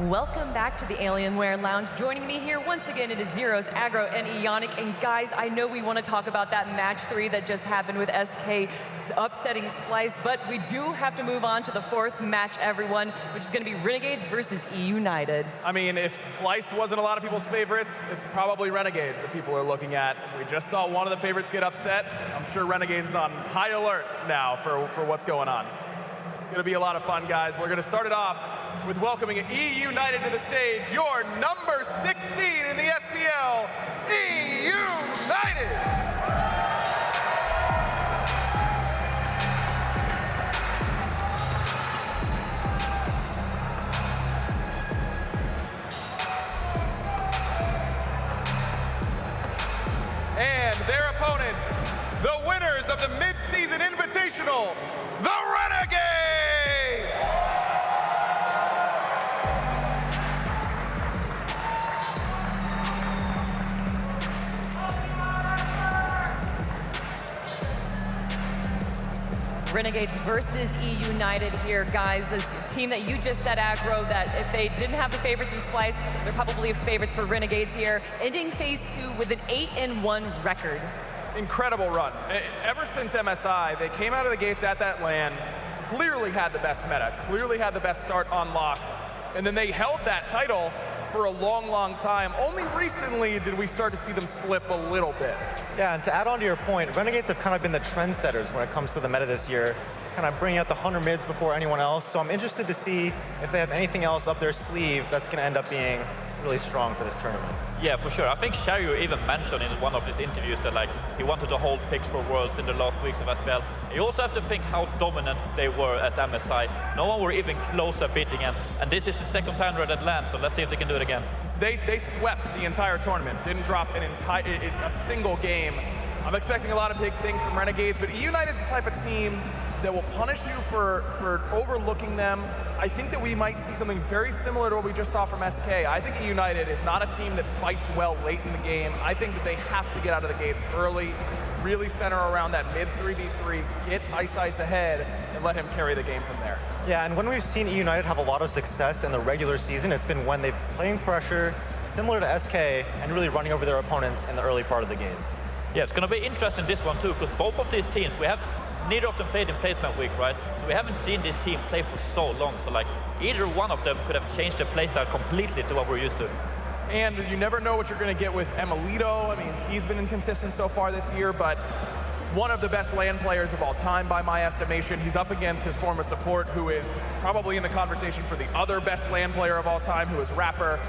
Welcome back to the Alienware Lounge. Joining me here once again, it is Zeros, Aggro, and Ionic. And guys, I know we want to talk about that match 3 that just happened with SK upsetting Splyce, but we do have to move on to the 4th match, everyone, which is going to be Renegades versus Eunited. I mean, if Splyce wasn't a lot of people's favorites, it's probably Renegades that people are looking at. We just saw one of the favorites get upset. I'm sure Renegades is on high alert now for what's going on. It's going to be a lot of fun, guys. We're going to start it off with welcoming Eunited to the stage, your number 16 in the SPL, Eunited! And their opponents, the winners of the mid-season invitational, the Renegades! Renegades versus Eunited here, guys. This team that you just said, Aggro, that if they didn't have the favorites in Splyce, they're probably favorites for Renegades here, ending phase 2 with an 8-1 record. Incredible run. Ever since MSI, they came out of the gates at that LAN, clearly had the best meta, clearly had the best start on lock, and then they held that title for a long, long time. Only recently did we start to see them slip a little bit. Yeah, and to add on to your point, Renegades have kind of been the trendsetters when it comes to the meta this year, kind of bringing out the 100 mids before anyone else. So I'm interested to see if they have anything else up their sleeve that's going to end up being really strong for this tournament. Yeah, for sure. I think Cherryo even mentioned in one of his interviews that he wanted to hold picks for Worlds in the last weeks of SPL. You also have to think how dominant they were at MSI. No one were even close at beating them. And this is the second time they're at LAN, so let's see if they can do it again. They swept the entire tournament, didn't drop a single game. I'm expecting a lot of big things from Renegades, but Eunited's the type of team that will punish you for overlooking them. I think that we might see something very similar to what we just saw from SK. I think Eunited is not a team that fights well late in the game. I think that they have to get out of the gates early, really center around that mid 3v3, get Ice ahead, and let him carry the game from there. Yeah, and when we've seen Eunited have a lot of success in the regular season, it's been when they've playing pressure, similar to SK, and really running over their opponents in the early part of the game. Yeah, it's going to be interesting this one too, because both of these teams, neither of them played in placement week, right? So we haven't seen this team play for so long. So either one of them could have changed their playstyle completely to what we're used to. And you never know what you're going to get with emilitoo. I mean, he's been inconsistent so far this year, but one of the best LAN players of all time by my estimation. He's up against his former support, who is probably in the conversation for the other best LAN player of all time, who is iRaffer.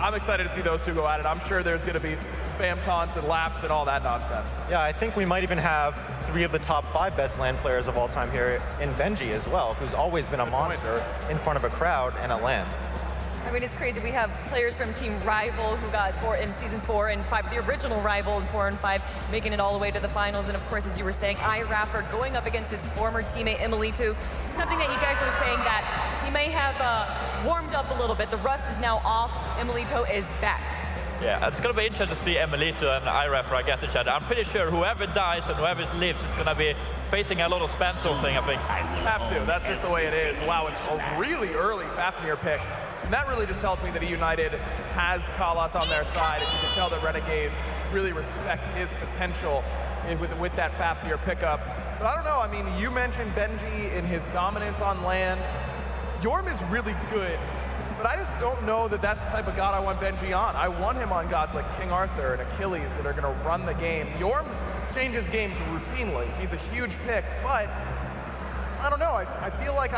I'm excited to see those two go at it. I'm sure there's going to be spam taunts and laughs and all that nonsense. Yeah, I think we might even have 3 of the top 5 best LAN players of all time here in Benji as well, who's always been a monster in front of a crowd and at LAN. I mean, it's crazy. We have players from Team Rival who got 4 in seasons 4 and 5, the original Rival in 4 and 5, making it all the way to the finals. And of course, as you were saying, iRaffer going up against his former teammate emilitoo. Something that you guys were saying that he may have warmed up a little bit. The rust is now off. emilitoo is back. Yeah, it's going to be interesting to see emilitoo and iRaffer against each other. I'm pretty sure whoever dies and whoever lives is going to be facing a lot of spam something, I think. Have to. That's just the way it is. Wow, it's a really early Fafnir pick. And that really just tells me that Eunited has Kalas on their side. And you can tell that Renegades really respect his potential with that Fafnir pickup. But I don't know. I mean, you mentioned Benji in his dominance on LAN. Jorm is really good. But I just don't know that that's the type of god I want Benji on. I want him on gods like King Arthur and Achilles that are going to run the game. Jorm changes games routinely. He's a huge pick, but I don't know. I feel like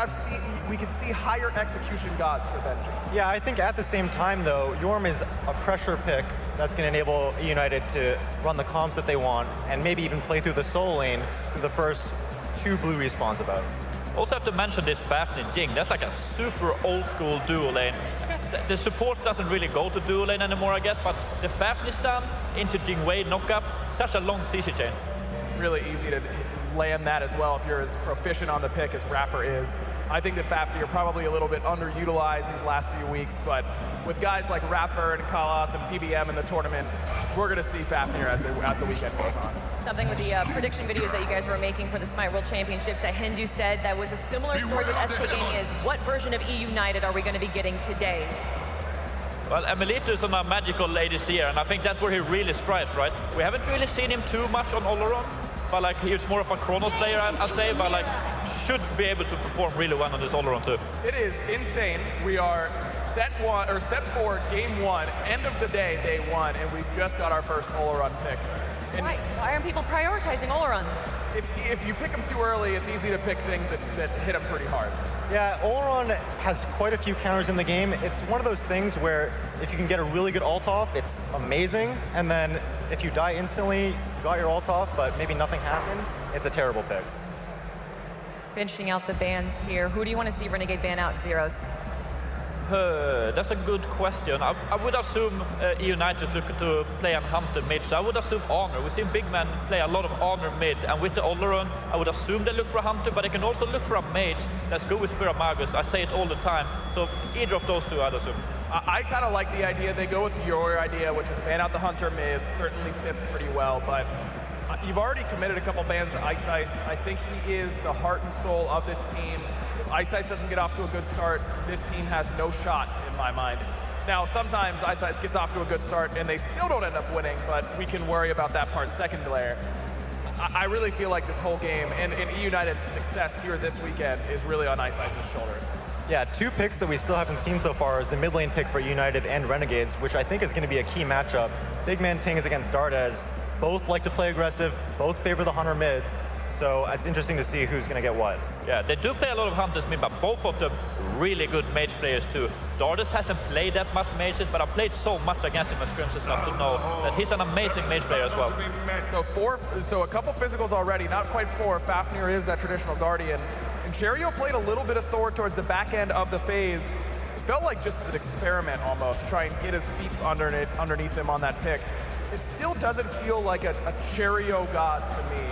we could see higher execution gods for Benji. Yeah, I think at the same time, though, Jorm is a pressure pick that's going to enable Eunited to run the comps that they want and maybe even play through the soul lane through the first 2 blue respawns about. Also have to mention this Fafnir Jing. That's like a super old school duo lane. The support doesn't really go to duo lane anymore, I guess, but the Fafnir stun into Jing Wei knockup, such a long CC chain. Really easy to land that as well if you're as proficient on the pick as iRaffer is. I think that Fafnir are probably a little bit underutilized these last few weeks, but with guys like iRaffer and Kalas and PBM in the tournament, we're going to see Fafnir as the weekend goes on. Something with the prediction videos that you guys were making for the SMITE World Championships that Hindu said that was a similar story with SK Gaming is, what version of Eunited are we going to be getting today? Well, emilitoo is on a magical ADC here, and I think that's where he really strives, right? We haven't really seen him too much on Olorun, but like he's more of a Chronos player, I'd say, but like should be able to perform really well on this Olorun too. It is insane. We are set 4, game 1, end of the day, day 1, and we just got our first Olorun pick. And why aren't people prioritizing Olorun? If you pick them too early, it's easy to pick things that hit them pretty hard. Yeah, Olorun has quite a few counters in the game. It's one of those things where if you can get a really good ult off, it's amazing. And then if you die instantly, you got your ult off, but maybe nothing happened, it's a terrible pick. Finishing out the bans here, who do you want to see Renegade ban out, Zeros? That's a good question. I would assume Eunited is looking to play on Hunter mid, so I would assume Anhur. We've seen big man play a lot of Anhur mid, and with the Olorun, I would assume they look for a Hunter, but they can also look for a mage that's good with Spirit Magus. I say it all the time, so either of those two, I'd assume. I kind of like the idea. They go with your idea, which is ban out the Hunter mid. Certainly fits pretty well, but you've already committed a couple bans to iceice. I think he is the heart and soul of this team. iceice doesn't get off to a good start, this team has no shot in my mind. Now, sometimes iceice gets off to a good start and they still don't end up winning, but we can worry about that part second layer. I really feel like this whole game and Eunited's success here this weekend is really on iceice's shoulders. Yeah, 2 picks that we still haven't seen so far is the mid lane pick for Eunited and Renegades, which I think is going to be a key matchup. BigManTingz against Dardez. Both like to play aggressive, both favor the Hunter mids. So it's interesting to see who's going to get what. Yeah, they do play a lot of Hunters mid, but both of them really good mage players too. Dardez hasn't played that much mages, but I've played so much against him as scrims enough to know that he's an amazing mage player as well. So a couple physicals already, not quite 4. Fafnir is that traditional Guardian. And Cherryo played a little bit of Thor towards the back end of the phase. It felt like just an experiment almost, to try and get his feet underneath him on that pick. It still doesn't feel like a Cherryo god to me.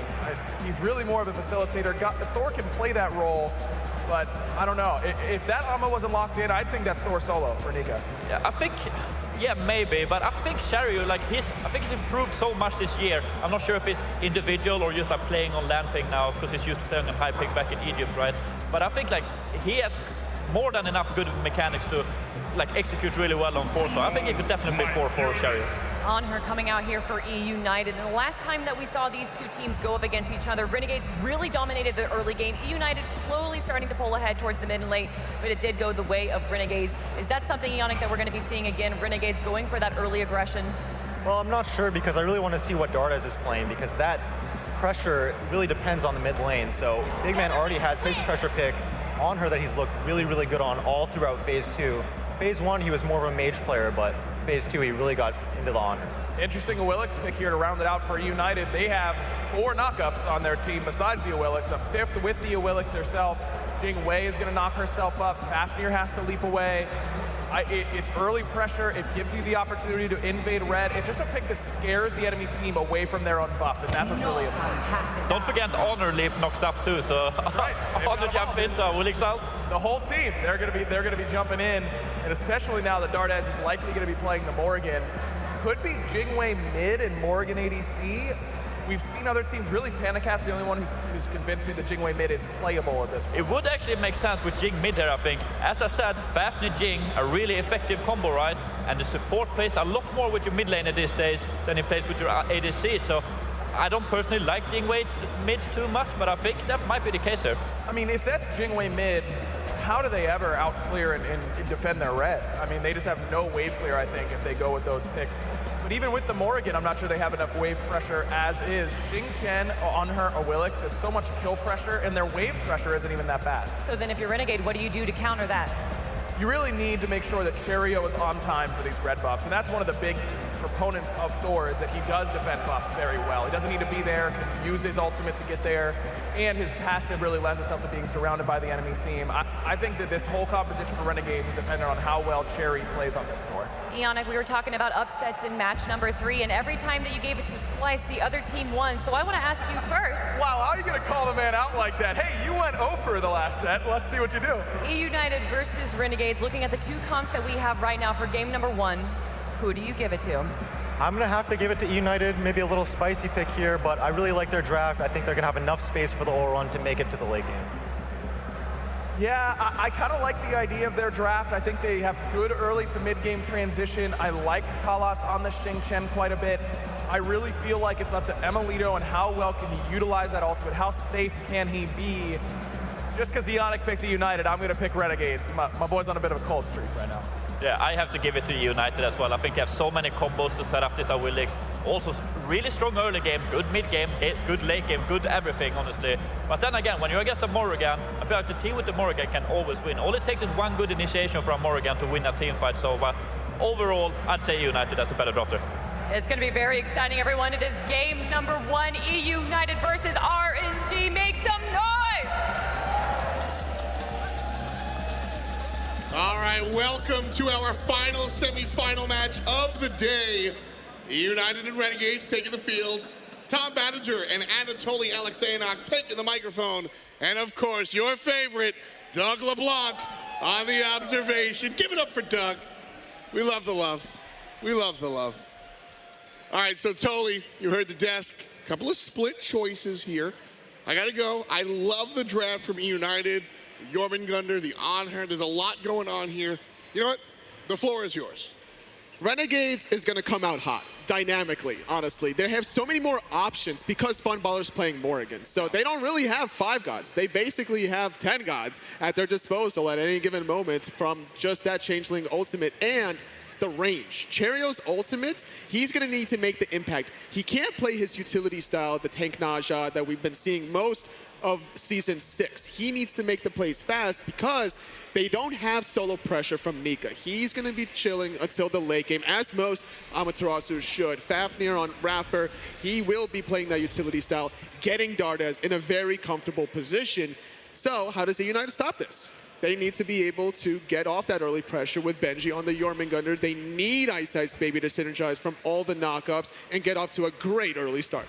He's really more of a facilitator. Thor can play that role, but I don't know. If that Amma wasn't locked in, I think that's Thor solo for Nika. Yeah, I think, yeah, maybe, but I think Cherryo, like I think he's improved so much this year. I'm not sure if it's individual or just like playing on land ping now, because he's used to playing on high ping back in Egypt, right? But I think like he has more than enough good mechanics to like execute really well on 4, so I think he could definitely be 4 for Cherryo. Anhur coming out here for Eunited, and the last time that we saw these two teams go up against each other, Renegades really dominated the early game. Eunited slowly starting to pull ahead towards the mid and late, but it did go the way of Renegades. Is that something, Yannick, that we're going to be seeing again, Renegades going for that early aggression? Well, I'm not sure, because I really want to see what Dardez is playing, because that pressure really depends on the mid lane. So BigMan already has his pressure pick on her that he's looked really, really good on all throughout Phase 2. Phase 1, he was more of a mage player, but Phase 2, he really got into the Anhur. Interesting Awilix pick here to round it out for Eunited. They have 4 knockups on their team besides the Awilix, a 5th with the Awilix herself. Jing is going to knock herself up. Fafnir has to leap away. It's early pressure. It gives you the opportunity to invade red. It's just a pick that scares the enemy team away from their own buff, and that's what's really important. Don't forget Anhur leap knocks up too, so right. Anhur jump into Awilix out. The whole team, they're going to be jumping in, and especially now that Dardez is likely going to be playing the Morrigan. Could be Jing mid and Morrigan ADC. We've seen other teams really panic. Cat's the only one who's convinced me that Jing mid is playable at this point. It would actually make sense with Jing mid here, I think. As I said, Fafnir Jing, a really effective combo, right? And the support plays a lot more with your mid laner these days than it plays with your ADC. So I don't personally like Jing mid too much, but I think that might be the case here. I mean, if that's Jing mid, how do they ever out-clear and defend their red? I mean, they just have no wave clear, I think, if they go with those picks. But even with the Morrigan, I'm not sure they have enough wave pressure as is. Xing on her Awilix has so much kill pressure, and their wave pressure isn't even that bad. So then if you're Renegade, what do you do to counter that? You really need to make sure that Cherryo is on time for these red buffs, and that's one of the big proponents of Thor is that he does defend buffs very well. He doesn't need to be there, can use his ultimate to get there, and his passive really lends itself to being surrounded by the enemy team. I think that this whole composition for Renegades is dependent on how well Cherry plays on this Thor. Ionic, we were talking about upsets in match number 3, and every time that you gave it to Slice, the other team won. So I want to ask you first. Wow, how are you going to call the man out like that? Hey, you went 0 for the last set. Let's see what you do. Eunited versus Renegades. Looking at the 2 comps that we have right now for game number 1, who do you give it to? I'm going to have to give it to Eunited, maybe a little spicy pick here, but I really like their draft. I think they're going to have enough space for the Olorun to make it to the late game. Yeah, I kind of like the idea of their draft. I think they have good early to mid-game transition. I like Kalas on the Xing Chen quite a bit. I really feel like it's up to emilitoo and how well can he utilize that ultimate. How safe can he be? Just because Ionic picked a United, I'm going to pick Renegades. My boy's on a bit of a cold streak right now. Yeah, I have to give it to United as well. I think they have so many combos to set up this Awilix. Also, really strong early game, good mid game, good late game, good everything, honestly. But then again, when you're against a Morrigan, I feel like the team with the Morrigan can always win. All it takes is one good initiation from Morrigan to win a team fight. So, but overall, I'd say United as the better drafter. It's going to be very exciting, everyone. It is game number 1, Eunited versus RNG. Make some noise! All right, welcome to our final semi-final match of the day. United and Renegades taking the field. Tom Banninger and Anatoly Alexeyenok taking the microphone. And of course, your favorite, Doug LeBlanc on the observation. Give it up for Doug. We love the love. We love the love. All right, so Toly, you heard the desk. A couple of split choices here. I gotta go. I love the draft from United. Jormungandr, the Anhur, there's a lot going on here. You know what? The floor is yours. Renegades is going to come out hot, dynamically, honestly. They have so many more options because Funballer's playing Morrigan. So they don't really have 5 gods. They basically have 10 gods at their disposal at any given moment from just that Changeling ultimate and the range. Cherryo's ultimate, he's going to need to make the impact. He can't play his utility style, the tank Naja that we've been seeing most of Season 6. He needs to make the plays fast because they don't have solo pressure from Nika. He's going to be chilling until the late game, as most Amaterasu should. Fafnir on iRaffer, he will be playing that utility style, getting Dardez in a very comfortable position. So how does the United stop this? They need to be able to get off that early pressure with Benji on the Jormungandr. They need iceicebaby to synergize from all the knockups and get off to a great early start.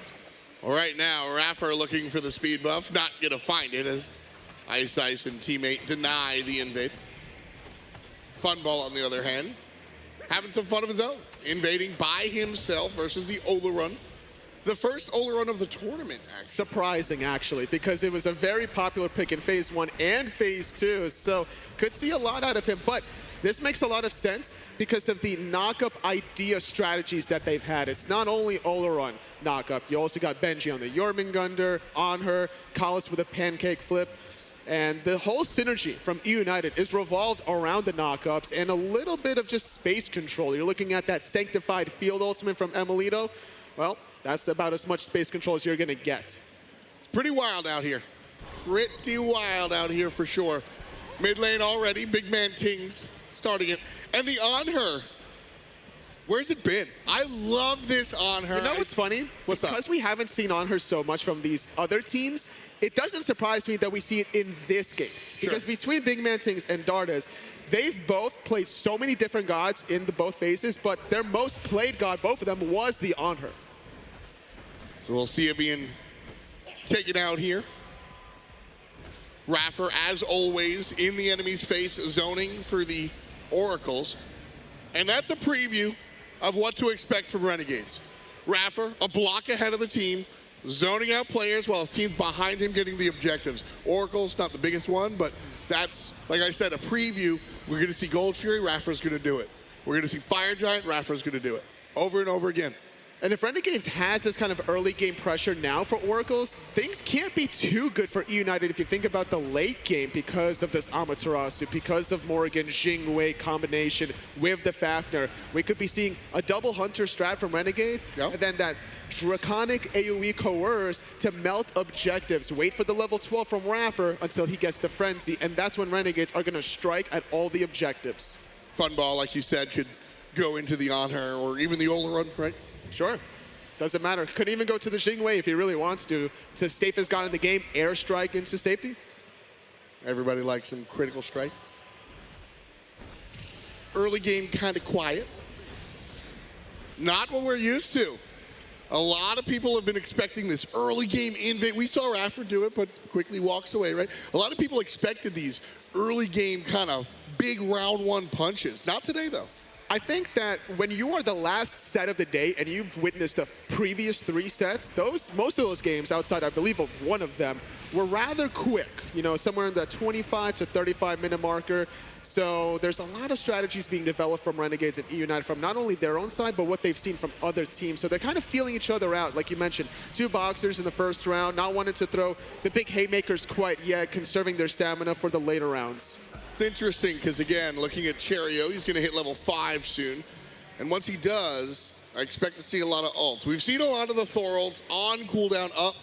All right, now, iRaffer looking for the speed buff. Not going to find it as Ice and teammate deny the invade. Funball, on the other hand, having some fun of his own. Invading by himself versus the Olorun. The first Olorun of the tournament, actually. Surprising, actually, because it was a very popular pick in Phase 1 and Phase 2, so could see a lot out of him. But this makes a lot of sense because of the knock-up idea strategies that they've had. It's not only Olorun knock-up, you also got Benji on the Jormungandr, Anhur, Kalas with a pancake flip. And the whole synergy from Eunited is revolved around the knockups and a little bit of just space control. You're looking at that sanctified field ultimate from emilitoo. Well, that's about as much space control as you're going to get. It's pretty wild out here. Pretty wild out here for sure. Mid lane already, BigManTingz starting it. And the Anhur, where's it been? I love this Anhur. You know what's funny? What's up? Because we haven't seen Anhur so much from these other teams, it doesn't surprise me that we see it in this game. Sure. Because between BigManTingz and Dardez, they've both played so many different gods in the both phases, but their most played god, both of them, was the Anhur. So we'll see it being taken out here. iRaffer, as always, in the enemy's face, zoning for the Oracles. And that's a preview of what to expect from Renegades. iRaffer, a block ahead of the team, zoning out players while his team's behind him getting the objectives. Oracle's not the biggest one, but that's, like I said, a preview. We're going to see Gold Fury, iRaffer's going to do it. We're going to see Fire Giant, iRaffer's going to do it. Over and over again. And if Renegades has this kind of early game pressure now for Oracles, things can't be too good for Eunited if you think about the late game because of this Amaterasu, because of Morrigan, Jing Wei combination with the Fafnir. We could be seeing a double Hunter strat from Renegades, and then that draconic AoE coerce to melt objectives. Wait for the level 12 from iRaffer until he gets to Frenzy, and that's when Renegades are going to strike at all the objectives. Funball, like you said, could go into the Anhur or even the Olorun, right? Sure. Doesn't matter. Could even go to the Jing way if he really wants to. It's the safest gun in the game. Airstrike into safety. Everybody likes some critical strike. Early game kind of quiet. Not what we're used to. A lot of people have been expecting this early game invade. We saw iRaffer do it, but quickly walks away, right? A lot of people expected these early game kind of big round one punches. Not today, though. I think that when you are the last set of the day and you've witnessed the previous 3 sets, most of those games outside, I believe, of one of them were rather quick, you know, somewhere in the 25 to 35 minute marker. So there's a lot of strategies being developed from Renegades and Eunited from not only their own side, but what they've seen from other teams. So they're kind of feeling each other out. Like you mentioned, 2 boxers in the first round, not wanting to throw the big haymakers quite yet, conserving their stamina for the later rounds. It's interesting because, again, looking at Cherryo, he's going to hit level 5 soon. And once he does, I expect to see a lot of ults. We've seen a lot of the Thor ults on cooldown up,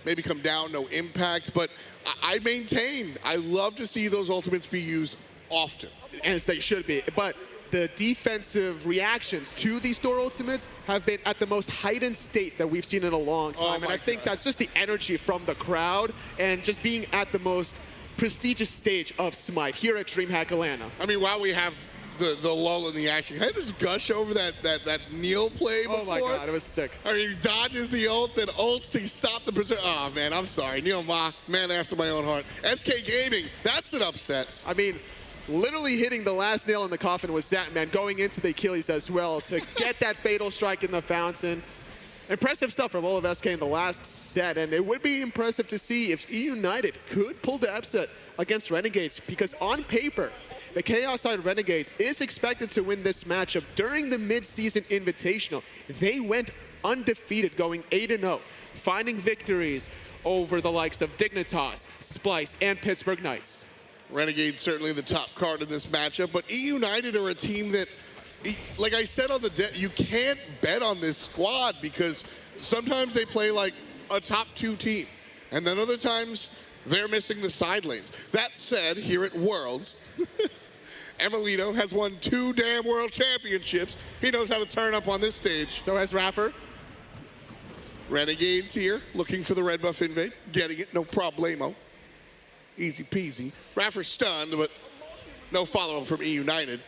maybe come down, no impact. But I maintain, I love to see those ultimates be used often. As they should be. But the defensive reactions to these Thor ultimates have been at the most heightened state that we've seen in a long time. And I think that's just the energy from the crowd and just being at the most prestigious stage of SMITE here at DreamHack Atlanta. I mean, while we have the lull in the action, had this gush over that Neil play before? Oh my God, it was sick. I mean, he dodges the ult, then ults to stop the berserk. Oh man, I'm sorry. Neil Ma, man after my own heart. SK Gaming, that's an upset. I mean, literally hitting the last nail in the coffin was Zatman going into the Achilles as well to get that fatal strike in the fountain. Impressive stuff from all of SK in the last set, and it would be impressive to see if Eunited could pull the upset against Renegades, because on paper, the Chaos side Renegades is expected to win this matchup during the mid-season invitational. They went undefeated, going 8-0, finding victories over the likes of Dignitas, Splice, and Pittsburgh Knights. Renegades certainly the top card in this matchup, but Eunited are a team that, like I said on the you can't bet on this squad because sometimes they play like a top 2 team, and then other times they're missing the side lanes. That said, here at Worlds, emilitoo has won 2 damn world championships. He knows how to turn up on this stage. So has iRaffer. Renegades here, looking for the red buff invade, getting it, no problemo. Easy peasy. iRaffer stunned, but no follow-up from Eunited.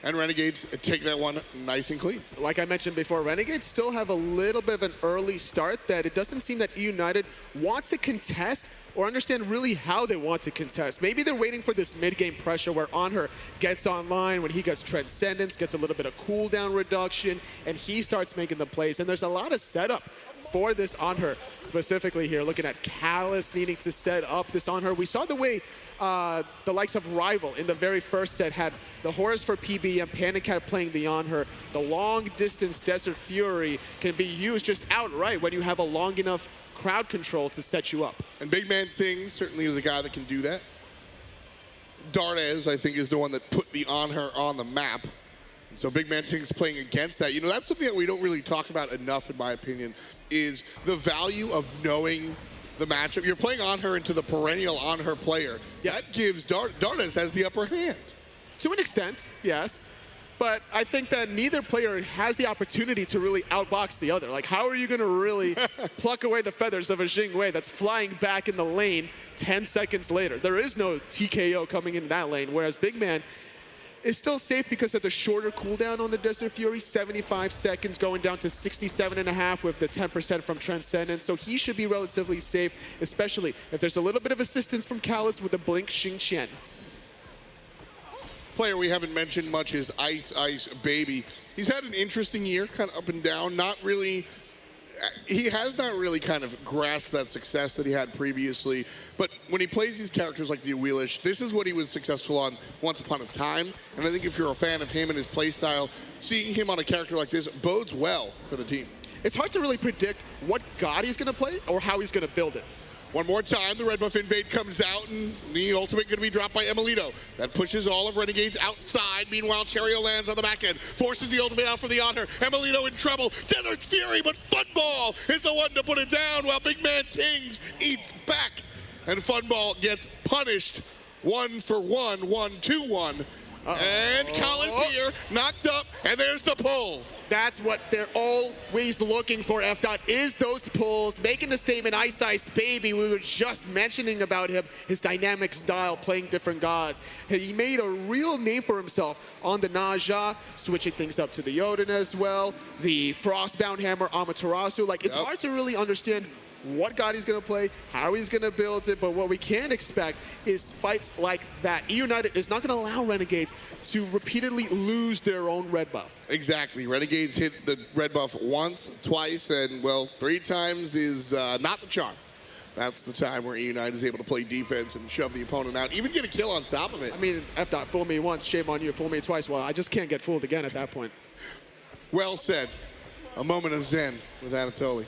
And Renegades take that one nice and clean. Like I mentioned before, Renegades still have a little bit of an early start that it doesn't seem that Eunited wants to contest or understand really how they want to contest. Maybe they're waiting for this mid-game pressure where Anhur gets online, when he gets Transcendence, gets a little bit of cooldown reduction, and he starts making the plays. And there's a lot of setup for this Anhur, specifically here, looking at Callus needing to set up this Anhur. We saw the way the likes of Rival in the very first set had the Horus for PB and Panic Cat playing the Anhur. The long-distance Desert Fury can be used just outright when you have a long enough crowd control to set you up. And BigManTingz certainly is a guy that can do that. Dardez, I think, is the one that put the Anhur on the map. So BigManTingz playing against that. You know, that's something that we don't really talk about enough, in my opinion, is the value of knowing the matchup. You're playing Anhur into the perennial Anhur player. Yes. That gives Dardez has the upper hand. To an extent, yes. But I think that neither player has the opportunity to really outbox the other. Like, how are you going to really pluck away the feathers of a Jing Wei that's flying back in the lane 10 seconds later? There is no TKO coming in that lane, whereas Big Man is still safe because of the shorter cooldown on the Desert Fury, 75 seconds going down to 67.5 with the 10% from Transcendence. So he should be relatively safe, especially if there's a little bit of assistance from Callus with the Blink Xing. Player we haven't mentioned much is iceicebaby. He's had an interesting year, kind of up and down. He has not really kind of grasped that success that he had previously. But when he plays these characters like the Awilix, this is what he was successful on once upon a time. And I think if you're a fan of him and his playstyle, seeing him on a character like this bodes well for the team. It's hard to really predict what god he's going to play or how he's going to build it. One more time, the red buff invade comes out, and the ultimate going to be dropped by emilitoo. That pushes all of Renegades outside. Meanwhile, Cherryo lands on the back end, forces the ultimate out for the Anhur. emilitoo in trouble. Desert Fury, but Funball is the one to put it down while BigManTingz eats back. And Funball gets punished 1-for-1, 1-2-1 And Kala's here, knocked up, and there's the pull. That's what they're always looking for, F. is those pulls, making the statement, iceicebaby. We were just mentioning about him, his dynamic style, playing different gods. He made a real name for himself on the Naja, switching things up to the Odin as well, the Frostbound Hammer, Amaterasu. Like, it's hard to really understand what god he's going to play, how he's going to build it, but what we can expect is fights like that. Eunited is not going to allow Renegades to repeatedly lose their own red buff. Exactly. Renegades hit the red buff once, twice, and, well, 3 times is not the charm. That's the time where Eunited is able to play defense and shove the opponent out, even get a kill on top of it. I mean, F. fool me once, shame on you. Fool me twice, well, I just can't get fooled again at that point. Well said. A moment of zen with Anatoly.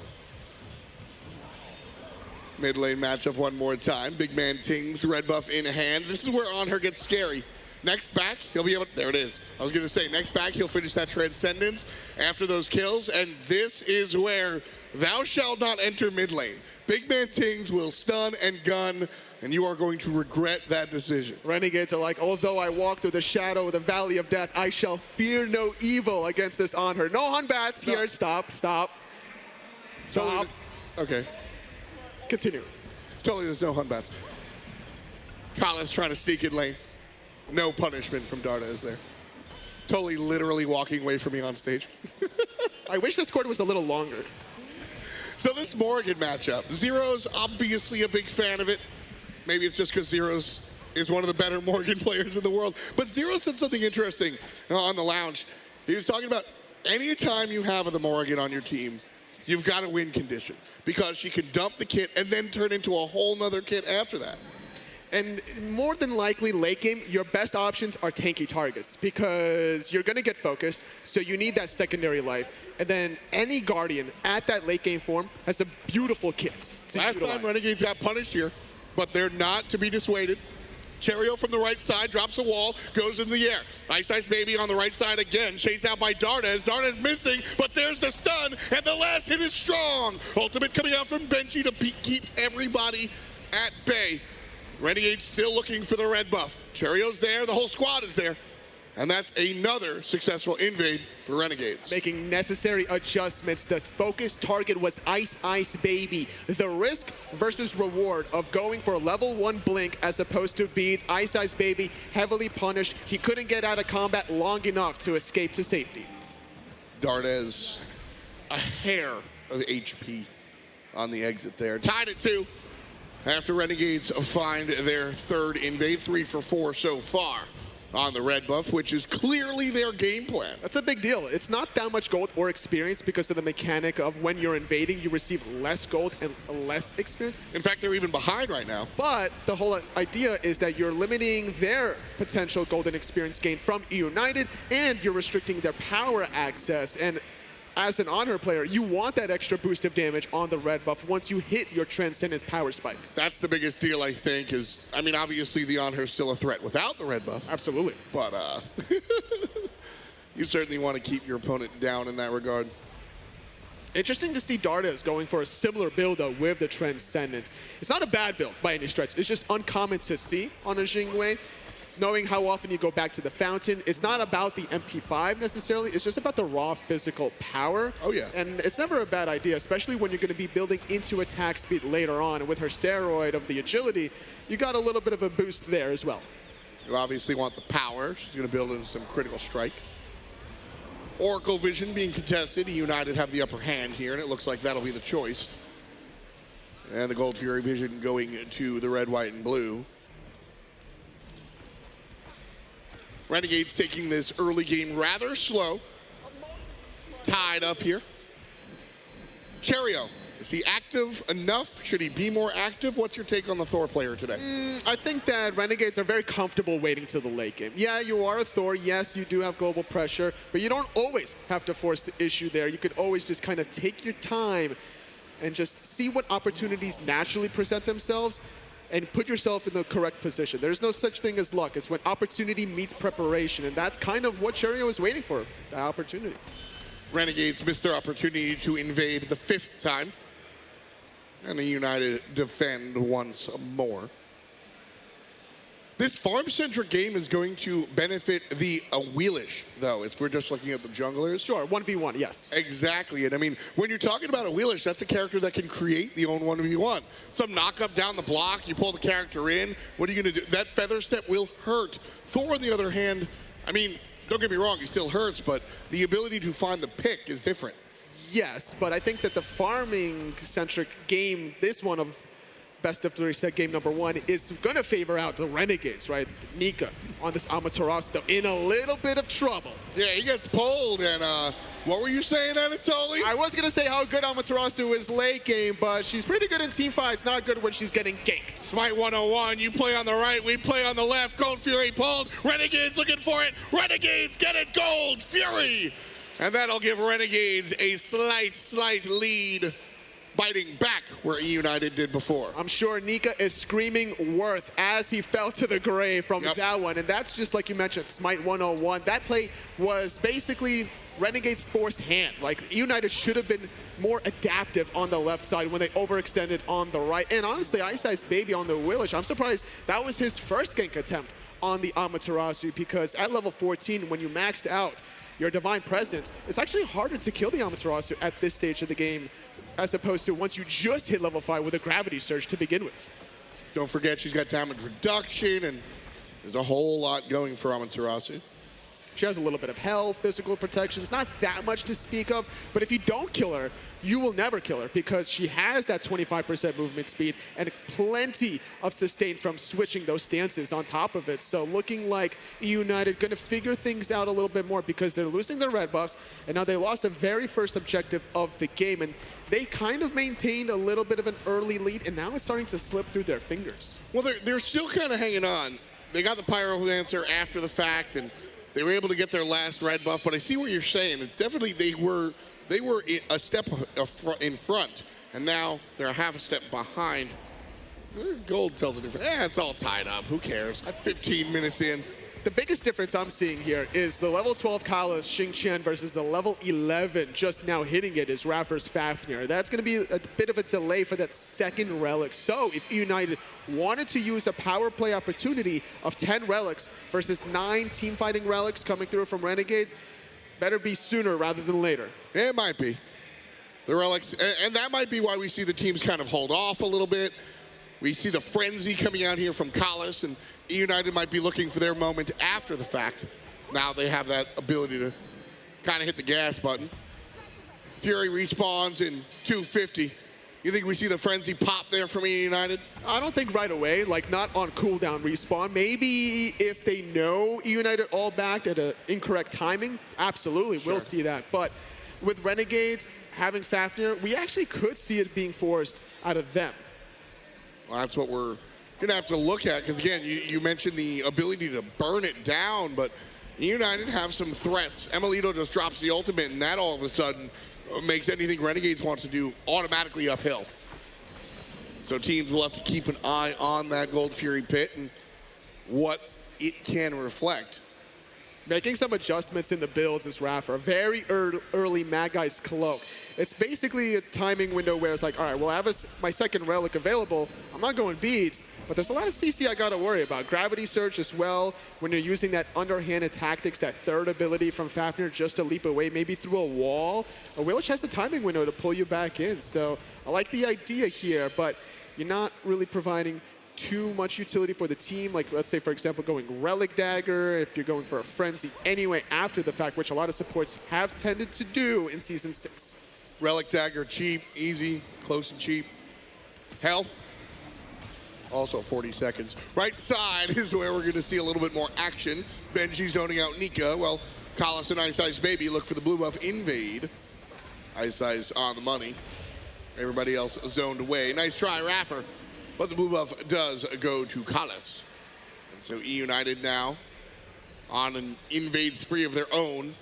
Mid lane matchup one more time. BigManTingz, red buff in hand. This is where Anhur gets scary. Next back, he'll be able to, there it is. I was going to say, next back, he'll finish that Transcendence after those kills, and this is where thou shalt not enter mid lane. BigManTingz will stun and gun, and you are going to regret that decision. Renegades are like, although I walk through the shadow of the valley of death, I shall fear no evil against this Anhur. No Hunbats here. Stop. Okay. Continue. Totally, there's no Hunbats. Kala's trying to sneak in lane. No punishment from Dardez there. Totally literally walking away from me on stage. I wish this court was a little longer. So this Morrigan matchup, Zero's obviously a big fan of it. Maybe it's just because Zero's is one of the better Morrigan players in the world. But Zero said something interesting on the lounge. He was talking about any time you have the Morrigan on your team, you've got a win condition because she can dump the kit and then turn into a whole nother kit after that. And more than likely, late game, your best options are tanky targets because you're going to get focused, so you need that secondary life. And then any Guardian at that late game form has a beautiful kit to Last utilize. time Renegades got punished here, but they're not to be dissuaded. Cherryo from the right side, drops a wall, goes in the air. iceicebaby on the right side again, chased out by Dardez. Dardez missing, but there's the stun, and the last hit is strong. Ultimate coming out from Benji to keep everybody at bay. Renegades still looking for the red buff. Cherryo's there, the whole squad is there. And that's another successful invade for Renegades. Making necessary adjustments. The focus target was iceicebaby. The risk versus reward of going for a level 1 blink as opposed to beads. iceicebaby heavily punished. He couldn't get out of combat long enough to escape to safety. Dardez, a hair of HP on the exit there. Tied at 2 after Renegades find their third invade. 3 for 4 so far on the red buff, which is clearly their game plan. That's a big deal. It's not that much gold or experience because of the mechanic of when you're invading, you receive less gold and less experience. In fact, they're even behind right now. But the whole idea is that you're limiting their potential golden experience gain from Eunited, and you're restricting their power access. And as an Anhur player, you want that extra boost of damage on the red buff once you hit your Transcendence power spike. That's the biggest deal, I think, is, I mean, obviously the Anhur's still a threat without the red buff. Absolutely. But you certainly want to keep your opponent down in that regard. Interesting to see Dardez going for a similar build though with the Transcendence. It's not a bad build by any stretch. It's just uncommon to see on a Jing way. Knowing how often you go back to the fountain, it's not about the MP5 necessarily, it's just about the raw physical power. Oh yeah. And it's never a bad idea, especially when you're going to be building into attack speed later on. And with her steroid of the agility, you got a little bit of a boost there as well. You obviously want the power. She's going to build in some critical strike. Oracle Vision being contested. United have the upper hand here, and it looks like that'll be the choice. And the Gold Fury Vision going to the red, white, and blue. Renegades taking this early game rather slow. Tied up here. Cherryo, is he active enough? Should he be more active? What's your take on the Thor player today? I think that Renegades are very comfortable waiting till the late game. Yeah, you are a Thor. Yes, you do have global pressure, but you don't always have to force the issue there. You could always just kind of take your time and just see what opportunities naturally present themselves and put yourself in the correct position. There's no such thing as luck. It's when opportunity meets preparation, and that's kind of what Cherryo was waiting for, the opportunity. Renegades missed their opportunity to invade the 5th time. And the United defend once more. This farm-centric game is going to benefit the Awilix, though, if we're just looking at the junglers. Sure, 1v1, yes. Exactly, and I mean, when you're talking about Awilix, that's a character that can create the own 1v1. Some knock-up down the block, you pull the character in, what are you gonna do? That feather step will hurt. Thor, on the other hand, I mean, don't get me wrong, he still hurts, but the ability to find the pick is different. Yes, but I think that the farming-centric game, this one of best of 3 set game number 1, is going to favor out the Renegades, right? Nika on this Amaterasu in a little bit of trouble. Yeah, he gets pulled, and what were you saying, Anatoly? I was going to say how good Amaterasu is late game, but she's pretty good in team fights, not good when she's getting ganked. SMITE 101, you play on the right, we play on the left. Gold Fury pulled, Renegades looking for it. Renegades get it, Gold Fury! And that'll give Renegades a slight lead, biting back where Eunited did before. I'm sure Nika is screaming worth as he fell to the grave from that one. And that's just like you mentioned, SMITE 101. That play was basically Renegade's forced hand. Like, Eunited should have been more adaptive on the left side when they overextended on the right. And honestly, iceicebaby on the Awilix, I'm surprised that was his first gank attempt on the Amaterasu, because at level 14, when you maxed out your Divine Presence, it's actually harder to kill the Amaterasu at this stage of the game as opposed to once you just hit level 5 with a gravity surge to begin with. Don't forget she's got damage reduction, and there's a whole lot going for Amaterasu. She has a little bit of health, physical protection. It's not that much to speak of, but if you don't kill her, you will never kill her because she has that 25% movement speed and plenty of sustain from switching those stances on top of it. So looking like Eunited going to figure things out a little bit more because they're losing their red buffs, and now they lost the very first objective of the game, and they kind of maintained a little bit of an early lead, and now it's starting to slip through their fingers. Well, they're still kind of hanging on. They got the Pyromancer after the fact, and they were able to get their last red buff, but I see what you're saying. It's definitely they were a step in front, and now they're a half a step behind. Gold tells a different. It's all tied up. Who cares? 15 minutes in. The biggest difference I'm seeing here is the level 12 Kala's Xing versus the level 11 just now hitting it is iRaffer's Fafnir. That's going to be a bit of a delay for that second relic. So if Eunited wanted to use a power play opportunity of 10 relics versus 9 team fighting relics coming through from Renegades, better be sooner rather than later. It might be. The relics, and that might be why we see the teams kind of hold off a little bit. We see the frenzy coming out here from Kalas, and Eunited might be looking for their moment after the fact. Now they have that ability to kind of hit the gas button. Fury respawns in 250. You think we see the frenzy pop there from Eunited? I don't think right away, like not on cooldown respawn. Maybe if they know Eunited all back at an incorrect timing, absolutely, we'll see that. But with Renegades having Fafnir, we actually could see it being forced out of them. Well, that's what we're gonna have to look at, because again, you mentioned the ability to burn it down, but Eunited have some threats. emilitoo just drops the ultimate, and that all of a sudden makes anything Renegades wants to do automatically uphill. So teams will have to keep an eye on that Gold Fury pit and what it can reflect. Making some adjustments in the builds is iRaffer. Very early Mad Guy's Cloak. It's basically a timing window where it's like, all right, well, I have my second relic available. I'm not going beads, but there's a lot of CC I got to worry about. Gravity Surge as well, when you're using that underhanded tactics, that third ability from Fafnir just to leap away, maybe through a wall. Awilix has the timing window to pull you back in. So I like the idea here, but you're not really providing too much utility for the team. Like, let's say, for example, going Relic Dagger, if you're going for a Frenzy anyway after the fact, which a lot of supports have tended to do in Season 6. Relic Dagger, cheap, easy, close and cheap. Health, also 40 seconds. Right side is where we're going to see a little bit more action. Benji zoning out Nika, while Kalas and iceicebaby look for the blue buff invade. Ice on the money. Everybody else zoned away. Nice try, iRaffer. But the blue buff does go to Kalas. And so Eunited now on an invade spree of their own.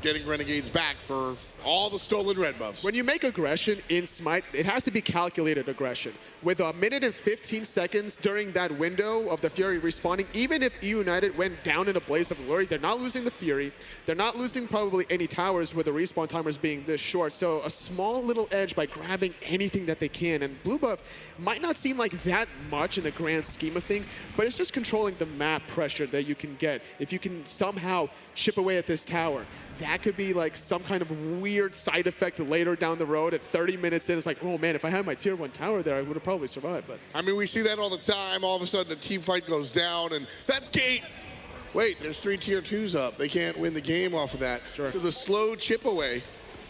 getting Renegades back for all the stolen red buffs. When you make aggression in SMITE, it has to be calculated aggression. With 1 minute and 15 seconds during that window of the Fury respawning, even if Eunited went down in a blaze of glory, they're not losing the Fury. They're not losing probably any towers with the respawn timers being this short. So a small little edge by grabbing anything that they can. And blue buff might not seem like that much in the grand scheme of things, but it's just controlling the map pressure that you can get. If you can somehow chip away at this tower, that could be like some kind of weird side effect later down the road at 30 minutes in. It's like, oh man, if I had my tier 1 tower there, I would have probably survived. But I mean, we see that all the time. All of a sudden, the team fight goes down, and that's gate. Wait, there's 3 tier 2s up. They can't win the game off of that. Sure. So the slow chip away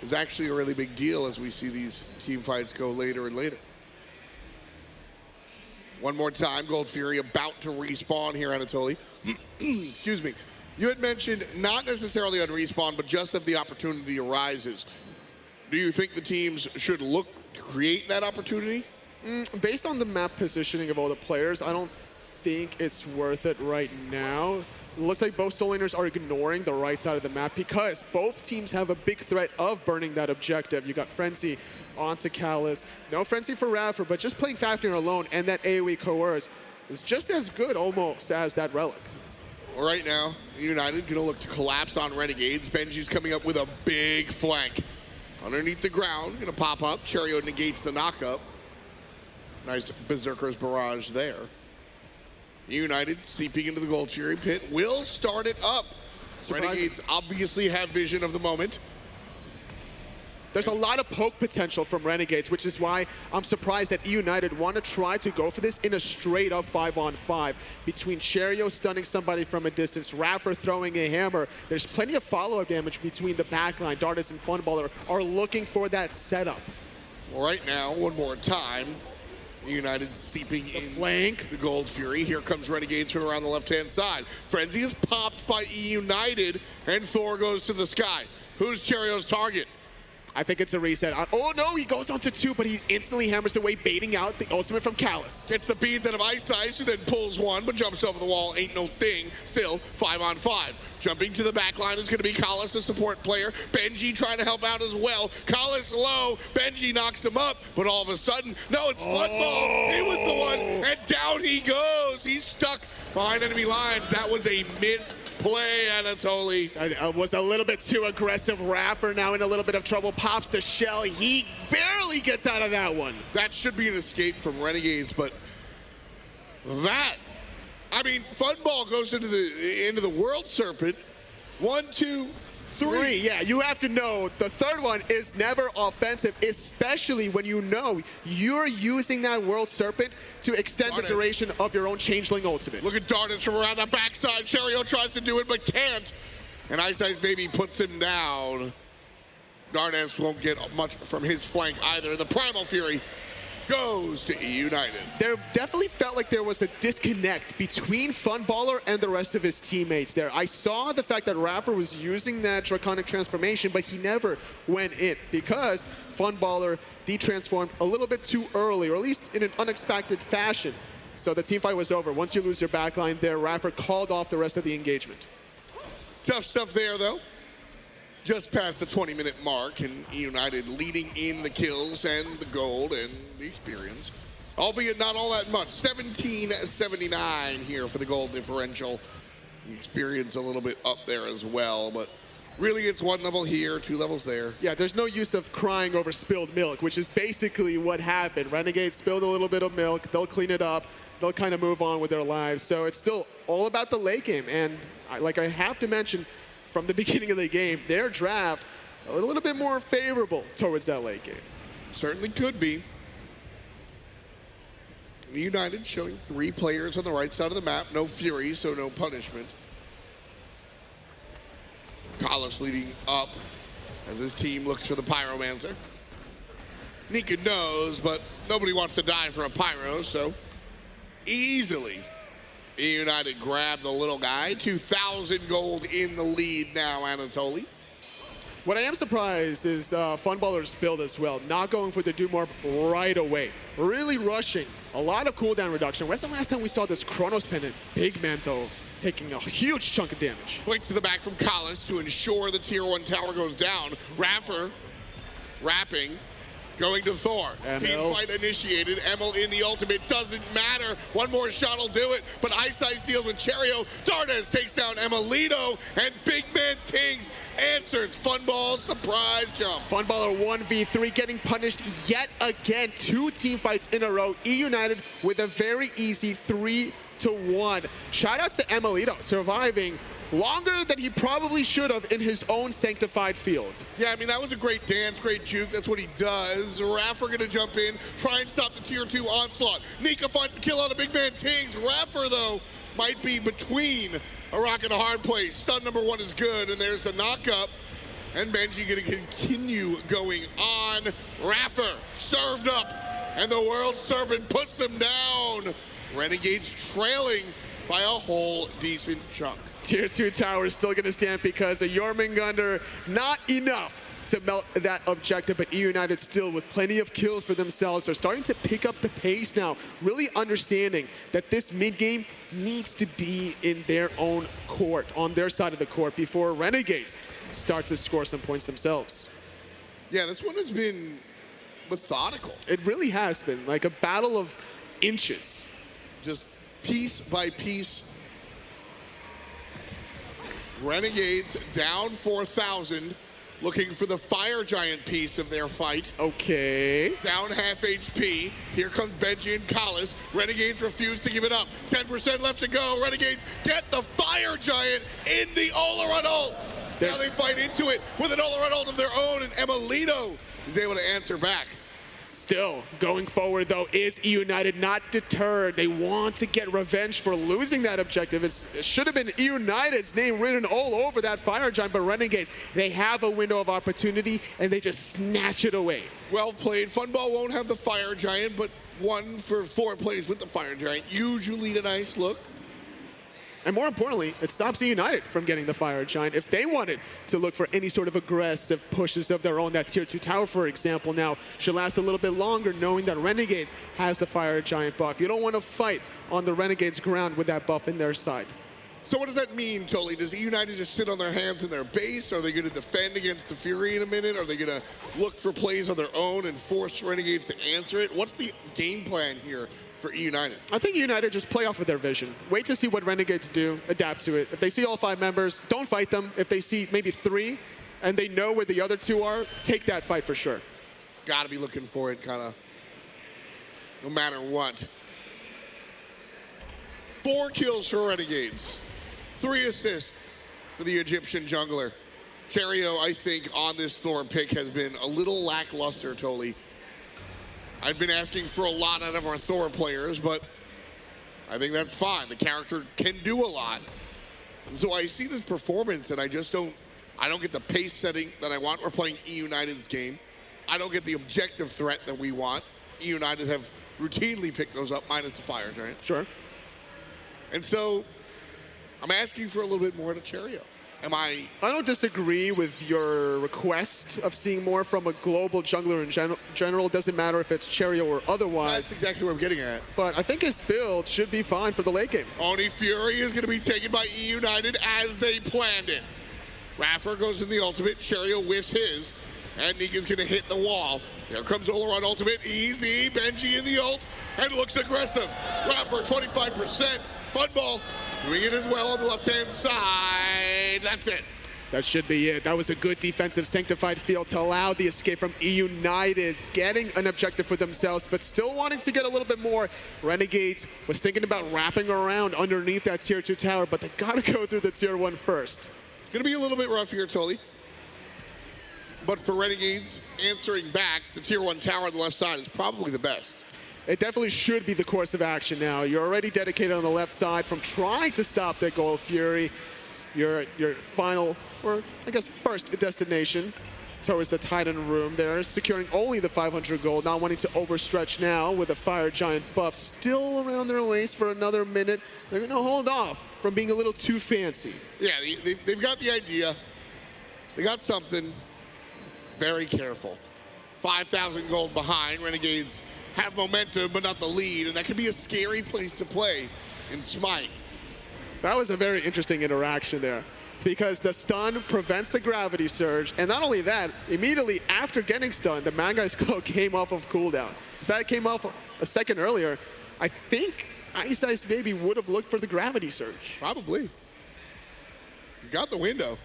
is actually a really big deal as we see these team fights go later and later. One more time, Gold Fury about to respawn here, Anatoly. Excuse me. You had mentioned not necessarily on respawn, but just if the opportunity arises. Do you think the teams should look to create that opportunity? Based on the map positioning of all the players, I don't think it's worth it right now. It looks like both soul laners are ignoring the right side of the map because both teams have a big threat of burning that objective. You got Frenzy onto Callus. No Frenzy for iRaffer, but just playing Fafnir alone and that AoE Coerce is just as good almost as that Relic. Well, right now, United gonna look to collapse on Renegades. Benji's coming up with a big flank. Underneath the ground, gonna pop up. Cherryo negates the knockup. Nice Berserker's barrage there. United seeping into the Gold Fury pit will start it up. Renegades obviously have vision of the moment. There's a lot of poke potential from Renegades, which is why I'm surprised that Eunited want to try to go for this in a straight-up 5-on-5. Between Cherryo stunning somebody from a distance, iRaffer throwing a hammer, there's plenty of follow-up damage between the backline. Dardez and Funballer are looking for that setup. Well, right now, one more time, United seeping in flank. The Gold Fury. Here comes Renegades from around the left-hand side. Frenzy is popped by Eunited, and Thor goes to the sky. Who's Cherryo's target? I think it's a reset. Oh no, he goes on to 2, but he instantly hammers away, baiting out the ultimate from Callus. Gets the beads out of Ice, who then pulls one, but jumps over the wall. Ain't no thing. Still 5-on-5. Jumping to the back line is going to be Callus, the support player. Benji trying to help out as well. Callus low. Benji knocks him up, but all of a sudden, no, it's Funball. He was the one, and down he goes. He's stuck behind enemy lines. That was a misplay, Anatoly. I was a little bit too aggressive. iRaffer now in a little bit of trouble. Pops the shell. He barely gets out of that one. That should be an escape from Renegades, but that, I mean, Funball goes into the World Serpent. 1, 2, 3. Yeah, you have to know the third one is never offensive, especially when you know you're using that World Serpent to extend Dardez. the duration of your own Changeling ultimate. Look at Dardez from around the backside. Cherryo tries to do it, but can't. And iceicebaby puts him down. Dardez won't get much from his flank either. The Primal Fury goes to Eunited. There definitely felt like there was a disconnect between Funballer and the rest of his teammates there. I saw the fact that iRaffer was using that Draconic transformation, but he never went in because Funballer detransformed a little bit too early, or at least in an unexpected fashion. So the team fight was over. Once you lose your backline there, iRaffer called off the rest of the engagement. Tough stuff there, though. Just past the 20-minute mark, and United leading in the kills and the gold and the experience. Albeit not all that much. 17-79 here for the gold differential. The experience a little bit up there as well, but really it's 1 level here, 2 levels there. Yeah, there's no use of crying over spilled milk, which is basically what happened. Renegades spilled a little bit of milk, they'll clean it up, they'll kind of move on with their lives. So it's still all about the late game, and like I have to mention, from the beginning of the game, their draft a little bit more favorable towards that late game. Certainly could be. United showing 3 players on the right side of the map. No Fury, so no punishment. Callus leading up as his team looks for the Pyromancer. Nika knows, but nobody wants to die for a Pyro, so easily United grab the little guy. 2,000 gold in the lead now, Anatoly. What I am surprised is Funballer's build as well. Not going for the do more right away. Really rushing. A lot of cooldown reduction. When's the last time we saw this Chronos pendant? Big man though. taking a huge chunk of damage. Blink to the back from Kalis to ensure the tier 1 tower goes down. iRaffer wrapping, going to Thor. Team fight initiated. Emil in the ultimate, doesn't matter. One more shot will do it, but Ice deals with Cherryo. Dardez takes down emilitoo, and BigManTingz answers. Funball surprise jump. Funballer 1v3 getting punished yet again. 2 team fights in a row. Eunited with a very easy 3-1. Shoutouts to emilitoo, surviving longer than he probably should have in his own sanctified field. Yeah, I mean, that was a great dance, great juke. That's what he does. iRaffer gonna jump in, try and stop the tier 2 onslaught. Nika finds the kill on a BigManTingz. iRaffer, though, might be between a rock and a hard place. Stun number 1 is good, and there's the knock-up. And Benji gonna continue going on. iRaffer served up, and the World Serpent puts him down. Renegades trailing by a whole decent chunk. Tier 2 tower is still going to stand because of Jormungandr, not enough to melt that objective, but Eunited still with plenty of kills for themselves. They're starting to pick up the pace now, really understanding that this mid-game needs to be in their own court, on their side of the court, before Renegades start to score some points themselves. Yeah, this one has been methodical. It really has been, like a battle of inches. Just piece by piece. Renegades down 4,000, looking for the fire giant piece of their fight. Okay. Down half HP. Here comes Benji and Kalis. Renegades refuse to give it up. 10% left to go. Renegades get the fire giant in the Olorun ult. Now they fight into it with an Olorun ult of their own, and emilitoo is able to answer back. Still, going forward, though, is Eunited not deterred. They want to get revenge for losing that objective. It should have been Eunited's name written all over that fire giant, but Renegades, they have a window of opportunity, and they just snatch it away. Well played. Funball won't have the fire giant, but 1 for 4 plays with the fire giant. Usually a nice look. And more importantly, it stops Eunited from getting the fire giant. If they wanted to look for any sort of aggressive pushes of their own, that tier 2 tower, for example, now should last a little bit longer, knowing that Renegades has the fire giant buff. You don't want to fight on the Renegades ground with that buff in their side. So what does that mean, Toli? Does Eunited just sit on their hands in their base? Are they going to defend against the Fury in a minute? Are they going to look for plays on their own and force Renegades to answer it? What's the game plan here for Eunited? I think Eunited just play off of their vision. Wait to see what Renegades do, adapt to it. If they see all 5 members, don't fight them. If they see maybe 3 and they know where the other 2 are, take that fight for sure. Gotta be looking for it, kind of, no matter what. 4 kills for Renegades. 3 assists for the Egyptian jungler. Cherryo, I think, on this Thor pick has been a little lackluster, Toli. I've been asking for a lot out of our Thor players, but I think that's fine. The character can do a lot. So I see this performance, and I don't get the pace setting that I want. We're playing Eunited's game. I don't get the objective threat that we want. Eunited have routinely picked those up, minus the fire giant. Sure. And so I'm asking for a little bit more to Cherryo. I don't disagree with your request of seeing more from a global jungler in general. It doesn't matter if it's Cherryo or otherwise. That's exactly what I'm getting at. But I think his build should be fine for the late game. Oni Fury is going to be taken by Eunited as they planned it. iRaffer goes in the ultimate. Cherryo whiffs his. And Nika's going to hit the wall. Here comes Olorun ultimate. Easy. Benji in the ult. And looks aggressive. iRaffer 25%. Funball doing it as well on the left-hand side. That's it. That should be it. That was a good defensive sanctified field to allow the escape from Eunited, getting an objective for themselves, but still wanting to get a little bit more. Renegades was thinking about wrapping around underneath that tier 2 tower, but they gotta go through the tier 1 first. It's gonna be a little bit rough here, Toli. But for Renegades, answering back, the tier 1 tower on the left side is probably the best. It definitely should be the course of action now. You're already dedicated on the left side from trying to stop that Gold Fury. Your final, or I guess first destination towards the Titan room there, securing only the 500 gold, not wanting to overstretch now with a fire giant buff still around their waist for another minute. They're gonna hold off from being a little too fancy. Yeah, they've got the idea. They got something. Very careful. 5,000 gold behind. Renegades have momentum, but not the lead, and that could be a scary place to play in SMITE. That was a very interesting interaction there, because the stun prevents the gravity surge, and not only that, immediately after getting stunned, the Mad Guy's cloak came off of cooldown. If that came off a second earlier, I think iceicebaby would have looked for the gravity surge. Probably. You got the window.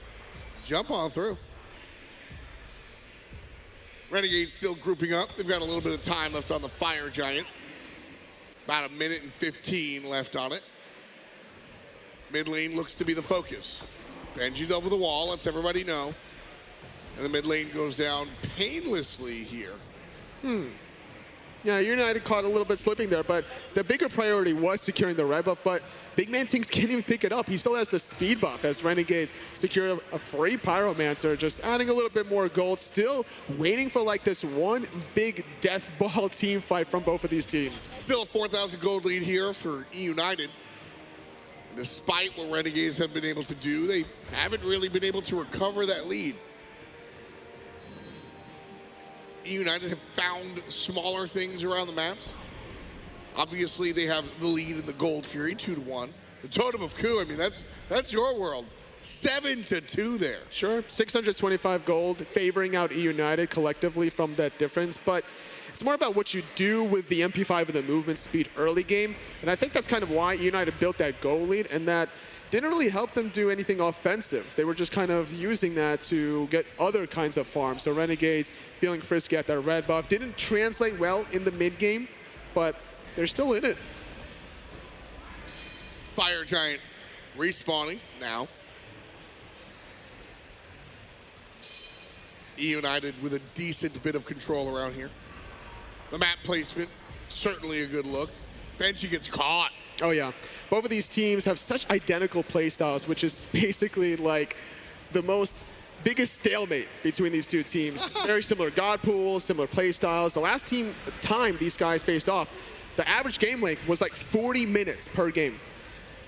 Jump on through. Renegades still grouping up. They've got a little bit of time left on the Fire Giant. About 1 minute and 15 left on it. Mid lane looks to be the focus. Benji's over the wall, lets everybody know. And the mid lane goes down painlessly here. Yeah, United caught a little bit slipping there, but the bigger priority was securing the red buff, but BigManTingz can't even pick it up. He still has the speed buff as Renegades secure a free Pyromancer, just adding a little bit more gold, still waiting for like this one big death ball team fight from both of these teams. Still a 4,000 gold lead here for Eunited. Despite what Renegades have been able to do, they haven't really been able to recover that lead. United have found smaller things around the maps. Obviously, they have the lead in the Gold Fury, 2-1. The Totem of Ku, I mean, that's your world. 7-2 there. Sure, 625 gold, favoring out United collectively from that difference, but it's more about what you do with the MP5 and the movement speed early game, and I think that's kind of why United built that goal lead, and that didn't really help them do anything offensive. They were just kind of using that to get other kinds of farms. So Renegades feeling frisky at that red buff. Didn't translate well in the mid game, but they're still in it. Fire Giant respawning now. United with a decent bit of control around here. The map placement, certainly a good look. Benji gets caught. Oh yeah, both of these teams have such identical playstyles, which is basically like the biggest stalemate between these two teams. Very similar god pools, similar playstyles. The last time these guys faced off, the average game length was like 40 minutes per game.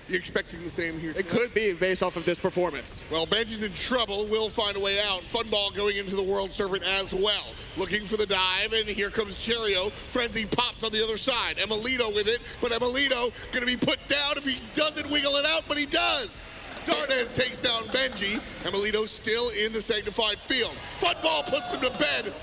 You expecting the same here? It could be based off of this performance. Well, Benji's in trouble. Will find a way out. Funball going into the World Serpent as well. Looking for the dive, and here comes Cherryo. Frenzy popped on the other side. emilitoo with it, but emilitoo going to be put down if he doesn't wiggle it out, but he does. Dardez takes down Benji. emilitoo still in the Sanctified Field. Funball puts him to bed.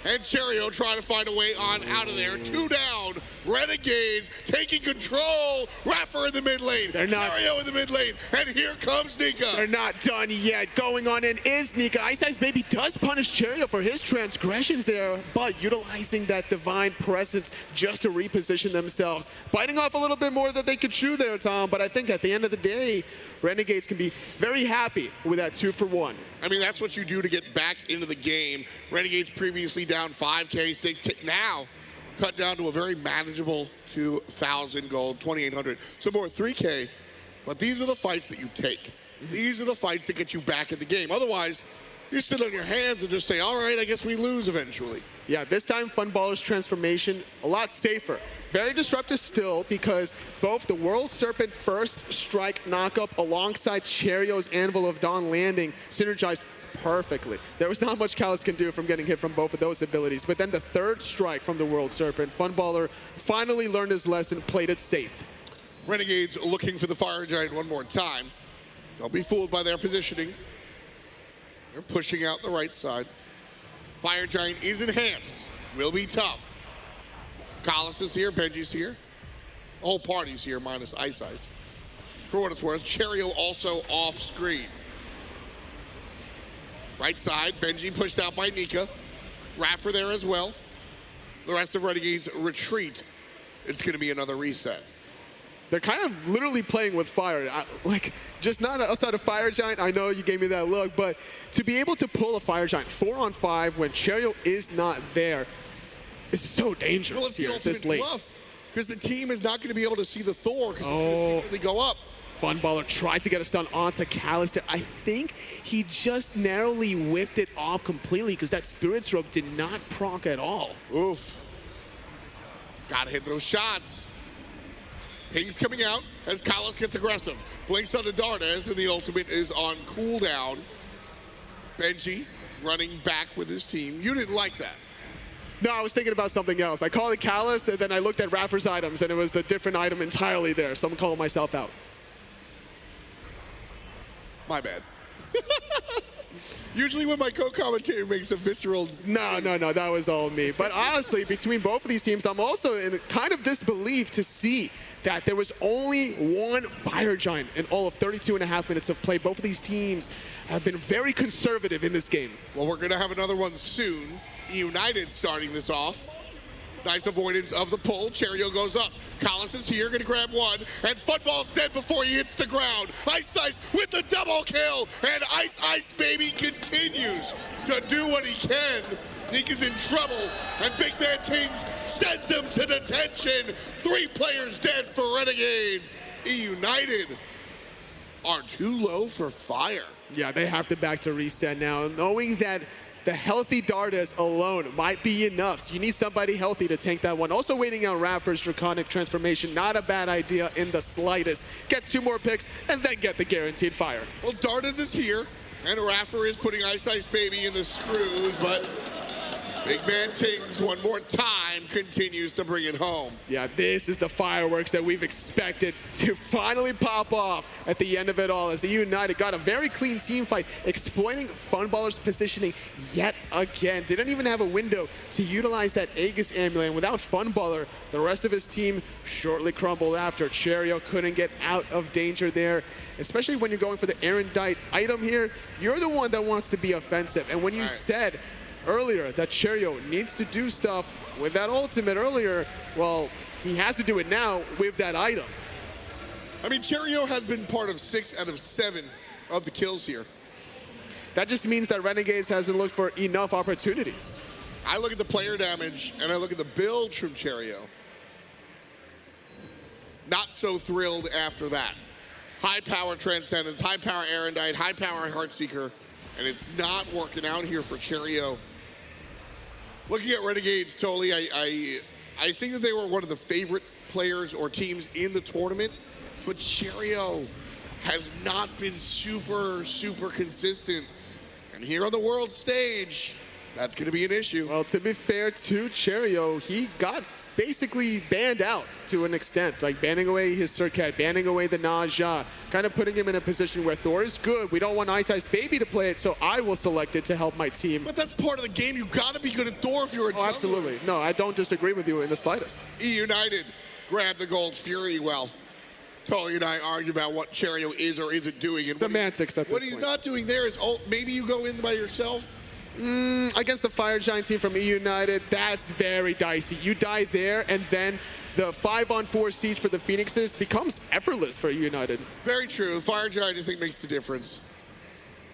And Cherryo trying to find a way on out of there. 2 down. Renegades taking control. iRaffer in the mid lane. They're not. Cherryo in the mid lane. And here comes Nika. They're not done yet. Going on in is Nika. iceicebaby does punish Cherryo for his transgressions there, but utilizing that divine presence just to reposition themselves. Biting off a little bit more than they could chew there, Tom, but I think at the end of the day, Renegades can be very happy with that 2-for-1. I mean, that's what you do to get back into the game. Renegades previously down 5K, 6K, now cut down to a very manageable 2,000 gold, 2,800. So more 3K, but these are the fights that you take. These are the fights that get you back in the game. Otherwise, you sit on your hands and just say, all right, I guess we lose eventually. Yeah, this time Funballer's transformation, a lot safer. Very disruptive still, because both the World Serpent first strike knockup alongside Cherryo's Anvil of Dawn landing synergized perfectly. There was not much Callus can do from getting hit from both of those abilities, but then the third strike from the World Serpent, Funballer finally learned his lesson, played it safe. Renegades looking for the Fire Giant one more time. Don't be fooled by their positioning. They're pushing out the right side. Fire Giant is enhanced. Will be tough. Callus is here, Benji's here. The whole party's here, minus Ice. For what it's worth, Cherryo also off screen. Right side, Benji pushed out by Nika. iRaffer there as well. The rest of Renegades retreat. It's going to be another reset. They're kind of literally playing with fire. Like, just not outside of Fire Giant. I know you gave me that look, but to be able to pull a Fire Giant 4-on-5 when Cherryo is not there is so dangerous. Well, it's here the ultimate this late. bluff, because the team is not going to be able to see the Thor, because it's going to secretly go up. Funballer tries to get a stun onto Callus there. I think he just narrowly whiffed it off completely, because that Spirit's Robe did not proc at all. Oof. Gotta hit those shots. Ping's coming out as Callus gets aggressive. Blinks onto Dardez, and the ultimate is on cooldown. Benji running back with his team. You didn't like that. No, I was thinking about something else. I called it Callus, and then I looked at iRaffer's items, and it was the different item entirely there, so I'm calling myself out. My bad. Usually when my co-commentator makes a visceral... No, that was all me. But honestly, between both of these teams, I'm also in kind of disbelief to see that there was only one Fire Giant in all of 32.5 minutes of play. Both of these teams have been very conservative in this game. Well, we're going to have another one soon. Eunited starting this off. Nice avoidance of the pull. Cherryo goes up. Collis is here, gonna grab one, and Funball's dead before he hits the ground. Ice with the double kill, and iceicebaby continues to do what he can. Nika's in trouble, and BigManTingz sends him to detention. 3 players dead for Renegades. Eunited are too low for fire. Yeah, they have to back to reset now, knowing that the healthy Dardez alone might be enough. So you need somebody healthy to tank that one. Also waiting out iRaffer's Draconic transformation. Not a bad idea in the slightest. Get 2 more picks and then get the guaranteed fire. Well, Dardez is here, and iRaffer is putting iceicebaby in the screws, but BigManTingz one more time continues to bring it home. Yeah, this is the fireworks that we've expected to finally pop off at the end of it all, as the United got a very clean team fight, exploiting Funballer's positioning yet again. Didn't even have a window to utilize that Aegis amulet, and without Funballer, the rest of his team shortly crumbled after. Cherryo couldn't get out of danger there, especially when you're going for the erudite item here. You're the one that wants to be offensive, and when you said earlier that Cherryo needs to do stuff with that ultimate earlier, well, he has to do it now with that item. I mean, Cherryo has been part of 6 out of 7 of the kills here. That just means that Renegades hasn't looked for enough opportunities. I look at the player damage, and I look at the build from Cherryo. Not so thrilled after that. High power Transcendence, high power Erudite, high power Heartseeker, and it's not working out here for Cherryo. Looking at Renegades, totally, I think that they were one of the favorite players or teams in the tournament, but Cherryo has not been super consistent. And here on the world stage, that's going to be an issue. Well, to be fair to Cherryo, he got basically banned out to an extent, like banning away his Serqet, banning away the Naja, kind of putting him in a position where Thor is good. We don't want iceicebaby to play it, so I will select it to help my team. But that's part of the game. You got to be good at Thor if you're a jungler. Absolutely. No, I don't disagree with you in the slightest. Eunited grab the gold Fury. Well, Totally and I argue about what Cherryo is or isn't doing. And semantics at this point. What he's not doing there is, maybe you go in by yourself. Against the Fire Giant team from Eunited, that's very dicey. You die there, and then the 5-on-4 siege for the Phoenixes becomes effortless for Eunited. Very true. Fire Giant, I think, makes the difference.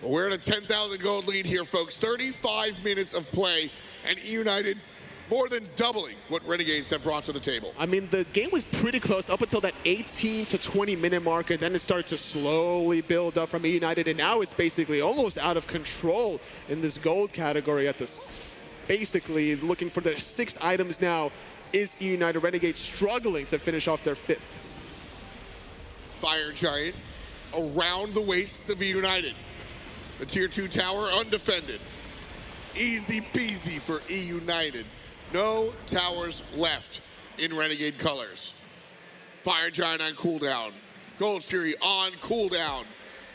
But we're in a 10,000 gold lead here, folks. 35 minutes of play, and Eunited more than doubling what Renegades have brought to the table. I mean, the game was pretty close up until that 18 to 20 minute mark, and then it started to slowly build up from Eunited, and now it's basically almost out of control in this gold category at this. Basically looking for their 6 items now is Eunited. Renegades struggling to finish off their 5th. Fire Giant around the waists of Eunited. The tier 2 tower undefended. Easy peasy for Eunited. No towers left in Renegade colors. Fire Giant on cooldown. Gold Fury on cooldown.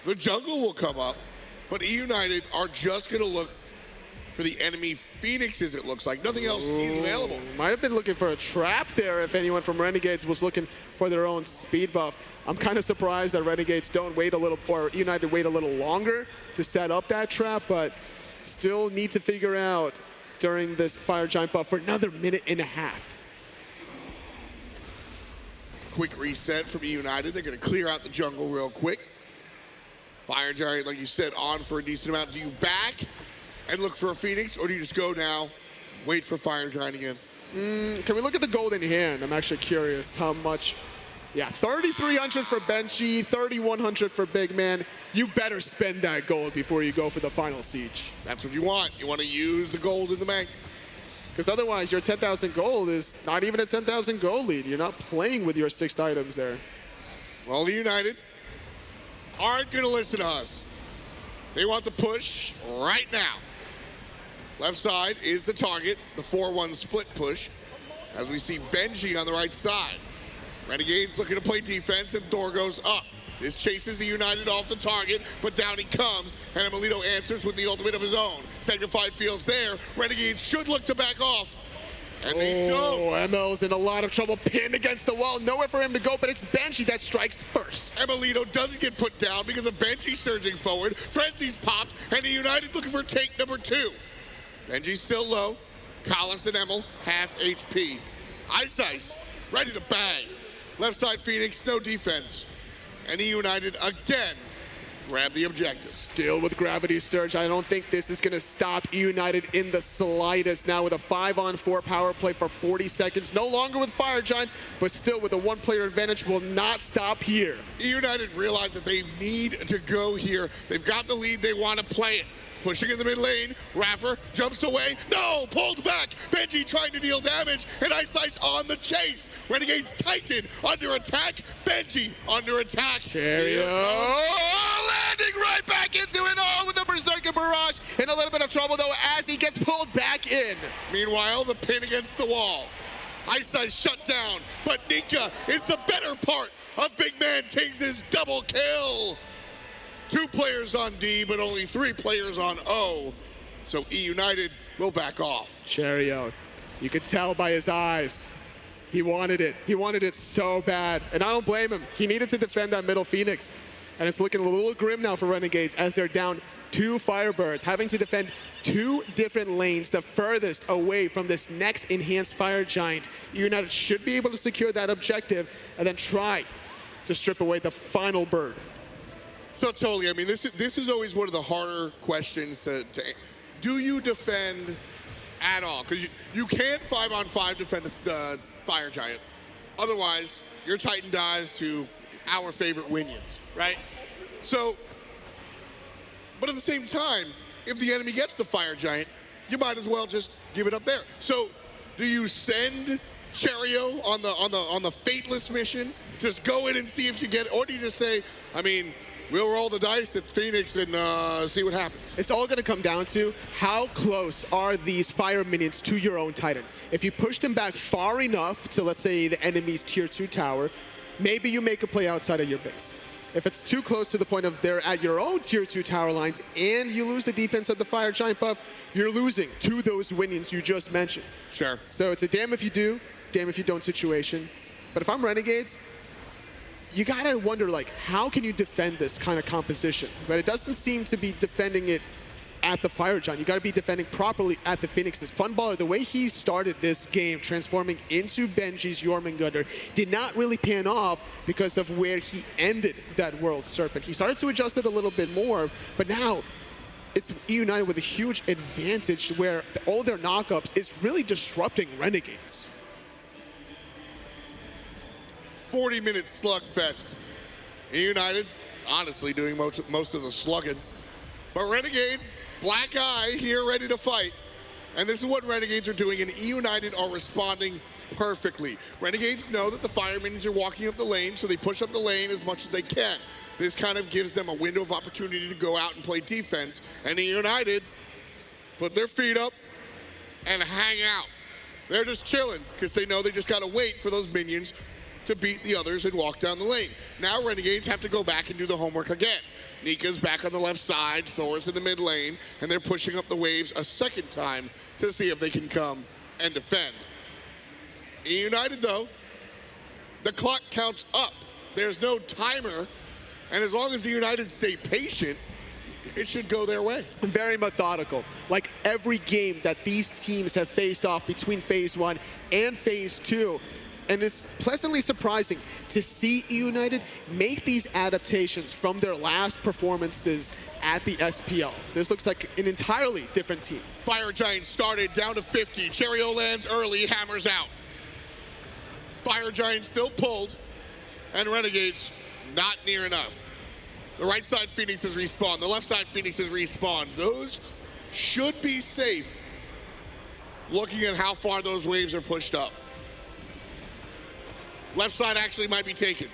The jungle will come up, but Eunited are just going to look for the enemy Phoenixes, it looks like. Nothing else is available. Might have been looking for a trap there if anyone from Renegades was looking for their own speed buff. I'm kind of surprised that Renegades don't wait a little, or Eunited wait a little longer to set up that trap, but still need to figure out during this Fire Giant buff for another minute and a half. Quick reset from Eunited. They're going to clear out the jungle real quick. Fire Giant, like you said, on for a decent amount. Do you back and look for a Phoenix, or do you just go now, wait for Fire Giant again? Can we look at the golden hand? I'm actually curious how much. Yeah, 3,300 for Benji, 3,100 for Big Man. You better spend that gold before you go for the final siege. That's what you want. You want to use the gold in the bank. Because otherwise, your 10,000 gold is not even a 10,000 gold lead. You're not playing with your 6 items there. Well, the United aren't going to listen to us. They want the push right now. Left side is the target, the 4-1 split push, as we see Benji on the right side. Renegades looking to play defense, and Thor goes up. This chases the United off the target, but down he comes, and emilitoo answers with the ultimate of his own. Sanctified Field's there. Renegades should look to back off. And they don't. ML's in a lot of trouble, pinned against the wall. Nowhere for him to go, but it's Benji that strikes first. emilitoo doesn't get put down because of Benji surging forward. Frenzy's popped, and the United looking for take number 2. Benji's still low. Kalas and Emil, half HP. Ice, ready to bang. Left side Phoenix, no defense. And the United again grab the objective. Still with Gravity Surge. I don't think this is going to stop United in the slightest. Now with a 5-on-4 power play for 40 seconds. No longer with Fire Giant, but still with a 1-player advantage, will not stop here. United realize that they need to go here. They've got the lead, they want to play it. Pushing in the mid lane, iRaffer jumps away. No, pulled back. Benji trying to deal damage, and Ice on the chase. Renegades Titan under attack. Benji under attack. Cherryo landing right back into it all with the Berserker Barrage. In a little bit of trouble though as he gets pulled back in. Meanwhile, the pin against the wall. Ice shut down, but Nika is the better part of BigManTingz' double kill. 2 players on D, but only 3 players on O. So United will back off. Cherryo, you could tell by his eyes. He wanted it. He wanted it so bad. And I don't blame him. He needed to defend that middle Phoenix. And it's looking a little grim now for Renegades as they're down 2 Firebirds, having to defend 2 different lanes, the furthest away from this next enhanced Fire Giant. United should be able to secure that objective and then try to strip away the final bird. So totally, I mean, this is always one of the harder questions to do you defend at all? Because you can't 5-on-5 defend the Fire Giant. Otherwise, your Titan dies to our favorite Winions, right? So, but at the same time, if the enemy gets the Fire Giant, you might as well just give it up there. So, do you send Cherryo on the Fateless mission? Just go in and see if you get it, or do you just say, I mean, we'll roll the dice at Phoenix and see what happens? It's all going to come down to how close are these fire minions to your own Titan. If you push them back far enough to, let's say, the enemy's tier 2 tower, maybe you make a play outside of your base. If it's too close to the point of they're at your own tier 2 tower lines and you lose the defense of the Fire Giant buff, you're losing to those minions you just mentioned. Sure. So it's a damn if you do, damn if you don't situation. But if I'm Renegades, you gotta wonder, like, how can you defend this kind of composition? But it doesn't seem to be defending it at the Fire Giant. You gotta be defending properly at the Phoenix's. Funballer, the way he started this game, transforming into Benji's Jormungandr, did not really pan off because of where he ended that World Serpent. He started to adjust it a little bit more, but now it's United with a huge advantage where all their knockups is really disrupting Renegades. 40-minute slugfest. United, honestly, doing most of the slugging. But Renegades, black eye here, ready to fight. And this is what Renegades are doing, and United are responding perfectly. Renegades know that the fire minions are walking up the lane, so they push up the lane as much as they can. This kind of gives them a window of opportunity to go out and play defense. And the United put their feet up and hang out. They're just chilling because they know they just got to wait for those minions to beat the others and walk down the lane. Now Renegades have to go back and do the homework again. Nika's back on the left side, Thor's in the mid lane, and they're pushing up the waves a second time to see if they can come and defend. United, though, the clock counts up. There's no timer, and as long as the United stay patient, it should go their way. Very methodical. Like every game that these teams have faced off between Phase 1 and Phase 2, and it's pleasantly surprising to see United make these adaptations from their last performances at the SPL. This looks like an entirely different team. Fire Giant started down to 50. Cherryo lands early, hammers out. Fire Giant still pulled, and Renegades not near enough. The right side Phoenix has respawned. The left side Phoenix has respawned. Those should be safe, looking at how far those waves are pushed up. Left side actually might be taken.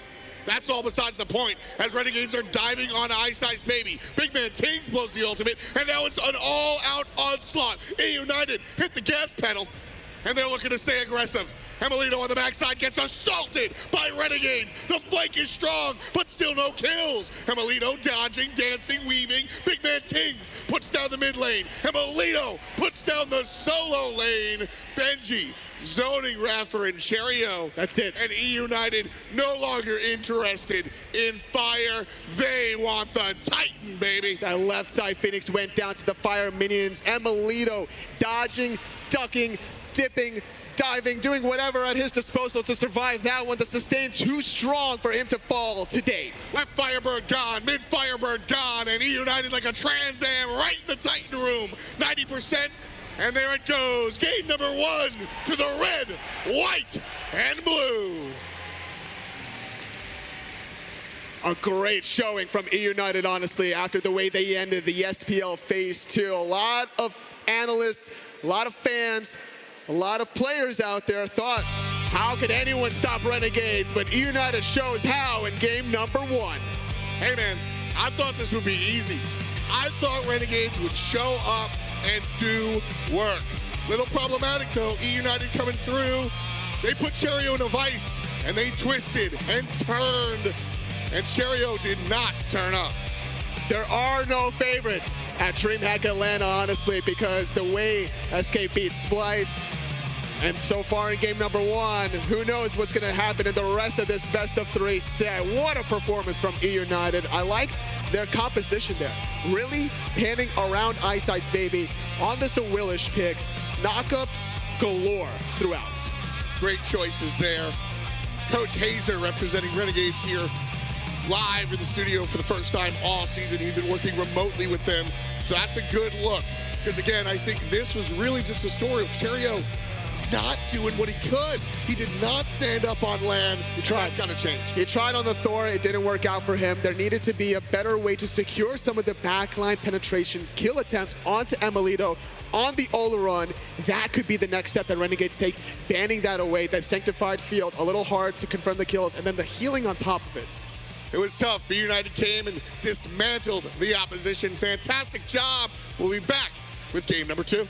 That's all besides the point, as Renegades are diving on iceicebaby. BigManTingz blows the ultimate, and now it's an all-out onslaught. United hit the gas pedal, and they're looking to stay aggressive. emilitoo on the backside gets assaulted by Renegades. The flank is strong, but still no kills. emilitoo dodging, dancing, weaving. BigManTingz puts down the mid lane. emilitoo puts down the solo lane. Benji zoning iRaffer and Cherryo. That's it. And Eunited no longer interested in fire. They want the Titan, baby. That left side Phoenix went down to the fire minions. emilitoo dodging, ducking, dipping, diving, doing whatever at his disposal to survive that one. The sustain too strong for him to fall today. Left Firebird gone, mid Firebird gone, and Eunited like a Trans Am right in the Titan room. 90%. And there it goes, game number 1 to the red, white, and blue. A great showing from Eunited, honestly, after the way they ended the SPL Phase 2. A lot of analysts, a lot of fans, a lot of players out there thought, how could anyone stop Renegades? But Eunited shows how in game number 1. Hey man, I thought this would be easy. I thought Renegades would show up and do work. Little problematic though, Eunited coming through. They put Cherryo in a vice and they twisted and turned, and Cherryo did not turn up. There are no favorites at DreamHack Atlanta, honestly, because the way SK beat Splice, and so far in game number 1, who knows what's going to happen in the rest of this best of 3 set. What a performance from Eunited. I like their composition there. Really panning around iceicebaby on this Awilix pick. Knockups galore throughout. Great choices there. Coach Hazer representing Renegades here live in the studio for the first time all season. He's been working remotely with them, so that's a good look. Because again, I think this was really just a story of Cherryo not doing what he could. He did not stand up on land. He tried. That's got to change. He tried on the Thor. It didn't work out for him. There needed to be a better way to secure some of the backline penetration kill attempts onto emilitoo, on the Olorun. That could be the next step that Renegades take, banning that away. That sanctified field, a little hard to confirm the kills, and then the healing on top of it. It was tough. Eunited came and dismantled the opposition. Fantastic job. We'll be back with game number 2.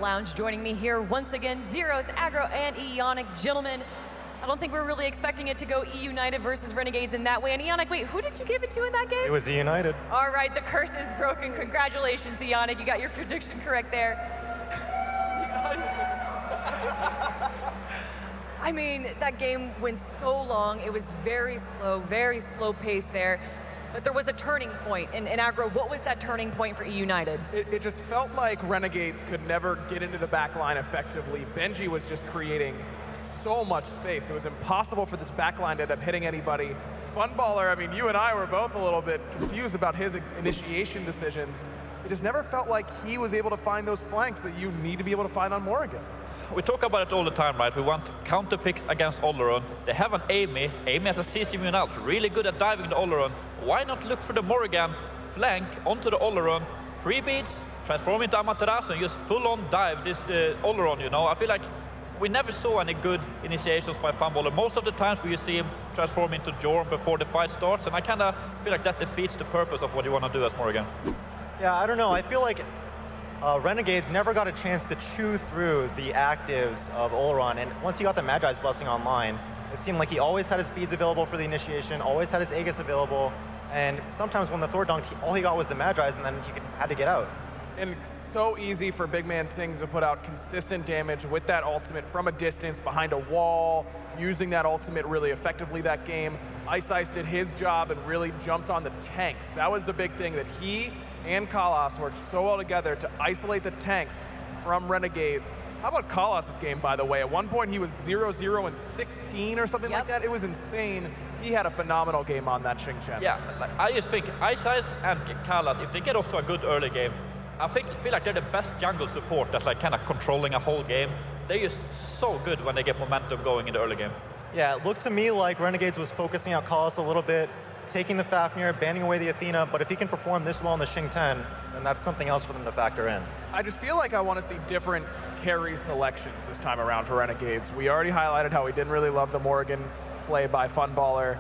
Lounge. Joining me here once again, Zeros, Aggro, and Ionic. Gentlemen, I don't think we're really expecting it to go Eunited versus Renegades in that way. And Ionic, wait, who did you give it to in that game? It was Eunited. All right, the curse is broken. Congratulations, Ionic. You got your prediction correct there. I mean, that game went so long. It was very slow pace there. But there was a turning point. And Aggro, what was that turning point for Eunited? It just felt like Renegades could never get into the back line effectively. Benji was just creating so much space. It was impossible for this back line to end up hitting anybody. Funballer, I mean, you and I were both a little bit confused about his initiation decisions. It just never felt like he was able to find those flanks that you need to be able to find on Morrigan. we talk about it all the time, right? We want counter picks against Olorun. They have an Amy. Amy has a CC immune out, really good at diving the Olorun. Why not look for the Morrigan, flank onto the Olorun, pre-beats, transform into Amaterasu, and just full-on dive this Olorun, you know? I feel like we never saw any good initiations by Funballer. Most of the times we see him transform into Jorm before the fight starts, and I kind of feel like that defeats the purpose of what you want to do as Morrigan. Yeah, I don't know. I feel like Renegades never got a chance to chew through the actives of Olorun, and once he got the Magi's Blessing online, it seemed like he always had his speeds available for the initiation, always had his Aegis available, and sometimes when the Thor dunked, all he got was the Magi's, and then he had to get out. And so easy for BigManTingz to put out consistent damage with that ultimate from a distance, behind a wall, using that ultimate really effectively that game. Ice did his job and really jumped on the tanks. That was the big thing, that he and Kalas worked so well together to isolate the tanks from Renegades. How about Kalas' game, by the way? At one point, he was 0-0 and 16 or something like that. It was insane. He had a phenomenal game on that Xing Chen. Yeah, like, I just think Ice and Kalas, if they get off to a good early game, I feel like they're the best jungle support that's like kind of controlling a whole game. They're just so good when they get momentum going in the early game. Yeah, it looked to me like Renegades was focusing out Kalas a little bit, taking the Fafnir, banning away the Athena, but if he can perform this well in the Xing 10, then that's something else for them to factor in. I just feel like I want to see different carry selections this time around for Renegades. We already highlighted how we didn't really love the Morrigan play by Funballer.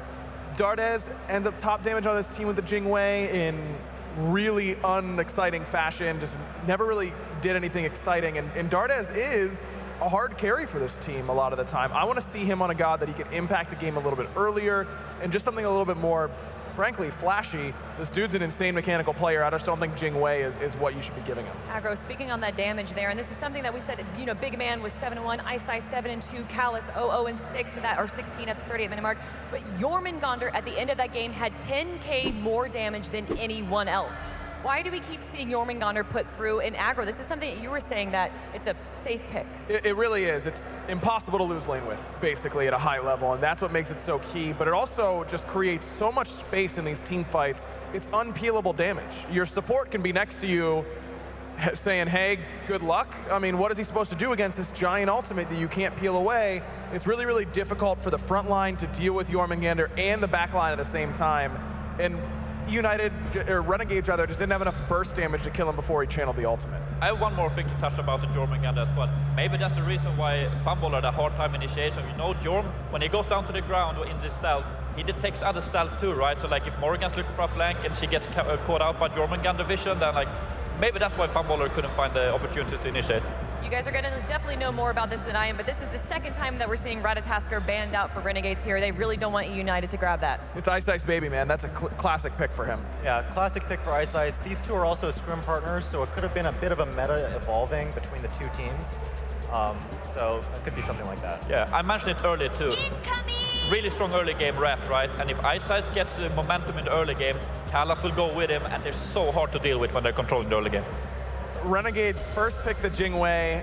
Dardez ends up top damage on this team with the Jingwei in really unexciting fashion, just never really did anything exciting, and Dardez is a hard carry for this team a lot of the time. I want to see him on a god that he can impact the game a little bit earlier, and just something a little bit more, frankly, flashy. This dude's an insane mechanical player. I just don't think Jingwei is what you should be giving him. Aggro, speaking on that damage there, and this is something that we said, you know, Big Man was 7-1, Iceice 7-2, Kalas 0-0-6 that, or 16 at the 38-minute mark. But Jormungandr at the end of that game had 10K more damage than anyone else. Why do we keep seeing Jormungandr put through in aggro? This is something that you were saying that it's a safe pick. It really is. It's impossible to lose lane with, basically, at a high level, and that's what makes it so key. But it also just creates so much space in these team fights. It's unpeelable damage. Your support can be next to you saying, hey, good luck. I mean, what is he supposed to do against this giant ultimate that you can't peel away? It's really, really difficult for the front line to deal with Jormungandr and the back line at the same time. And United, or Renegades rather, just didn't have enough burst damage to kill him before he channeled the ultimate. I have one more thing to touch about the Jormungandr as well. Maybe that's the reason why Funballer had a hard time initiation. You know, Jorm, when he goes down to the ground in this stealth, he detects other stealth too, right? So like if Morrigan's looking for a flank and she gets caught out by Jormungandr vision, then like maybe that's why Funballer couldn't find the opportunity to initiate. You guys are going to definitely know more about this than I am, but this is the second time that we're seeing Ratatasker banned out for Renegades here. They really don't want United to grab that. It's iceicebaby, man. That's a classic pick for him. Yeah, classic pick for iceice. These two are also scrim partners, so it could have been a bit of a meta evolving between the two teams. So it could be something like that. Yeah, I mentioned it earlier too. Really strong early game rep, right? And if iceice gets the momentum in the early game, Kalas will go with him, and they're so hard to deal with when they're controlling the early game. Renegades first picked the Jingwei.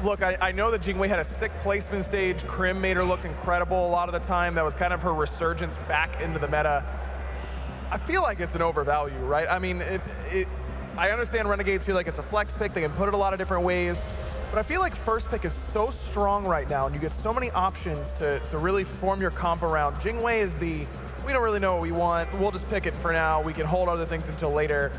Look, I know that Jingwei had a sick placement stage. Krim made her look incredible a lot of the time. That was kind of her resurgence back into the meta. I feel like it's an overvalue, right? I mean, I understand Renegades feel like it's a flex pick. They can put it a lot of different ways. But I feel like first pick is so strong right now, and you get so many options to really form your comp around. Jingwei is we don't really know what we want. We'll just pick it for now. We can hold other things until later.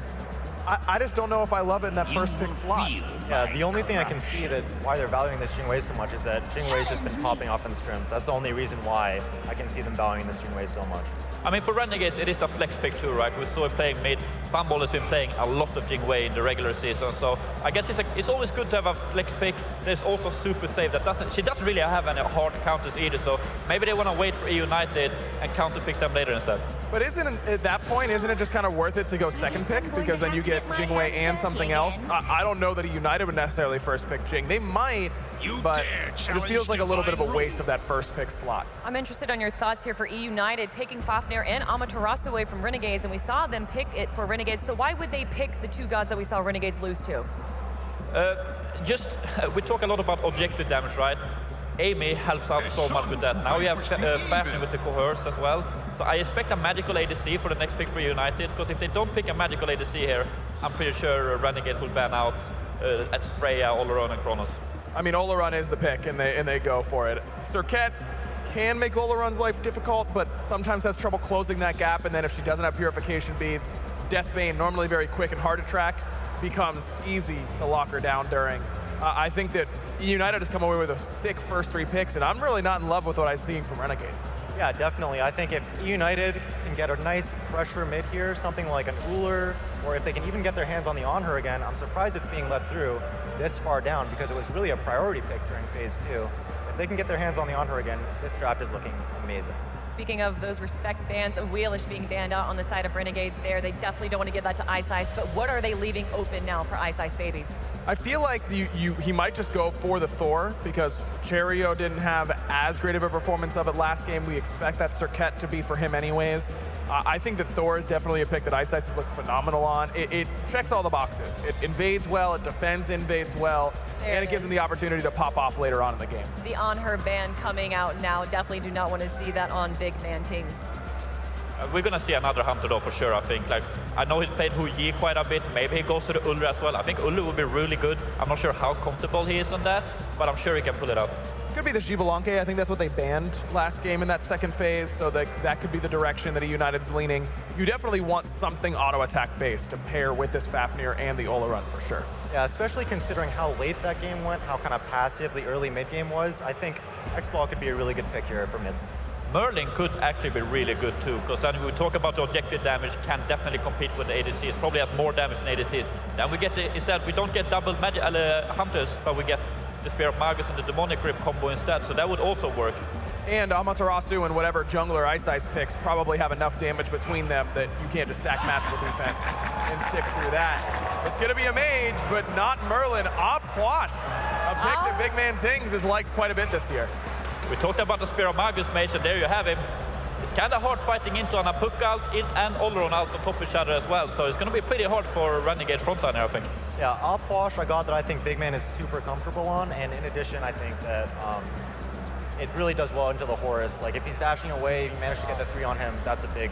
I just don't know if I love it in that first pick slot. Yeah, the only thing I can see that why they're valuing this Jingwei so much is that Jingwei's just been popping off in the scrims. That's the only reason why I can see them valuing this Jingwei so much. I mean, for Renegades, it is a flex pick too, right? We saw him playing mid. Funballer has been playing a lot of Jingwei in the regular season, so I guess it's always good to have a flex pick. There's also super safe. She doesn't really have any hard counters either, so maybe they want to wait for Eunited and counter pick them later instead. But at that point, isn't it just kind of worth it to go second pick? Because then you get Jingwei and something else. I don't know that United would necessarily first pick Jing. They might, but it just feels like a little bit of a waste of that first pick slot. I'm interested on your thoughts here for United picking Fafnir and Amaterasu away from Renegades, and we saw them pick it for Renegades. So why would they pick the two gods that we saw Renegades lose to? We talk a lot about objective damage, right? Amy helps out so much with that. Now we have Fafnir with the Horus as well. So I expect a magical ADC for the next pick for United, because if they don't pick a magical ADC here, I'm pretty sure Renegades will ban out at Freya, Olorun, and Kronos. I mean, Olorun is the pick, and they go for it. Serqet can make Olorun's life difficult, but sometimes has trouble closing that gap, and then if she doesn't have purification beads, Deathbane, normally very quick and hard to track, becomes easy to lock her down during. I think that Eunited has come away with a sick first 3 picks, and I'm really not in love with what I'm seeing from Renegades. Yeah, definitely. I think if Eunited can get a nice pressure mid here, something like an Uller, or if they can even get their hands on the Anhur again, I'm surprised it's being let through this far down because it was really a priority pick during phase 2. If they can get their hands on the Anhur again, this draft is looking amazing. Speaking of those respect bans, Awilix being banned out on the side of Renegades there, they definitely don't want to give that to iceice, but what are they leaving open now for iceicebaby? I feel like he might just go for the Thor because Cherryo didn't have as great of a performance of it last game. We expect that Serqet to be for him anyways. I think that Thor is definitely a pick that iceice has looked phenomenal on. It checks all the boxes. It invades well, it defends, invades well, and it gives him the opportunity to pop off later on in the game. The Anhur ban coming out now, definitely do not want to see that on BigManTingz. We're gonna see another Hunter though for sure, I think. Like, I know he's played Hu Yi quite a bit. Maybe he goes to the Uller as well. I think Uller would be really good. I'm not sure how comfortable he is on that, but I'm sure he can pull it out. Could be the Xibalanque. I think that's what they banned last game in that second phase, so that could be the direction that United's leaning. You definitely want something auto-attack based to pair with this Fafnir and the Olorun for sure. Yeah, especially considering how late that game went, how kind of passive the early mid game was. I think X-Ball could be a really good pick here for mid. Merlin could actually be really good too, because then we talk about the objective damage, can definitely compete with the ADCs, probably has more damage than ADCs. Then we get instead, we don't get double hunters, but we get the Spear of Magus and the Demonic Grip combo instead, so that would also work. And Amaterasu and whatever jungler iceice picks probably have enough damage between them that you can't just stack magical defense and stick through that. It's gonna be a mage, but not Merlin. Puch, a pick that BigManTingz has liked quite a bit this year. We talked about the Spear of Magus mage, and there you have him. It's kind of hard fighting into an Puch ult and Olorun ult on top of each other as well, so it's going to be pretty hard for Renegade frontliner, I think. Yeah, Puch, a god that I think BigMan is super comfortable on, and in addition, I think that it really does well into the Horus. Like, if he's dashing away, if you manage to get the 3 on him, that's a big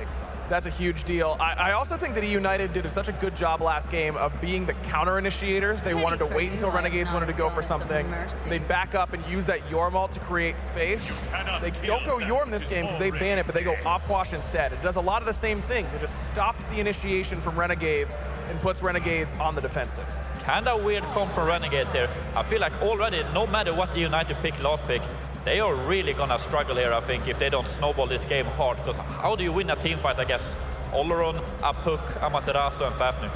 stop. That's a huge deal. I also think that Eunited did such a good job last game of being the counter initiators. They wanted to wait until Renegades wanted to go for something. They'd back up and use that Yorm ult to create space. They don't go Yorm this game because they ban it, but they go Puch instead. It does a lot of the same things. It just stops the initiation from Renegades and puts Renegades on the defensive. Kind of weird comp for Renegades here. I feel like already, no matter what the United pick last pick, they are really gonna struggle here, I think, if they don't snowball this game hard. Because how do you win a team fight, I guess? Olorun, Puch, Amaterasu, and Fafnir.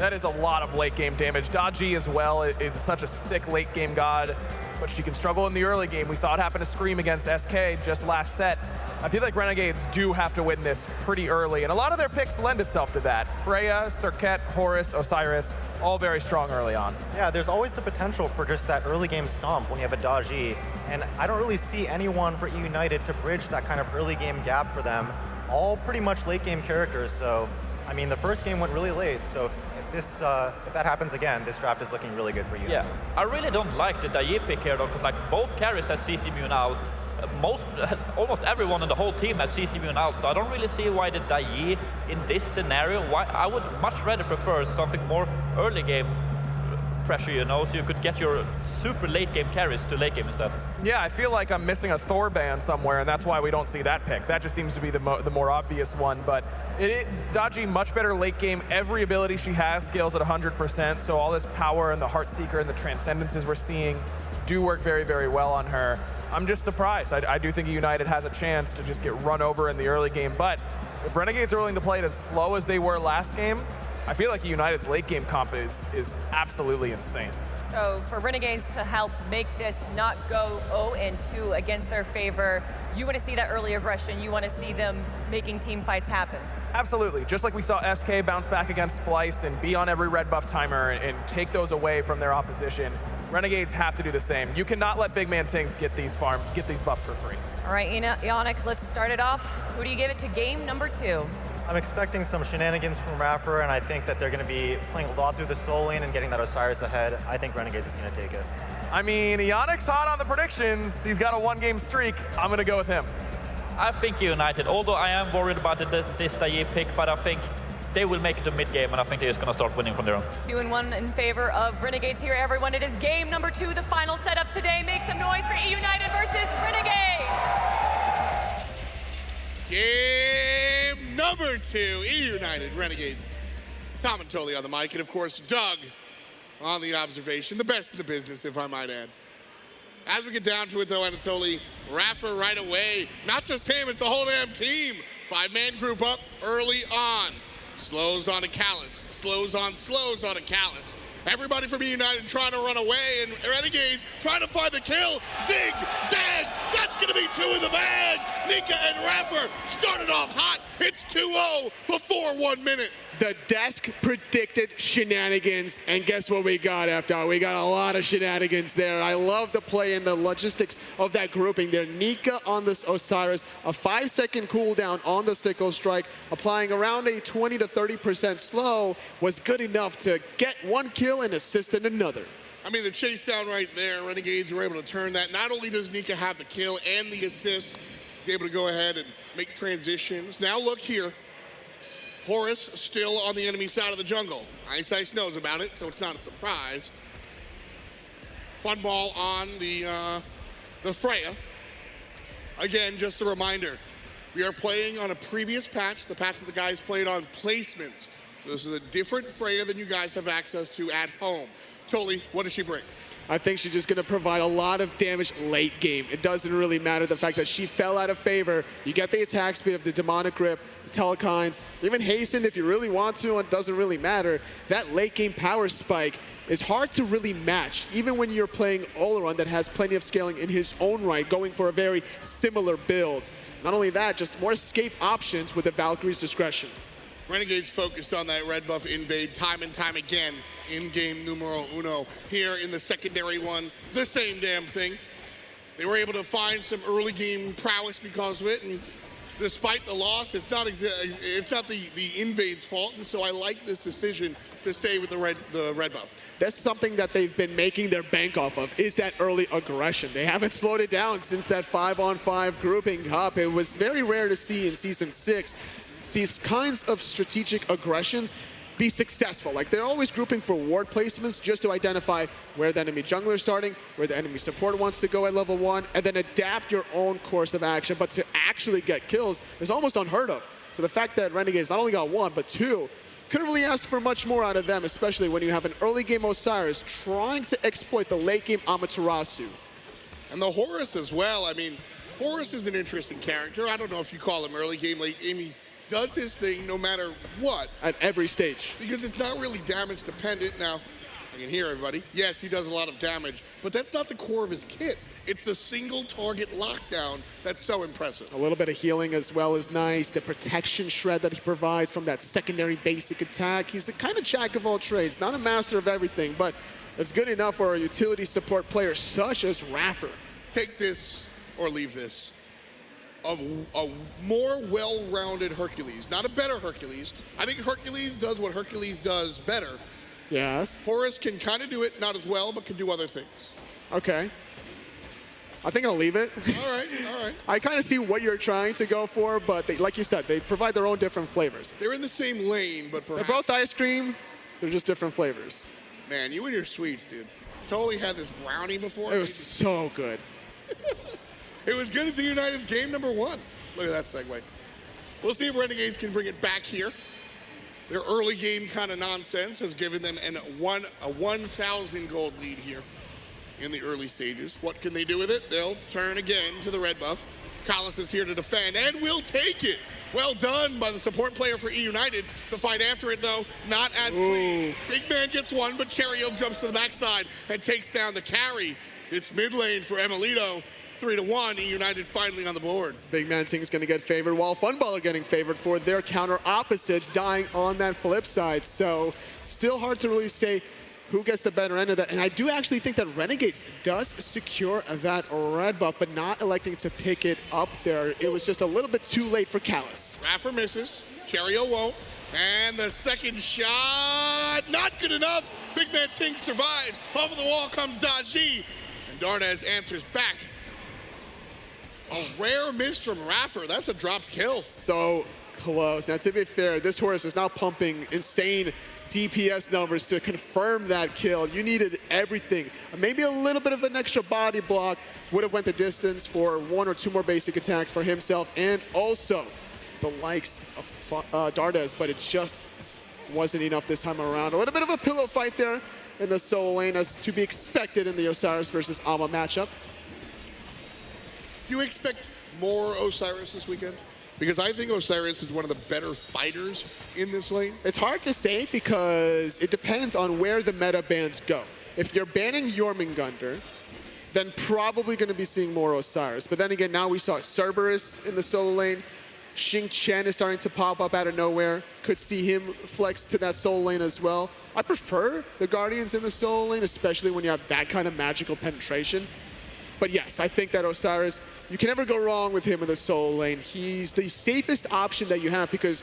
That is a lot of late game damage. Daji as well is such a sick late game god, but she can struggle in the early game. We saw it happen to Scream against SK just last set. I feel like Renegades do have to win this pretty early, and a lot of their picks lend itself to that. Freya, Serqet, Horus, Osiris, all very strong early on. Yeah, there's always the potential for just that early game stomp when you have a Daji, and I don't really see anyone for Eunited to bridge that kind of early game gap for them. All pretty much late game characters, so I mean the first game went really late, so if that happens again, this draft is looking really good for you. Yeah, I really don't like the Dayi pick here though, because like both carries has CC immune out. Almost everyone on the whole team has CC immune out, so I don't really see why the Dayi in this scenario. Why I would much rather prefer something more early game pressure, you know, so you could get your super late game carries to late game instead. Yeah, I feel like I'm missing a Thor ban somewhere, and that's why we don't see that pick. That just seems to be the more obvious one, but Daji much better late game. Every ability she has scales at 100%, so all this power and the Heartseeker and the Transcendences we're seeing do work very, very well on her. I'm just surprised. I do think United has a chance to just get run over in the early game, but if Renegades are willing to play it as slow as they were last game, I feel like United's late game comp is absolutely insane. So for Renegades to help make this not go 0-2 against their favor, you want to see that early aggression, you want to see them making team fights happen. Absolutely, just like we saw SK bounce back against Splice and be on every red buff timer and take those away from their opposition. Renegades have to do the same. You cannot let BigManTingz get these buffs for free. All right, Yannick, let's start it off. Who do you give it to game number 2? I'm expecting some shenanigans from iRaffer, and I think that they're going to be playing a lot through the soul lane and getting that Osiris ahead. I think Renegades is going to take it. I mean, Yannick's hot on the predictions. He's got a 1-game streak. I'm going to go with him. I think United, although I am worried about this Dayi pick, but I think they will make it to mid-game, and I think they're just going to start winning from there on. 2-1 in favor of Renegades here, everyone. It is game number 2, the final setup today. Make some noise for Eunited versus Renegades. Game number 2, Eunited Renegades. Tom and Tolly on the mic, and of course, Doug on the observation. The best in the business, if I might add. As we get down to it, though, Anatoly, iRaffer right away. Not just him, it's the whole damn team. 5-man group up early on. Slows on a Callus. Slows on a Callus. Everybody from United trying to run away, and Renegades trying to find the kill. Xing, Zag, that's gonna be 2 in the bag. Nika and iRaffer started off hot. It's 2-0 before 1 minute. The desk predicted shenanigans, and guess what we got after? We got a lot of shenanigans there. I love the play and the logistics of that grouping there. Nika on this Osiris, a 5-second cooldown on the sickle strike, applying around a 20 to 30% slow was good enough to get 1 kill and assist in another. I mean, the chase down right there, Renegades were able to turn that. Not only does Nika have the kill and the assist, he's able to go ahead and make transitions. Now look here. Horus still on the enemy side of the jungle. Ice knows about it, so it's not a surprise. Funball on the Freya. Again, just a reminder, we are playing on a previous patch, the patch that the guys played on placements. So this is a different Freya than you guys have access to at home. Tolly, what does she bring? I think she's just going to provide a lot of damage late game. It doesn't really matter the fact that she fell out of favor. You get the attack speed of the Demonic Grip, Telekines, even hastened if you really want to, it doesn't really matter. That late game power spike is hard to really match, even when you're playing Olorun that has plenty of scaling in his own right, going for a very similar build. Not only that, just more escape options with the Valkyrie's discretion. Renegades focused on that red buff invade time and time again in game numero uno. Here in the secondary one, the same damn thing. They were able to find some early game prowess because of it, and despite the loss, it's not the invade's fault, and so I like this decision to stay with the red buff. That's something that they've been making their bank off of, is that early aggression. They haven't slowed it down since that 5-on-5 grouping up. It was very rare to see in Season 6 these kinds of strategic aggressions be successful. Like, they're always grouping for ward placements just to identify where the enemy jungler is starting, where the enemy support wants to go at level 1, and then adapt your own course of action. But to actually get kills is almost unheard of. So the fact that Renegades not only got 1, but 2, couldn't really ask for much more out of them, especially when you have an early game Osiris trying to exploit the late game Amaterasu. And the Horus as well. I mean, Horus is an interesting character. I don't know if you call him early game, late game. He does his thing no matter what. At every stage. Because it's not really damage dependent. Now, I can hear everybody. Yes, he does a lot of damage, but that's not the core of his kit. It's the single target lockdown that's so impressive. A little bit of healing as well is nice. The protection shred that he provides from that secondary basic attack. He's the kind of jack of all trades, not a master of everything, but it's good enough for a utility support player such as iRaffer. Take this or leave this. A more well-rounded Hercules, not a better Hercules. I think Hercules does what Hercules does better. Yes. Horus can kind of do it, not as well, but can do other things. Okay. I think I'll leave it. All right, all right. I kind of see what you're trying to go for, but they, like you said, they provide their own different flavors. They're in the same lane, but perhaps... They're both ice cream. They're just different flavors. Man, you and your sweets, dude. Totally had this brownie before. It was so good. It was good as the United's game number 1. Look at that segue. We'll see if Renegades can bring it back here. Their early game kind of nonsense has given them a 1,000 gold lead here in the early stages. What can they do with it? They'll turn again to the red buff. Callus is here to defend and will take it. Well done by the support player for Eunited. The fight after it, though, not as clean. Big man gets 1, but Cherryo jumps to the backside and takes down the carry. It's mid lane for emilitoo. 3-1, Eunited finally on the board. BigManTingz is going to get favored, while Funballer getting favored for their counter opposites dying on that flip side. So still hard to really say who gets the better end of that. And I do actually think that Renegades does secure that red buff, but not electing to pick it up there. It was just a little bit too late for Callus. iRaffer misses, Cherryo won't. And the second shot, not good enough. BigManTingz survives. Over the wall comes Dardez, and Dardez answers back. A rare miss from iRaffer. That's a dropped kill. So close. Now, to be fair, this Horus is now pumping insane DPS numbers to confirm that kill. You needed everything. Maybe a little bit of an extra body block would have went the distance for 1 or 2 more basic attacks for himself and also the likes of Dardez, but it just wasn't enough this time around. A little bit of a pillow fight there in the solo lane, as to be expected in the Osiris versus Ama matchup. Do you expect more Osiris this weekend? Because I think Osiris is one of the better fighters in this lane. It's hard to say because it depends on where the meta bans go. If you're banning Jormungandr, then probably going to be seeing more Osiris. But then again, now we saw Cerberus in the solo lane. Xing is starting to pop up out of nowhere. Could see him flex to that solo lane as well. I prefer the Guardians in the solo lane, especially when you have that kind of magical penetration. But yes, I think that Osiris, you can never go wrong with him in the solo lane. He's the safest option that you have because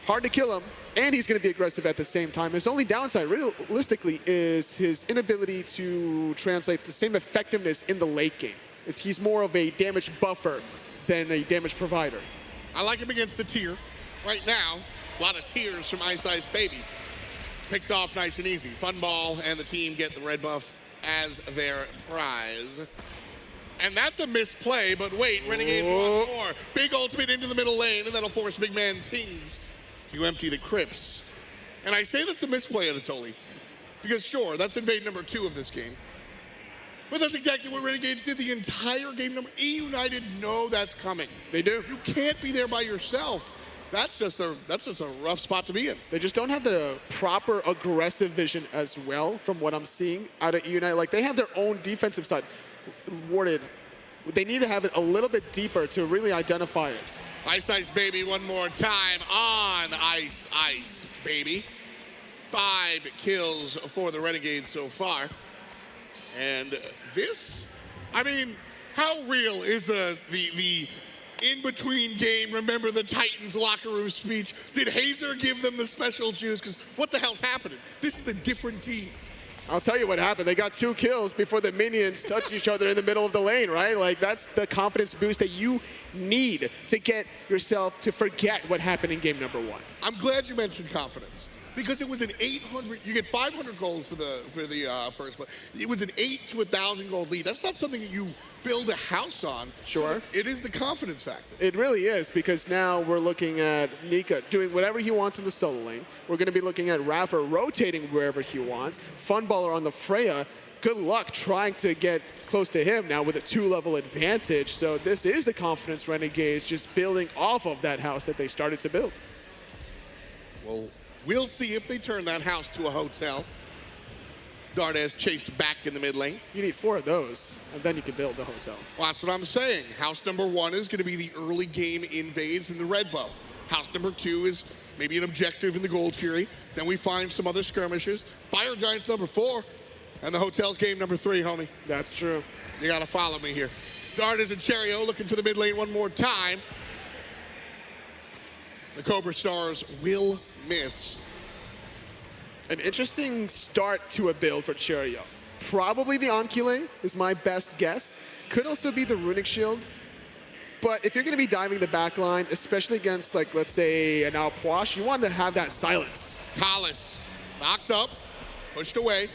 hard to kill him, and he's going to be aggressive at the same time. His only downside, realistically, is his inability to translate the same effectiveness in the late game. He's more of a damage buffer than a damage provider. I like him against the tier. Right now, a lot of tears from iceicebaby. Picked off nice and easy. Funball and the team get the red buff as their prize. And that's a misplay, but wait, Renegades want more. Big ultimate into the middle lane, and that'll force BigManTingz to empty the crypts. And I say that's a misplay, Anatoly, because sure, that's invade number 2 of this game. But that's exactly what Renegades did the entire game. Eunited know that's coming. They do. You can't be there by yourself. That's just a rough spot to be in. They just don't have the proper aggressive vision as well, from what I'm seeing out of Eunited. Like, they have their own defensive side warded. They need to have it a little bit deeper to really identify it. iceicebaby one more time on iceicebaby. 5 kills for the Renegades so far. And this, I mean, how real is the in-between game, remember the Titans locker room speech? Did Hazer give them the special juice? Because what the hell's happening? This is a different team. I'll tell you what happened. They got 2 kills before the minions touched each other in the middle of the lane, right? Like, that's the confidence boost that you need to get yourself to forget what happened in game number 1. I'm glad you mentioned confidence. Because it was an 800, you get 500 gold for the first play. It was an 8 to 1,000 gold lead. That's not something that you build a house on. Sure. It is the confidence factor. It really is, because now we're looking at Nika doing whatever he wants in the solo lane. We're going to be looking at iRaffer rotating wherever he wants. Funballer on the Freya. Good luck trying to get close to him now with a 2-level advantage. So this is the confidence Renegades just building off of that house that they started to build. Well, we'll see if they turn that house to a hotel. Dardez chased back in the mid lane. You need 4 of those, and then you can build the hotel. Well, that's what I'm saying. House number 1 is going to be the early game invades in the red buff. House number 2 is maybe an objective in the Gold Fury. Then we find some other skirmishes. Fire Giants number 4, and the hotel's game number 3, homie. That's true. You got to follow me here. Dardez and Cherryo looking for the mid lane one more time. The Cobra Stars will miss. An interesting start to a build for Cherryo. Probably the Ankile is my best guess. Could also be the Runic Shield. But if you're going to be diving the back line, especially against, like, let's say, an Puch, you want to have that silence. Collis knocked up, pushed away,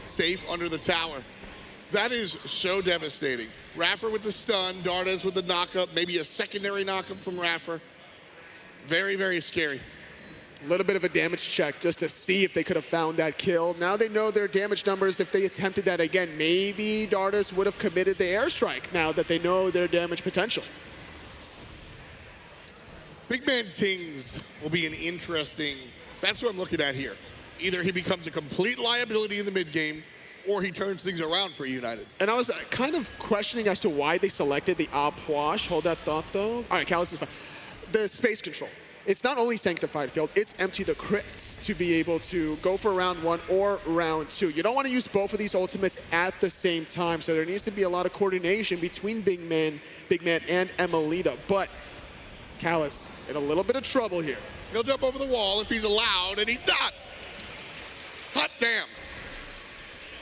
safe under the tower. That is so devastating. iRaffer with the stun, Dardez with the knockup, maybe a secondary knockup from iRaffer. Very, very scary. A little bit of a damage check just to see if they could have found that kill. Now they know their damage numbers. If they attempted that again, maybe Dardez would have committed the airstrike now that they know their damage potential. BigManTingz will be an interesting, that's what I'm looking at here. Either he becomes a complete liability in the mid game, or he turns things around for United. And I was kind of questioning as to why they selected the Puch. Hold that thought, though. All right, Callus is fine. The space control. It's not only Sanctified Field, it's Empty the Crypts to be able to go for round 1 or round 2. You don't want to use both of these ultimates at the same time, so there needs to be a lot of coordination between BigMan and emilitoo. But Callus in a little bit of trouble here. He'll jump over the wall if he's allowed, and he's not. Hot damn.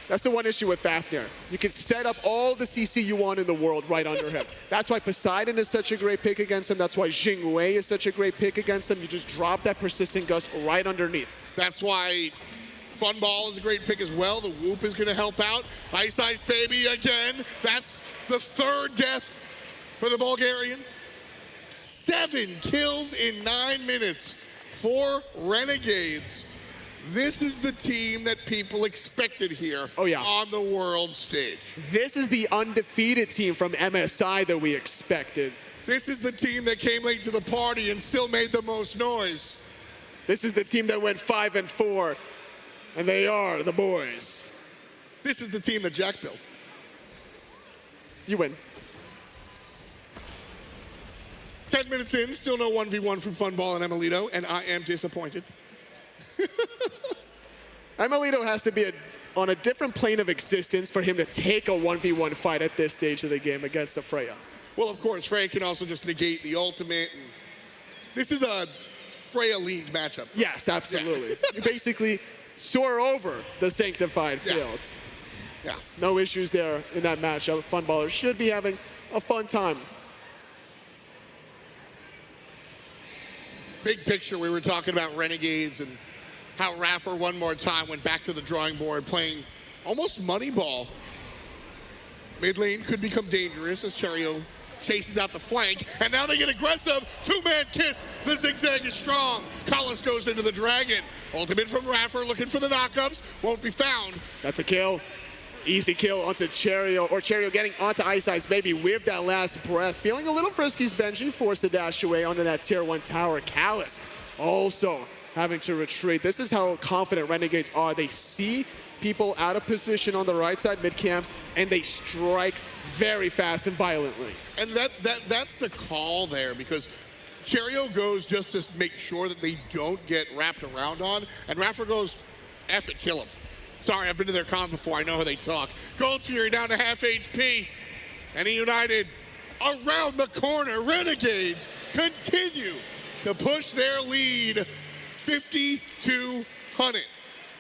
That's the one issue with Fafnir. You can set up all the CC you want in the world right under him. That's why Poseidon is such a great pick against him. That's why Jing is such a great pick against him. You just drop that Persistent Gust right underneath. That's why Funball is a great pick as well. The Whoop is going to help out. iceicebaby again. That's the third death for the Bulgarian. 7 kills in 9 minutes for Renegades. This is the team that people expected here on the world stage. This is the undefeated team from MSI that we expected. This is the team that came late to the party and still made the most noise. This is the team that went 5-4, and they are the boys. This is the team that Jack built. You win. 10 minutes in, still no 1v1 from Funball and emilitoo, and I am disappointed. emilitoo has to be on a different plane of existence for him to take a 1v1 fight at this stage of the game against a Freya. Well, of course, Freya can also just negate the ultimate. And this is a Freya-leaned matchup. Yes, absolutely. Yeah. You basically soar over the sanctified fields. Yeah. No issues there in that matchup. Funballer should be having a fun time. Big picture, we were talking about Renegades and how iRaffer one more time went back to the drawing board playing almost Moneyball. Mid lane could become dangerous as Cherryo chases out the flank, and now they get aggressive. Two-man kiss. The zigzag is strong. Collis goes into the dragon. Ultimate from iRaffer looking for the knockups. Won't be found. That's a kill. Easy kill onto Cherryo, or Cherryo getting onto iceicebaby with that last breath. Feeling a little frisky, Benji forced to dash away onto that tier 1 tower. Callus also having to retreat. This is how confident Renegades are. They see people out of position on the right side mid camps, and they strike very fast and violently. And that's the call there, because Cherryo goes just to make sure that they don't get wrapped around on, and iRaffer goes, F it, kill him. Sorry, I've been to their con before. I know how they talk. Gold Fury down to half HP. And Eunited around the corner. Renegades continue to push their lead 50-100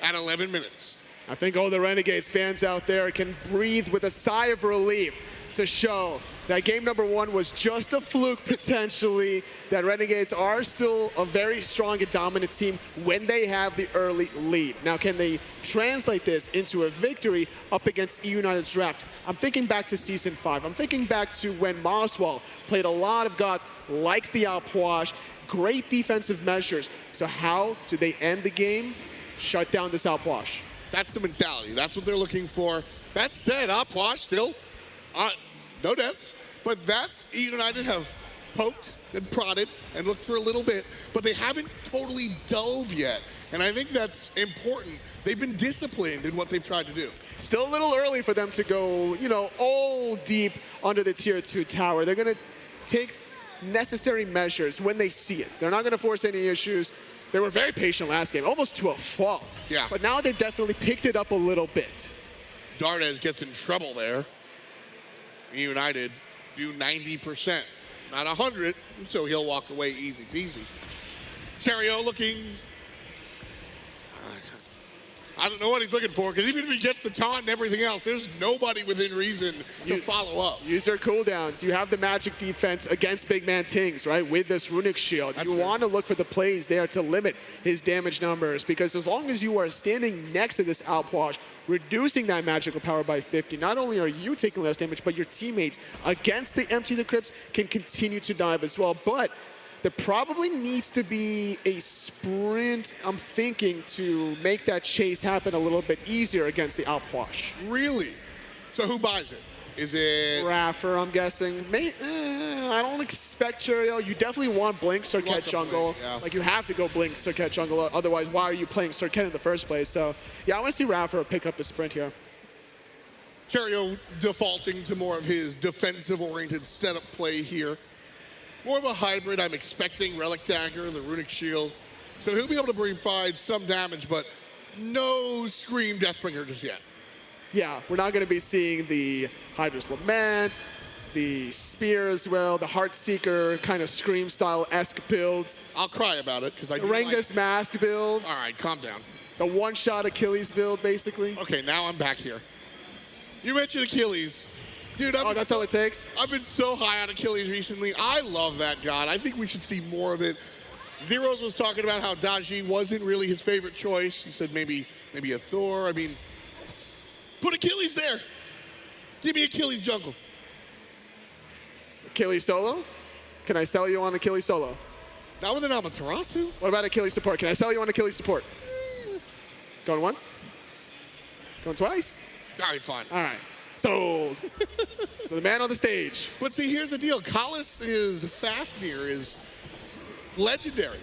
at 11 minutes. I think all the Renegades fans out there can breathe with a sigh of relief to show that game number 1 was just a fluke potentially, that Renegades are still a very strong and dominant team when they have the early lead. Now, can they translate this into a victory up against Eunited's draft? I'm thinking back to Season 5. I'm thinking back to when Moswell played a lot of gods like the Puch, great defensive measures. So how do they end the game? Shut down this Puch. That's the mentality. That's what they're looking for. That said, Puch still no deaths, but that's Eunited have poked and prodded and looked for a little bit, but they haven't totally dove yet. And I think that's important. They've been disciplined in what they've tried to do. Still a little early for them to go, you know, all deep under the tier 2 tower. They're going to take necessary measures when they see it. They're not going to force any issues. They were very patient last game, almost to a fault. Yeah. But now they've definitely picked it up a little bit. Dardez gets in trouble there. Eunited do 90%, not 100, so he'll walk away easy peasy. Cherryo looking, I don't know what he's looking for, because even if he gets the taunt and everything else, there's nobody within reason to follow up. Use their cooldowns. You have the magic defense against BigManTingz, right, with this runic shield. You want to look for the plays there to limit his damage numbers, because as long as you are standing next to this Puch, reducing that magical power by 50, not only are you taking less damage, but your teammates against the Empty the Crypts can continue to dive as well. But there probably needs to be a sprint, I'm thinking, to make that chase happen a little bit easier against the Puch. Really? So who buys it? Is it iRaffer, I'm guessing. I don't expect Cherryo. You definitely want Blink Serqet jungle. Blink, yeah. Like, you have to go Blink Serqet jungle. Otherwise, why are you playing Serqet in the first place? So, yeah, I want to see iRaffer pick up the sprint here. Cherryo defaulting to more of his defensive-oriented setup play here. More of a hybrid. I'm expecting Relic Dagger, the Runic Shield. So he'll be able to provide some damage, but no Scream Deathbringer just yet. Yeah, we're not going to be seeing the Hydra's Lament, the Spear as well, the Heartseeker kind of Scream-style-esque builds. I'll cry about it, because I do Rengus Mask builds. All right, calm down. The one-shot Achilles build, basically. Okay, now I'm back here. You mentioned Achilles. Dude, that's all it takes? I've been so high on Achilles recently. I love that god. I think we should see more of it. Zeros was talking about how Daji wasn't really his favorite choice. He said maybe a Thor. I mean, put Achilles there. Give me Achilles jungle. Achilles solo? Can I sell you on Achilles solo? Not with an Amaterasu. What about Achilles support? Can I sell you on Achilles support? Going once? Going twice? All right, fine. All right. Sold. So the man on the stage. But see, here's the deal. Fafnir is legendary.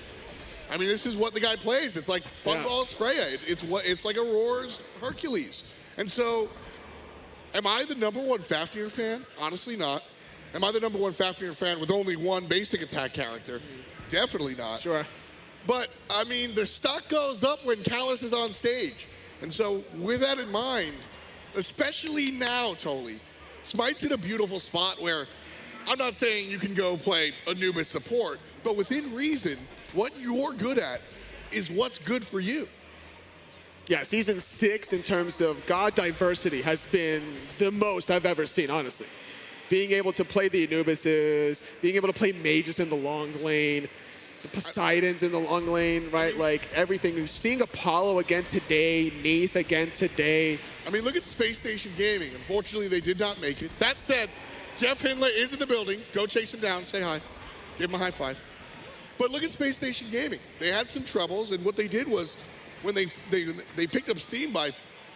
I mean, this is what the guy plays. It's like Funball's Freya. It's like Aurora's Hercules. And so, am I the #1 Fafnir fan? Honestly, not. Am I the #1 Fafnir fan with only one basic attack character? Definitely not. Sure. But, I mean, the stock goes up when Callus is on stage. And so, with that in mind, especially now, Toli, SMITE's in a beautiful spot where I'm not saying you can go play Anubis support, but within reason, what you're good at is what's good for you. Yeah, season 6 in terms of god diversity has been the most I've ever seen, honestly. Being able to play the Anubises, being able to play mages in the long lane, the Poseidons in the long lane, right? Like everything. Seeing Apollo again today, Neith again today. I mean, look at Space Station Gaming. Unfortunately, they did not make it. That said, Jeff Hindley is in the building. Go chase him down, say hi. Give him a high five. But look at Space Station Gaming. They had some troubles, and what they did was when they picked up steam by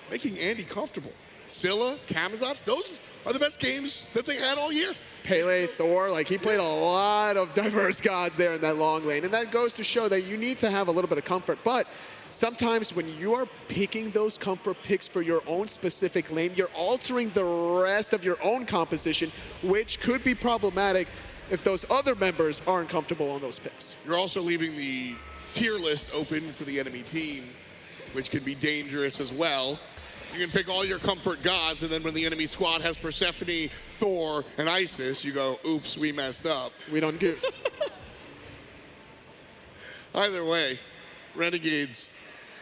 making Andy comfortable. Scylla, Camazotz, those are the best games that they had all year. Pele, Thor, like he played a lot of diverse gods there in that long lane. And that goes to show that you need to have a little bit of comfort. But sometimes when you are picking those comfort picks for your own specific lane, you're altering the rest of your own composition, which could be problematic if those other members aren't comfortable on those picks. You're also leaving the tier list open for the enemy team, which can be dangerous as well. You can pick all your comfort gods, and then when the enemy squad has Persephone, Thor, and Isis, you go, oops, we messed up. We don't goof. Either way, Renegades,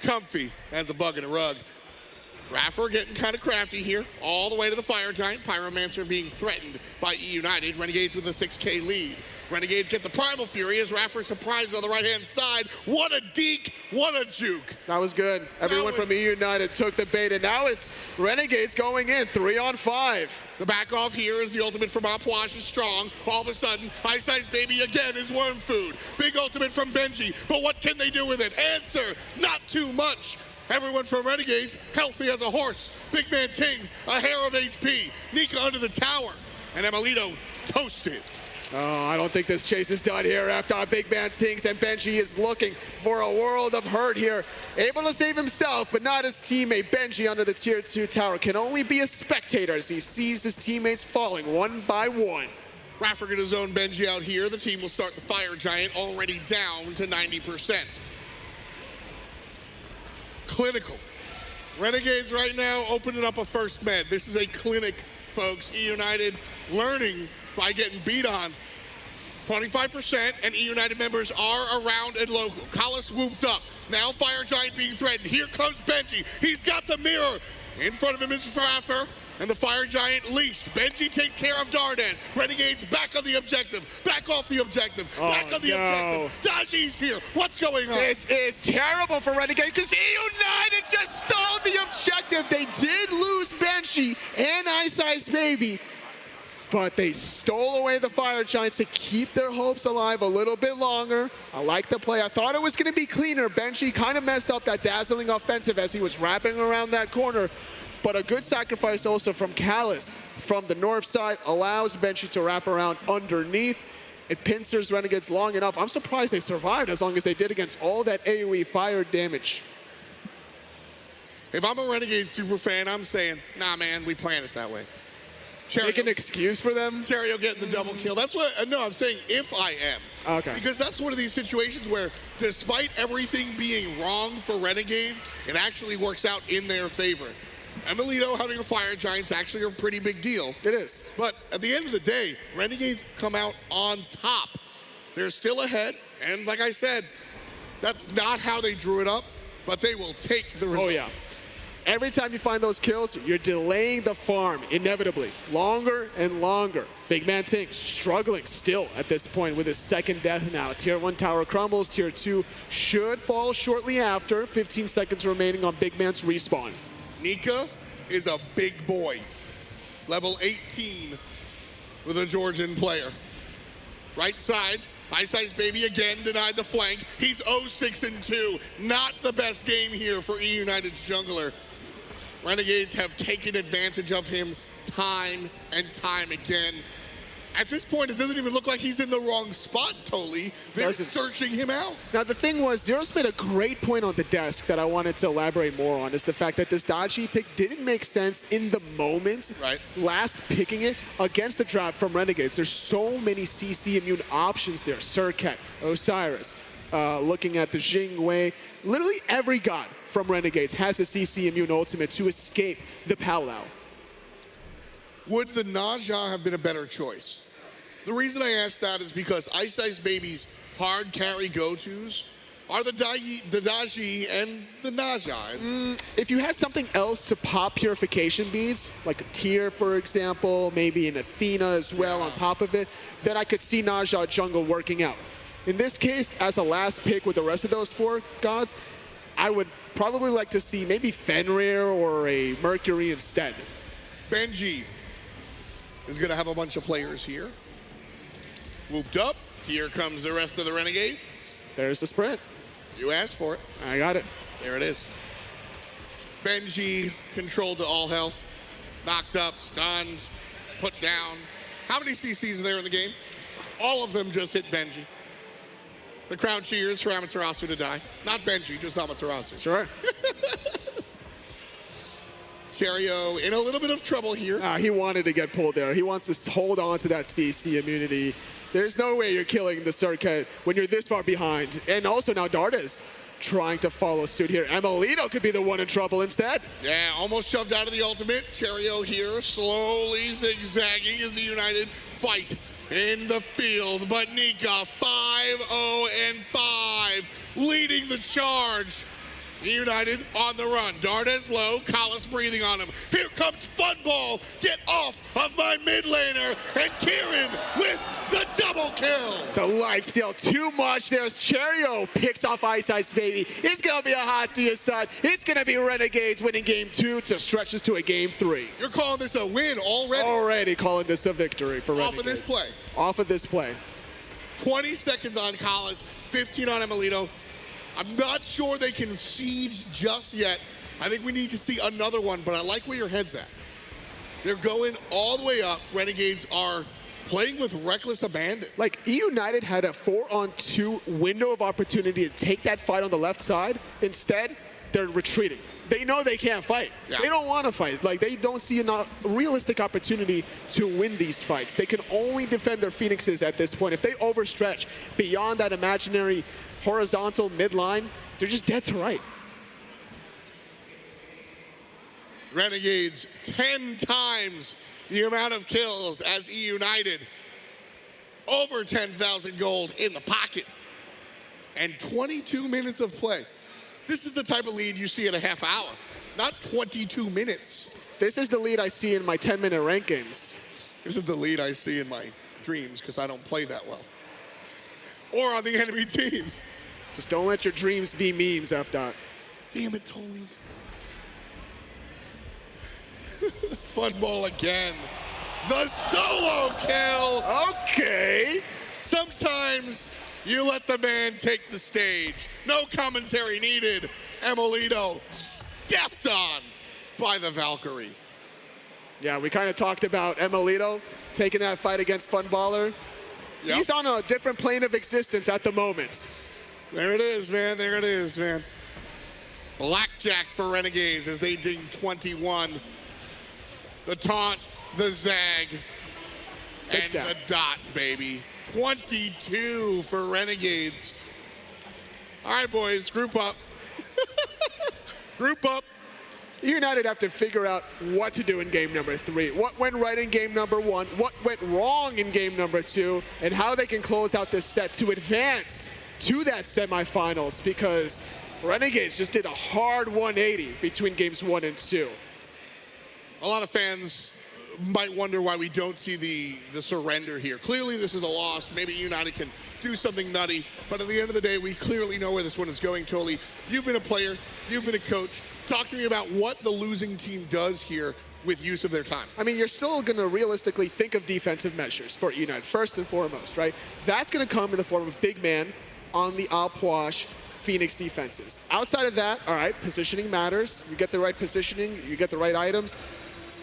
comfy as a bug in a rug. iRaffer getting kind of crafty here, all the way to the Fire Giant. Pyromancer being threatened by Eunited. Renegades with a 6K lead. Renegades get the Primal Fury as iRaffer surprises on the right-hand side. What a deke, what a juke. That was good. Everyone from Eunited took the bait, and now it's Renegades going in 3-on-5. The back off here is the ultimate from Puch is strong. All of a sudden, iceicebaby again is worm food. Big ultimate from Benji, but what can they do with it? Answer, not too much. Everyone from Renegades, healthy as a horse. BigManTingz, a hair of HP. Nika under the tower. And emilitoo toasted. Oh, I don't think this chase is done here after BigManTingz, and Benji is looking for a world of hurt here. Able to save himself, but not his teammate. Benji under the tier 2 tower can only be a spectator as he sees his teammates falling one by one. iRaffer gonna zone Benji out here. The team will start the Fire Giant already down to 90%. Clinical. Renegades right now opening up a first med. This is a clinic, folks. Eunited learning by getting beat on. 25%, and Eunited members are around and local. Callus whooped up. Now Fire Giant being threatened. Here comes Benji. He's got the mirror. In front of him is iRaffer, and the Fire Giant leashed. Benji takes care of Dardez. Renegades back on the objective. Back off the objective. Back on the objective. Daji's here. What's going on? This is terrible for Renegades because Eunited just stole the objective. They did lose Benji and iceicebaby, but they stole away the Fire Giant to keep their hopes alive a little bit longer. I like the play. I thought it was going to be cleaner. Benji kind of messed up that dazzling offensive as he was wrapping around that corner. But a good sacrifice also from Callus from the north side allows Benji to wrap around underneath. It pincers Renegades long enough. I'm surprised they survived as long as they did against all that AoE fire damage. If I'm a Renegade super fan, I'm saying, nah, man, we planned it that way. Cherryo, Make an excuse for them? Cherryo getting the double kill. That's what, no, I'm saying if I am. Okay. Because that's one of these situations where despite everything being wrong for Renegades, it actually works out in their favor. emilitoo having a Fire Giant's actually a pretty big deal. It is. But at the end of the day, Renegades come out on top. They're still ahead, and like I said, that's not how they drew it up. but they will take the result. Oh, yeah. Every time you find those kills, you're delaying the farm, inevitably. Longer and longer. BigManTingz struggling still at this point with his second death now. Tier 1 tower crumbles, Tier 2 should fall shortly after. 15 seconds remaining on BigMan's respawn. Nika is a big boy. Level 18 with a Georgian player. Right side, iceicebaby again denied the flank. He's 0-6-2. Not the best game here for Eunited's jungler. Renegades have taken advantage of him time and time again. At this point, it doesn't even look like he's in the wrong spot, Toli. They're searching him out. Now, the thing was, Zeros made a great point on the desk that I wanted to elaborate more on, is the fact that this dodgy pick didn't make sense in the moment. Right. Last picking it against the draft from Renegades. There's so many CC immune options there. Serqet, Osiris, looking at the Jing way. Literally every god from Renegades has a CC immune ultimate to escape the powwow. Would the Naja have been a better choice? The reason I ask that is because iceicebaby's hard carry go-tos are the Daji and the Naja. If you had something else to pop purification beads, like a Tier, for example, maybe an Athena as well on top of it, then I could see Naja jungle working out. In this case, as a last pick with the rest of those 4 gods, I would probably like to see maybe Fafnir or a Mercury instead. Benji is going to have a bunch of players here. Whooped up. Here comes the rest of the Renegades. There's the sprint. You asked for it. I got it. There it is. Benji controlled to all hell. Knocked up, stunned, put down. How many CCs are there in the game? All of them just hit Benji. The crowd cheers for Amaterasu to die. Not Benji, just Amaterasu. Sure. Cherryo in a little bit of trouble here. He wanted to get pulled there. He wants to hold on to that CC immunity. There's no way you're killing the Serqet when you're this far behind. And also now Dardez trying to follow suit here. emilitoo could be the one in trouble instead. Yeah, almost shoved out of the ultimate. Cherryo here slowly zigzagging as the United fight in the field. But Nika 5-0-5 leading the charge. United on the run. Dardez low, Collis breathing on him. Here comes Funball. Get off of my mid laner. And Kieran with the double kill. The lifesteal too much. There's Cherryo picks off iceicebaby. It's going to be a hot to your side. It's going to be Renegades winning game 2 to stretch us to a game 3. You're calling this a win already? Already calling this a victory for Renegades. Off of this play. Off of this play. 20 seconds on Collis, 15 on emilitoo. I'm not sure they can siege just yet. I think we need to see another one, but I like where your head's at. They're going all the way up. Renegades are playing with reckless abandon. Like, Eunited had a 4-on-2 window of opportunity to take that fight on the left side. Instead, they're retreating. They know they can't fight. Yeah. They don't want to fight. Like, they don't see a realistic opportunity to win these fights. They can only defend their Phoenixes at this point. If they overstretch beyond that imaginary horizontal midline, they're just dead to right. Renegades 10 times the amount of kills as Eunited. Over 10,000 gold in the pocket. And 22 minutes of play. This is the type of lead you see in a half hour, not 22 minutes. This is the lead I see in my 10-minute rank games. This is the lead I see in my dreams because I don't play that well. Or on the enemy team. Just don't let your dreams be memes, F-Dot. Damn it, Tony. Funball again. The solo kill. Okay. Sometimes you let the man take the stage. No commentary needed. emilitoo stepped on by the Valkyrie. Yeah, we kind of talked about emilitoo taking that fight against Funballer. Yep. He's on a different plane of existence at the moment. There it is, man. There it is, man. Blackjack for Renegades as they ding 21. The taunt, the zag, and the dot, baby. 22 for Renegades. All right, boys, group up. Group up. United have to figure out what to do in game number 3. What went right in game number 1, what went wrong in game number 2, and how they can close out this set to advance to that semifinals, because Renegades just did a hard 180 between games 1 and 2. A lot of fans might wonder why we don't see the surrender here. Clearly this is a loss. Maybe United can do something nutty, but at the end of the day, we clearly know where this one is going. Totally. You've been a player, you've been a coach. Talk to me about what the losing team does here with use of their time. I mean, you're still going to realistically think of defensive measures for United, first and foremost, right? That's going to come in the form of big man on the Puch Phoenix defenses. Outside of that, all right, positioning matters. You get the right positioning, you get the right items.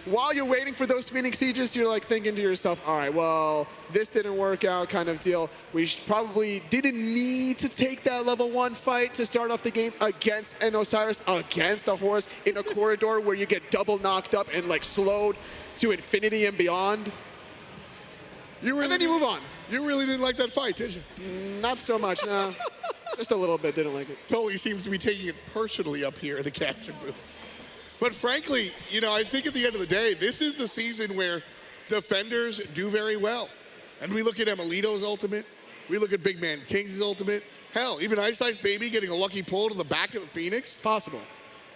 While you're waiting for those Phoenix Sieges, you're like thinking to yourself, all right, well, this didn't work out kind of deal. We probably didn't need to take that level 1 fight to start off the game against an Osiris, against a Horus in a corridor where you get double knocked up and like slowed to infinity and beyond. And then you move on. You really didn't like that fight, did you? Not so much, no. Just a little bit, didn't like it. Totally seems to be taking it personally up here in the captain booth. But frankly, you know, I think at the end of the day, this is the season where defenders do very well. And we look at emilitoo's ultimate, we look at BigManTingz' ultimate, hell, even iceicebaby getting a lucky pull to the back of the Phoenix. Possible.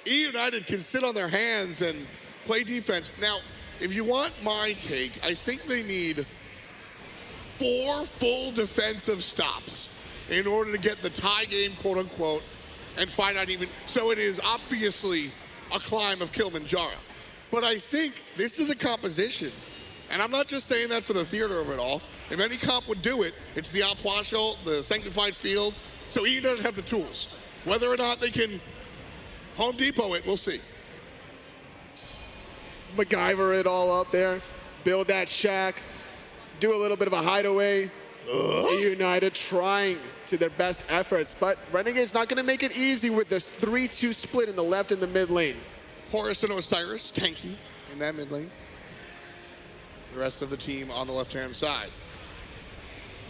United can sit on their hands and play defense. Now, if you want my take, I think they need 4 full defensive stops in order to get the tie game, quote unquote, and find out even. So it is obviously a climb of Kilimanjaro. But I think this is a composition, and I'm not just saying that for the theater of it all. If any comp would do it, it's the Puch, the Sanctified Field, so he doesn't have the tools. Whether or not they can Home Depot it, we'll see. MacGyver it all up there, build that shack, do a little bit of a hideaway. United trying to their best efforts, but Renegades not going to make it easy with this 3-2 split in the left and the mid lane. Horus and Osiris, tanky in that mid lane. The rest of the team on the left-hand side.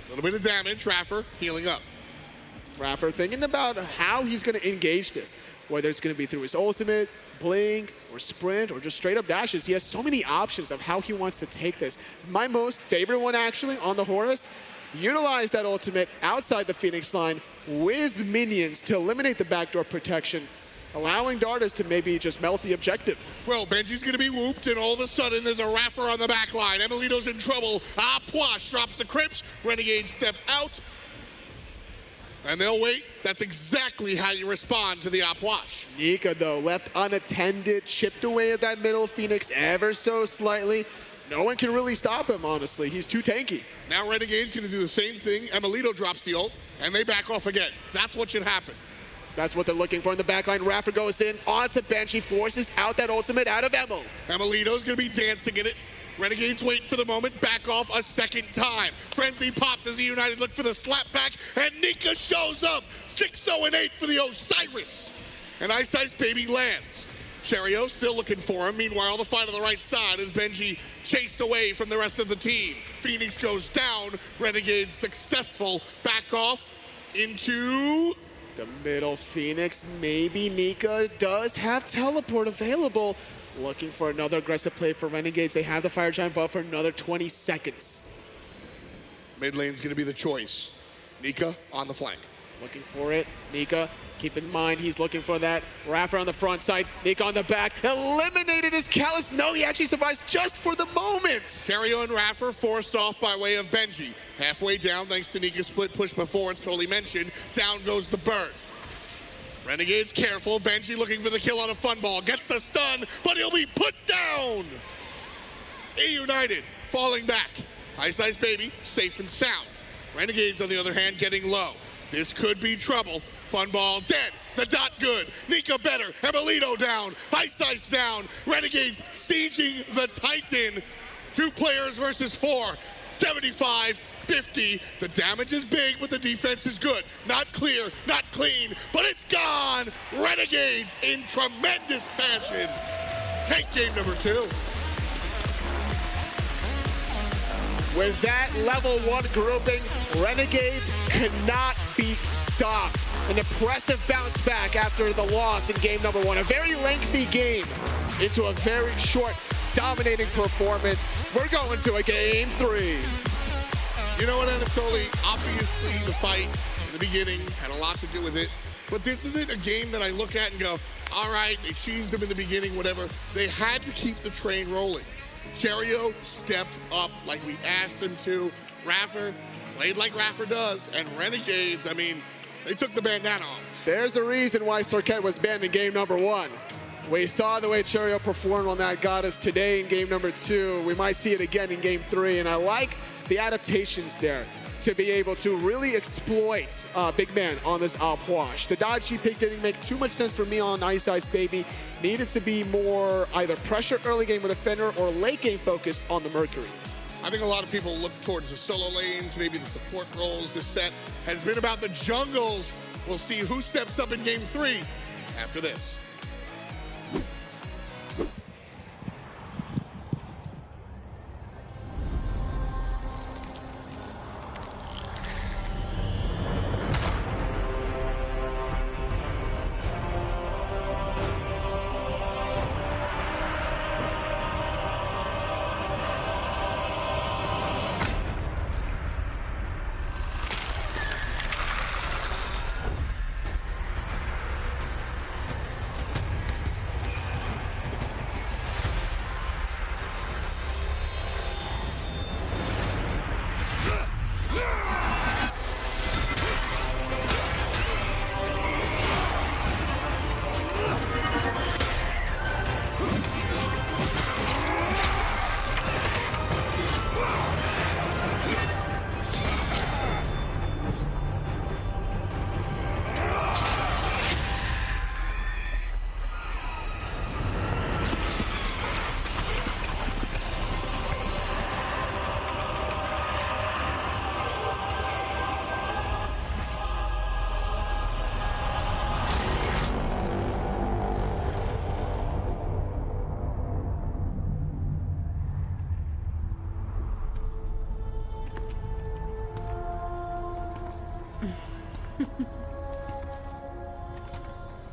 A little bit of damage, iRaffer healing up. iRaffer thinking about how he's going to engage this, whether it's going to be through his ultimate, blink, or sprint, or just straight up dashes. He has so many options of how he wants to take this. My most favorite one actually on the Horus, utilize that ultimate outside the Phoenix line with minions to eliminate the backdoor protection, allowing Dardez to maybe just melt the objective. Well, Benji's going to be whooped, and all of a sudden there's a iRaffer on the back line. emilitoo's in trouble. Puch drops the Crips. Renegades step out, and they'll wait. That's exactly how you respond to the Puch. Nika, though, left unattended, chipped away at that middle Phoenix ever so slightly. No one can really stop him, honestly. He's too tanky. Now Renegade's going to do the same thing. emilitoo drops the ult, and they back off again. That's what should happen. That's what they're looking for in the backline. iRaffer goes in onto Benji, forces out that ultimate out of Emil. emilitoo's going to be dancing in it. Renegades wait for the moment, back off a second time. Frenzy popped as the United look for the slap back, and Nika shows up. 6-0-8 for the Osiris. And iceicebaby lands. Cherryo still looking for him. Meanwhile, the fight on the right side is Benji chased away from the rest of the team. Phoenix goes down. Renegades successful. Back off into the middle Phoenix. Maybe Nika does have teleport available. Looking for another aggressive play for Renegades. They have the Fire Giant buff for another 20 seconds. Mid lane's going to be the choice. Nika on the flank. Looking for it. Nika, keep in mind he's looking for that. iRaffer on the front side. Nika on the back. Eliminated his Callus. No, he actually survives just for the moment. Cherryo and iRaffer forced off by way of Benji. Halfway down thanks to Nika's split push before it's totally mentioned. Down goes the bird. Renegades careful. Benji looking for the kill on a Funball. Gets the stun, but he'll be put down. Eunited falling back. iceicebaby safe and sound. Renegades on the other hand getting low. This could be trouble. Funball dead. The dot good. Nika better. emilitoo down. Iceice down. Renegades sieging the Titan. 2 players versus 4. 75-50. The damage is big, but the defense is good. Not clear, not clean, but it's gone. Renegades in tremendous fashion. Take game number 2. With that level 1 grouping, Renegades cannot be stopped. An impressive bounce back after the loss in game number 1. A very lengthy game into a very short, dominating performance. We're going to a game 3. You know what, Anatoly? Obviously, the fight in the beginning had a lot to do with it. but this isn't a game that I look at and go, all right, they cheesed them in the beginning, whatever. They had to keep the train rolling. Cherryo stepped up like we asked him to. iRaffer played like iRaffer does, and Renegades, I mean, they took the bandana off. There's a reason why Serqet was banned in game number 1. We saw the way Cherryo performed on that goddess today in game number 2. We might see it again in game 3, and I like the adaptations there to be able to really exploit Big Man on this Puch. The dodge he picked didn't make too much sense for me on iceicebaby. Needed to be more either pressure early game with a Fafnir or late game focused on the Mercury. I think a lot of people look towards the solo lanes, maybe the support roles. This set has been about the jungles. We'll see who steps up in game 3 after this.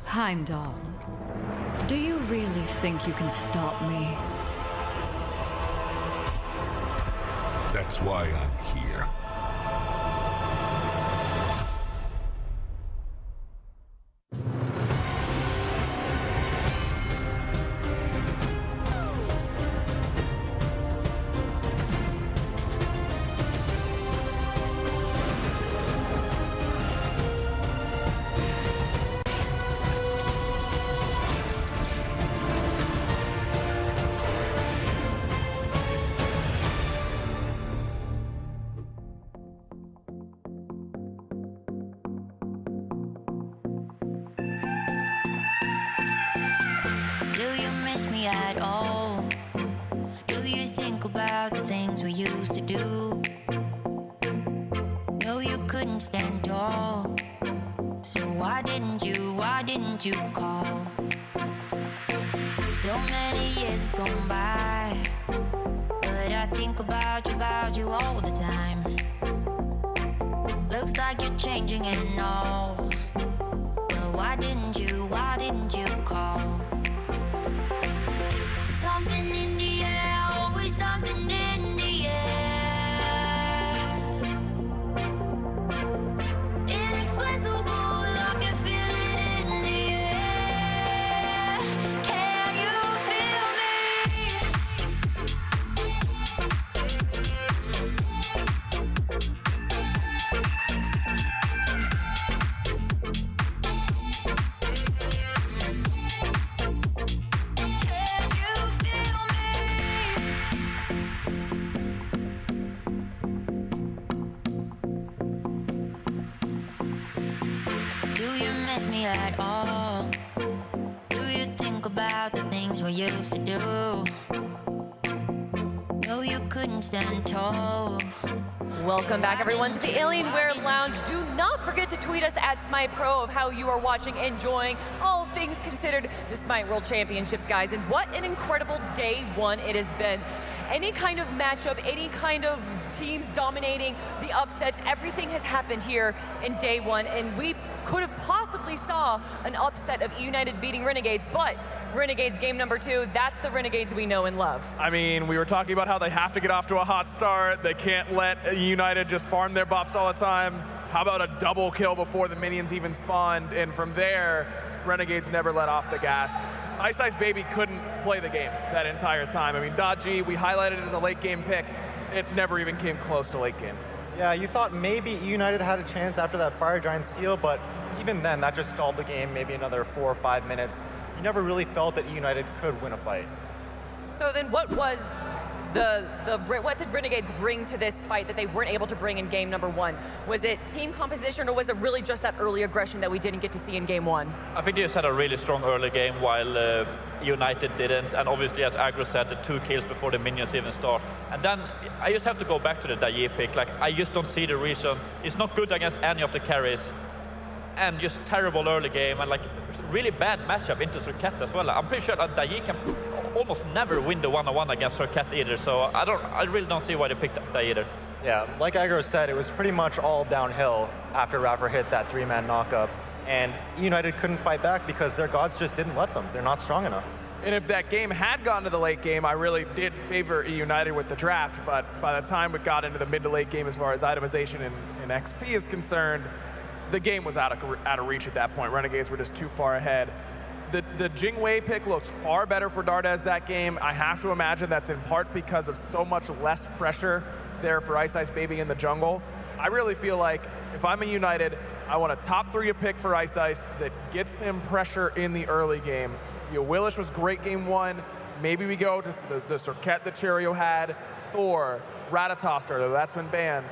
Heimdall, do you really think you can stop me? That's why I'm here. At all? Do you think about the things we used to do? No, you couldn't stand tall. So why didn't you call? So many years has gone by, but I think about you all the time. Looks like you're changing and all, but why didn't you call? Something in the air, always something in the air. Inexplicable, I can feel it in the air. Can you feel me? Me at all? Do you think about the things we used to do? No, you couldn't stand tall. Welcome back, everyone, to the Alienware Lounge. Do not forget to tweet us at SMITE Pro of how you are watching, enjoying, all things considered, the SMITE World Championships, guys. And what an incredible day 1 it has been. Any kind of matchup, any kind of teams dominating, the upsets, everything has happened here in day 1, and we could have possibly saw an upset of Eunited beating Renegades, but Renegades game number 2, that's the Renegades we know and love. I mean, we were talking about how they have to get off to a hot start. They can't let Eunited just farm their buffs all the time. How about a double kill before the minions even spawned? And from there, Renegades never let off the gas. iceicebaby couldn't play the game that entire time. I mean, Dodgy, we highlighted it as a late game pick. It never even came close to late game. Yeah, you thought maybe Eunited had a chance after that Fire Giant steal, but even then, that just stalled the game maybe another 4 or 5 minutes. You never really felt that Eunited could win a fight. So then what was what did Renegades bring to this fight that they weren't able to bring in game number 1? Was it team composition, or was it really just that early aggression that we didn't get to see in game 1? I think they just had a really strong early game while Eunited didn't, and obviously, as Agro said, the 2 kills before the minions even start. And then I just have to go back to the Daye pick. Like, I just don't see the reason. It's not good against any of the carries, and just terrible early game, and like really bad matchup into Serqet as well. I'm pretty sure that Daye can almost never win the 1-on-1 against Serqet either, so I really don't see why they picked Daye either. Yeah, like Agro said, it was pretty much all downhill after iRaffer hit that 3-man knockup, and United couldn't fight back because their gods just didn't let them. They're not strong enough. And if that game had gone to the late game, I really did favor Eunited with the draft, but by the time it got into the mid to late game as far as itemization and XP is concerned, the game was out of reach at that point. Renegades were just too far ahead. The Jing pick looked far better for Dardez that game. I have to imagine that's in part because of so much less pressure there for iceicebaby in the jungle. I really feel like if I'm a United, I want a top 3 pick for Iceice that gets him pressure in the early game. Awilix was great game 1. Maybe we go to the Serqet that Cherryo had, Thor, Ratatoskr, though that's been banned.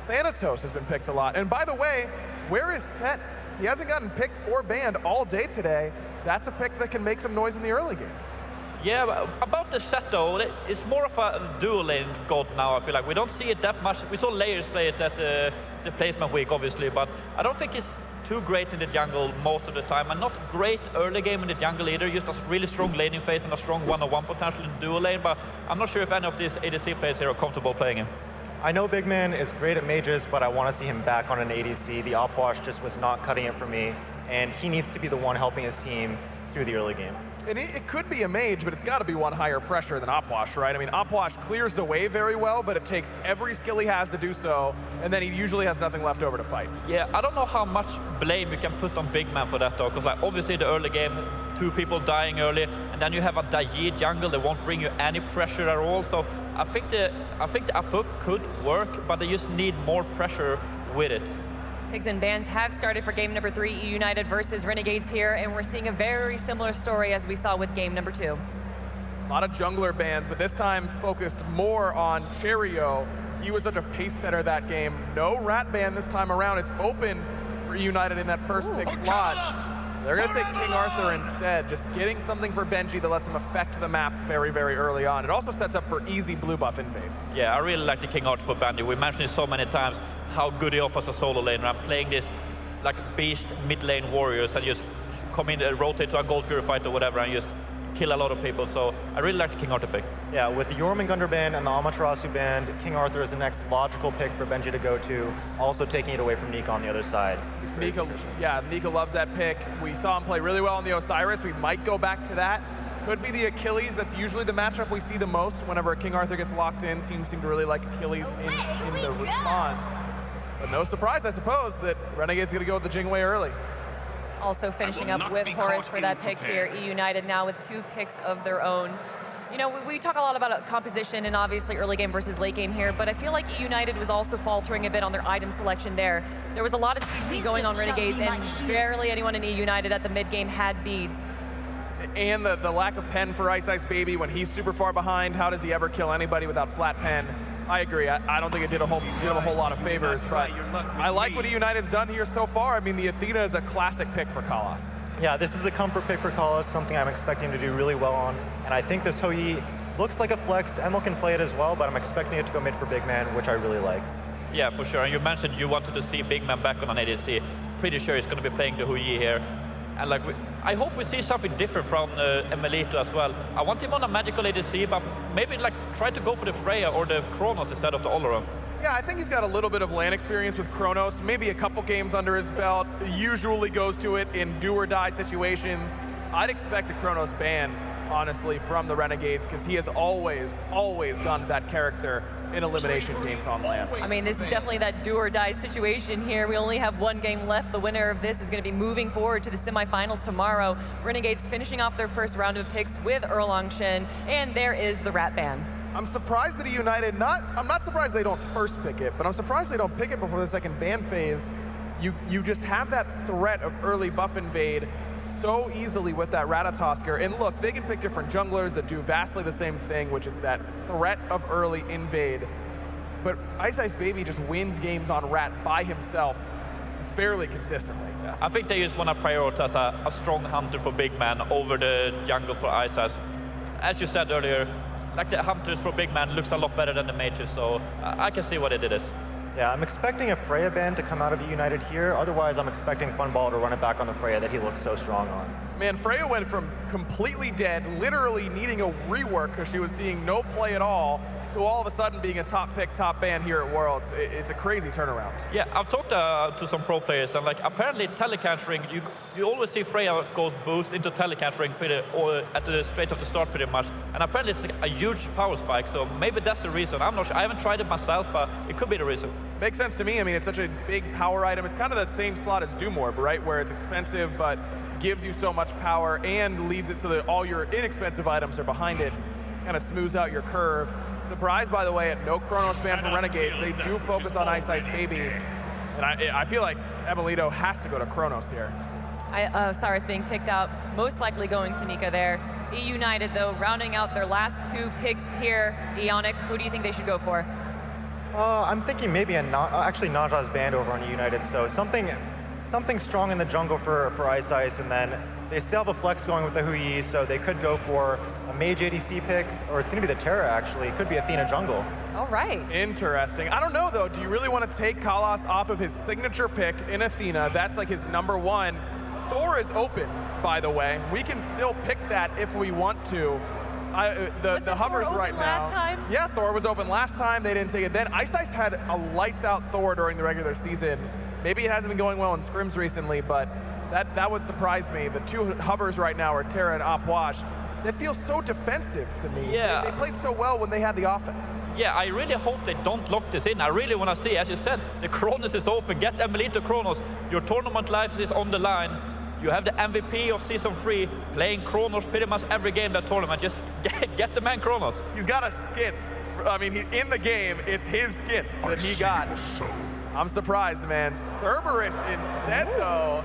Thanatos has been picked a lot. And by the way, where is Set? He hasn't gotten picked or banned all day today. That's a pick that can make some noise in the early game. Yeah, about the Set though, it's more of a dual lane god now, I feel like. We don't see it that much. We saw Layers play it at the placement week, obviously, but I don't think it's too great in the jungle most of the time, and not great early game in the jungle either, just a really strong laning phase and a strong 1-on-1 potential in dual lane, but I'm not sure if any of these ADC players here are comfortable playing him. I know Big Man is great at mages, but I want to see him back on an ADC. The Opwash just was not cutting it for me, and he needs to be the one helping his team through the early game. And it could be a mage, but it's got to be one higher pressure than Opwash, right? I mean, Opwash clears the way very well, but it takes every skill he has to do so, and then he usually has nothing left over to fight. Yeah, I don't know how much blame you can put on Big Man for that though, because like obviously the early game, 2 people dying early, and then you have a Daye jungle that won't bring you any pressure at all. So I think the up hook could work, but they just need more pressure with it. Picks and bans have started for game number 3, Eunited versus Renegades here, and we're seeing a very similar story as we saw with game number 2. A lot of jungler bans, but this time focused more on Cherryo. He was such a pace setter that game. No rat ban this time around. It's open for Eunited in that first pick slot. They're going to take King Arthur instead, just getting something for Benji that lets him affect the map very, very early on. It also sets up for easy blue buff invades. Yeah, I really like the King Arthur for Benji. We mentioned it so many times, how good he offers a solo lane. I'm playing this like beast mid lane warriors and just come in and rotate to a Gold Fury fight or whatever and just kill a lot of people. So I really like the King Arthur pick. Yeah, with the Jormungandr ban and the Amaterasu ban, King Arthur is the next logical pick for Benji to go to, also taking it away from Nika on the other side. Nika loves that pick. We saw him play really well on the Osiris. We might go back to that. Could be the Achilles. That's usually the matchup we see the most whenever King Arthur gets locked in. Teams seem to really like Achilles in the response. But no surprise, I suppose, that Renegade's going to go with the Jing early. Also finishing up with Horus for that pick here. Eunited now with 2 picks of their own. You know, we talk a lot about composition and obviously early game versus late game here, but I feel like Eunited was also faltering a bit on their item selection there. There was a lot of CC going on Renegades, and barely anyone in Eunited at the mid game had beads. And the lack of pen for iceicebaby when he's super far behind. How does he ever kill anybody without flat pen? I agree. I don't think it did a whole lot of favors, but I like what United's done here so far. I mean, the Athena is a classic pick for Kalas. Yeah, this is a comfort pick for Kalas, something I'm expecting to do really well on. And I think this Hou-Yi looks like a flex. Emil can play it as well, but I'm expecting it to go mid for Big Man, which I really like. Yeah, for sure. And you mentioned you wanted to see Big Man back on an ADC. Pretty sure he's going to be playing the Hou-Yi here. And like, I hope we see something different from emilitoo as well. I want him on a magical ADC, but maybe like try to go for the Freya or the Kronos instead of the Olorun. Yeah, I think he's got a little bit of LAN experience with Kronos, maybe a couple games under his belt. He usually goes to it in do or die situations. I'd expect a Kronos ban, honestly, from the Renegades, because he has always gone to that character in elimination games on land. I mean, this is definitely that do or die situation here. We only have one game left. The winner of this is going to be moving forward to the semifinals tomorrow. Renegades finishing off their first round of picks with Erlong-Shen, and there is the rat ban. I'm surprised that Eunited, I'm not surprised they don't first pick it, but I'm surprised they don't pick it before the second ban phase. You just have that threat of early buff invade so easily with that Ratatosker. And look, they can pick different junglers that do vastly the same thing, which is that threat of early invade. But iceicebaby just wins games on Rat by himself fairly consistently. Yeah, I think they just want to prioritize a strong hunter for big man over the jungle for Ice Ice. As you said earlier, like the hunters for big man looks a lot better than the mages, so I can see what it is. Yeah, I'm expecting a Freya ban to come out of United here. Otherwise, I'm expecting Funballer to run it back on the Freya that he looks so strong on. Man, Freya went from completely dead, literally needing a rework because she was seeing no play at all, to all of a sudden being a top pick, top ban here at Worlds. It's a crazy turnaround. Yeah, I've talked to some pro players, and like apparently telecountering, you always see Freya goes boots into telecountering at the straight of the start pretty much, and apparently it's like a huge power spike. So maybe that's the reason. I'm not sure. I haven't tried it myself, but it could be the reason. Makes sense to me. I mean, it's such a big power item. It's kind of that same slot as Doomorb, right? Where it's expensive, but gives you so much power and leaves it so that all your inexpensive items are behind it. Kind of smooths out your curve. Surprised, by the way, at no Chronos ban for Renegades. They do focus on iceicebaby. And I feel like emilitoo has to go to Chronos here. Osiris being picked out, most likely going to Nika there. Eunited, though, rounding out their last two picks here. Ionic, who do you think they should go for? I'm thinking maybe actually Naja's banned over on United, so something strong in the jungle for Ice Ice, and then they still have a flex going with the Hui, so they could go for a mage ADC pick, or it's going to be the Terra actually. It could be Athena jungle. All right. Interesting. I don't know though. Do you really want to take Kalas off of his signature pick in Athena? That's like his #1. Thor is open, by the way. We can still pick that if we want to. The hovers right now. Last time? Yeah, Thor was open last time. They didn't take it then. Ice Ice had a lights out Thor during the regular season. Maybe it hasn't been going well in scrims recently, but that would surprise me. The two hovers right now are Terra and Opwash. That feels so defensive to me. Yeah. They played so well when they had the offense. Yeah, I really hope they don't lock this in. I really want to see, as you said, the Chronos is open. Get emilitoo Chronos. Your tournament life is on the line. You have the MVP of Season 3 playing Chronos pretty much every game that tournament. Just get the man Chronos. He's got a skin. I mean, in the game, it's his skin that he got. I'm surprised, man. Cerberus instead, though.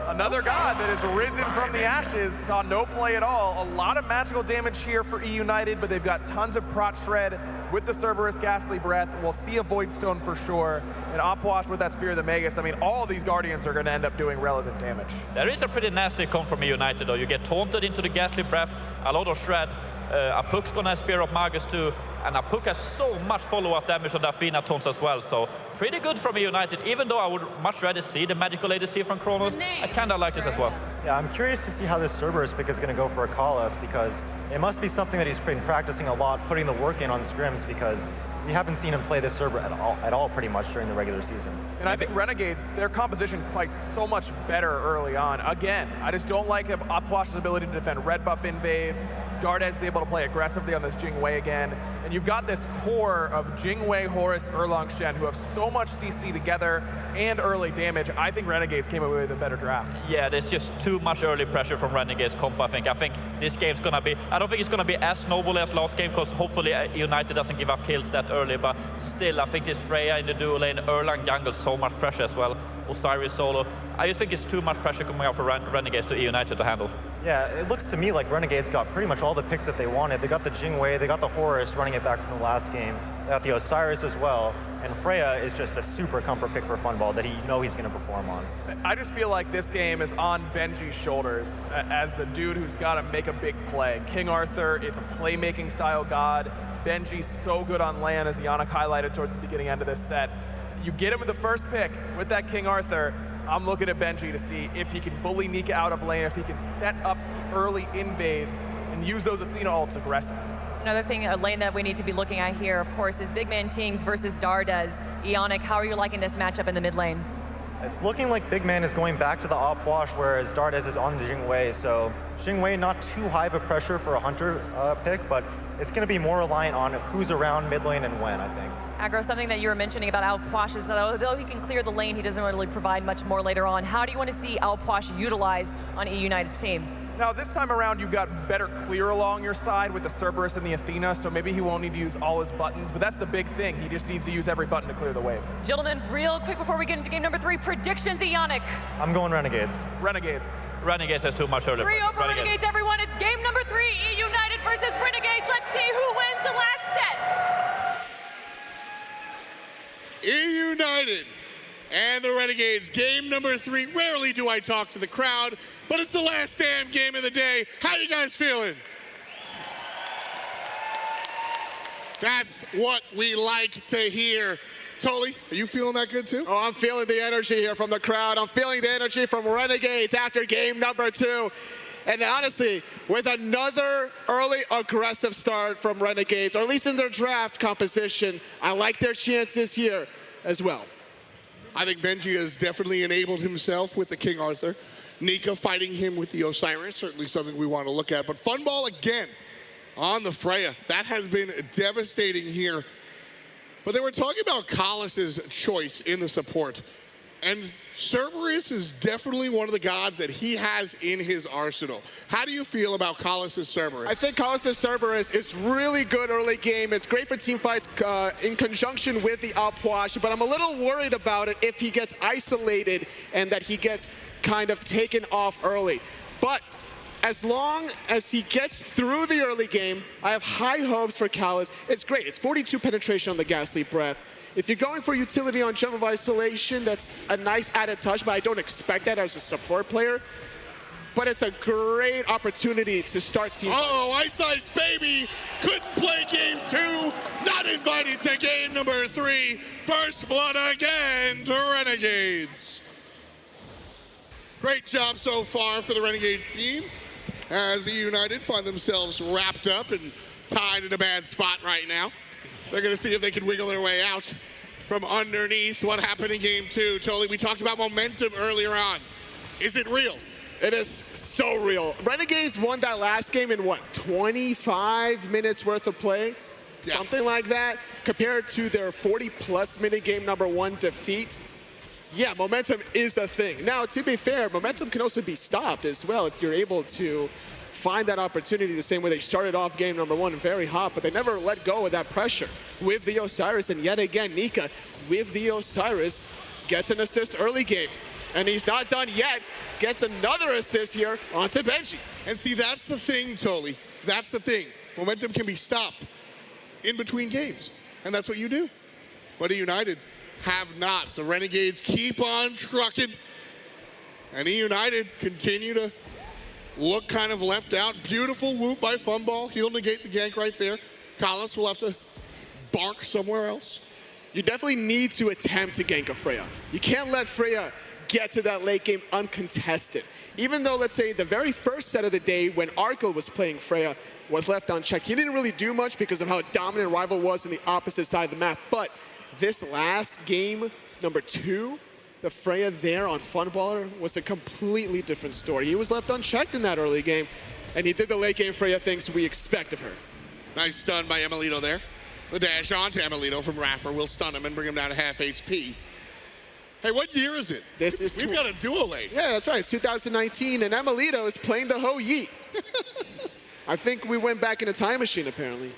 Another god that has risen from the ashes, saw no play at all. A lot of magical damage here for Eunited, but they've got tons of Prot Shred with the Cerberus Ghastly Breath. We'll see a Void Stone for sure. And Opwash with that Spear of the Magus. I mean, all of these Guardians are going to end up doing relevant damage. There is a pretty nasty comp from Eunited, though. You get taunted into the Ghastly Breath, a lot of Shred. A Puch's gonna have Spear of Magus too, and a Puch has so much follow-up damage on the Athena taunts as well, so pretty good from United, even though I would much rather see the magical ADC from Chronos. I kinda like this as well. Yeah, I'm curious to see how this Cerberus pick is gonna go for a Kalas, because it must be something that he's been practicing a lot, putting the work in on scrims, because we haven't seen him play this Cerberus at all pretty much during the regular season. And I think Renegades, their composition fights so much better early on. Again, I just don't like Opwash's ability to defend red buff invades. Dardez is able to play aggressively on this Jing Wei again. And you've got this core of Jing Wei, Horus, Erlong-Shen, who have so much CC together and early damage. I think Renegades came away with a better draft. Yeah, there's just too much early pressure from Renegades comp, I think. I think this game's gonna be, I don't think it's gonna be as noble as last game, because hopefully United doesn't give up kills that early, but still, I think this Freya in the duo lane, Erlang jungle, so much pressure as well. Osiris solo. I just think it's too much pressure coming out for Renegades to United to handle. Yeah, it looks to me like Renegades got pretty much all the picks that they wanted. They got the Jing Wei, they got the Horus running it back from the last game. They got the Osiris as well. And Freya is just a super comfort pick for Funball that he's going to perform on. I just feel like this game is on Benji's shoulders as the dude who's got to make a big play. King Arthur, it's a playmaking style god. Benji's so good on land, as Yannick highlighted towards the beginning end of this set. You get him with the first pick with that King Arthur. I'm looking at Benji to see if he can bully Nika out of lane, if he can set up early invades and use those Athena ults aggressively. Another thing, a lane that we need to be looking at here, of course, is BigManTingz versus Dardez. Ionic, how are you liking this matchup in the mid lane? It's looking like Big Man is going back to the op wash, whereas Dardez is on the Jing Wei. So Jing Wei, not too high of a pressure for a Hunter pick, but it's going to be more reliant on who's around mid lane and when, I think. Aggro, something that you were mentioning about Alpwash is that although he can clear the lane, he doesn't really provide much more later on. How do you want to see Alpwash utilized on Eunited's team? Now this time around, you've got better clear along your side with the Cerberus and the Athena, so maybe he won't need to use all his buttons, but that's the big thing. He just needs to use every button to clear the wave. Gentlemen, real quick before we get into game number 3, predictions, Ionic. I'm going Renegades. Renegades. Renegades has too much early. 3 over Renegades, everyone. It's game number 3, Eunited versus Renegades. Let's see who wins the last set. Eunited and the Renegades, game number 3. Rarely do I talk to the crowd, but it's the last damn game of the day. How you guys feeling? That's what we like to hear. Tolly, are you feeling that good too? Oh, I'm feeling the energy here from the crowd. I'm feeling the energy from Renegades after game number 2. And honestly, with another early aggressive start from Renegades, or at least in their draft composition, I like their chances here as well. I think Benji has definitely enabled himself with the King Arthur. Nika fighting him with the Osiris, certainly something we want to look at. But Funball again on the Freya. That has been devastating here. But they were talking about Colos's choice in the support. And Cerberus is definitely one of the gods that he has in his arsenal. How do you feel about Colos's Cerberus? I think Colos's Cerberus is really good early game. It's great for team fights in conjunction with the Alpwash, but I'm a little worried about it if he gets isolated and that he gets kind of taken off early. But as long as he gets through the early game, I have high hopes for Kalos. It's great. It's 42 penetration on the Ghastly Breath. If you're going for utility on Gem of Isolation, that's a nice added touch, but I don't expect that as a support player. But it's a great opportunity to start team. Oh, iceicebaby couldn't play game 2, not invited to game number 3. First blood again to Renegades. Great job so far for the Renegades team, as the United find themselves wrapped up and tied in a bad spot right now. They're going to see if they can wiggle their way out from underneath. What happened in game 2? Totally, we talked about momentum earlier on. Is it real? It is so real. Renegades won that last game in what, 25 minutes worth of play? Yeah. Something like that, compared to their 40-plus minute game number 1 defeat. Yeah, momentum is a thing. Now, to be fair, momentum can also be stopped as well if you're able to find that opportunity the same way they started off game number 1 very hot, but they never let go of that pressure with the Osiris. And yet again, Nika with the Osiris gets an assist early game. And he's not done yet, gets another assist here onto Benji. And see, that's the thing, Tolly. That's the thing. Momentum can be stopped in between games. And that's what you do. But United have not. So Renegades keep on trucking. And United continue to look kind of left out. Beautiful whoop by Funball. He'll negate the gank right there. Kalos will have to bark somewhere else. You definitely need to attempt to gank a Freya. You can't let Freya get to that late game uncontested. Even though, let's say, the very first set of the day when Arkle was playing Freya was left unchecked, he didn't really do much because of how dominant Rival was in the opposite side of the map. But this last game, number 2, the Freya there on Funballer was a completely different story. He was left unchecked in that early game, and he did the late game Freya things we expect of her. Nice stun by emilitoo there. The dash onto emilitoo from iRaffer will stun him and bring him down to half HP. Hey, what year is it? We've got a duo lane. Yeah, that's right. It's 2019, and emilitoo is playing the Ho Yeet. I think we went back in a time machine, apparently.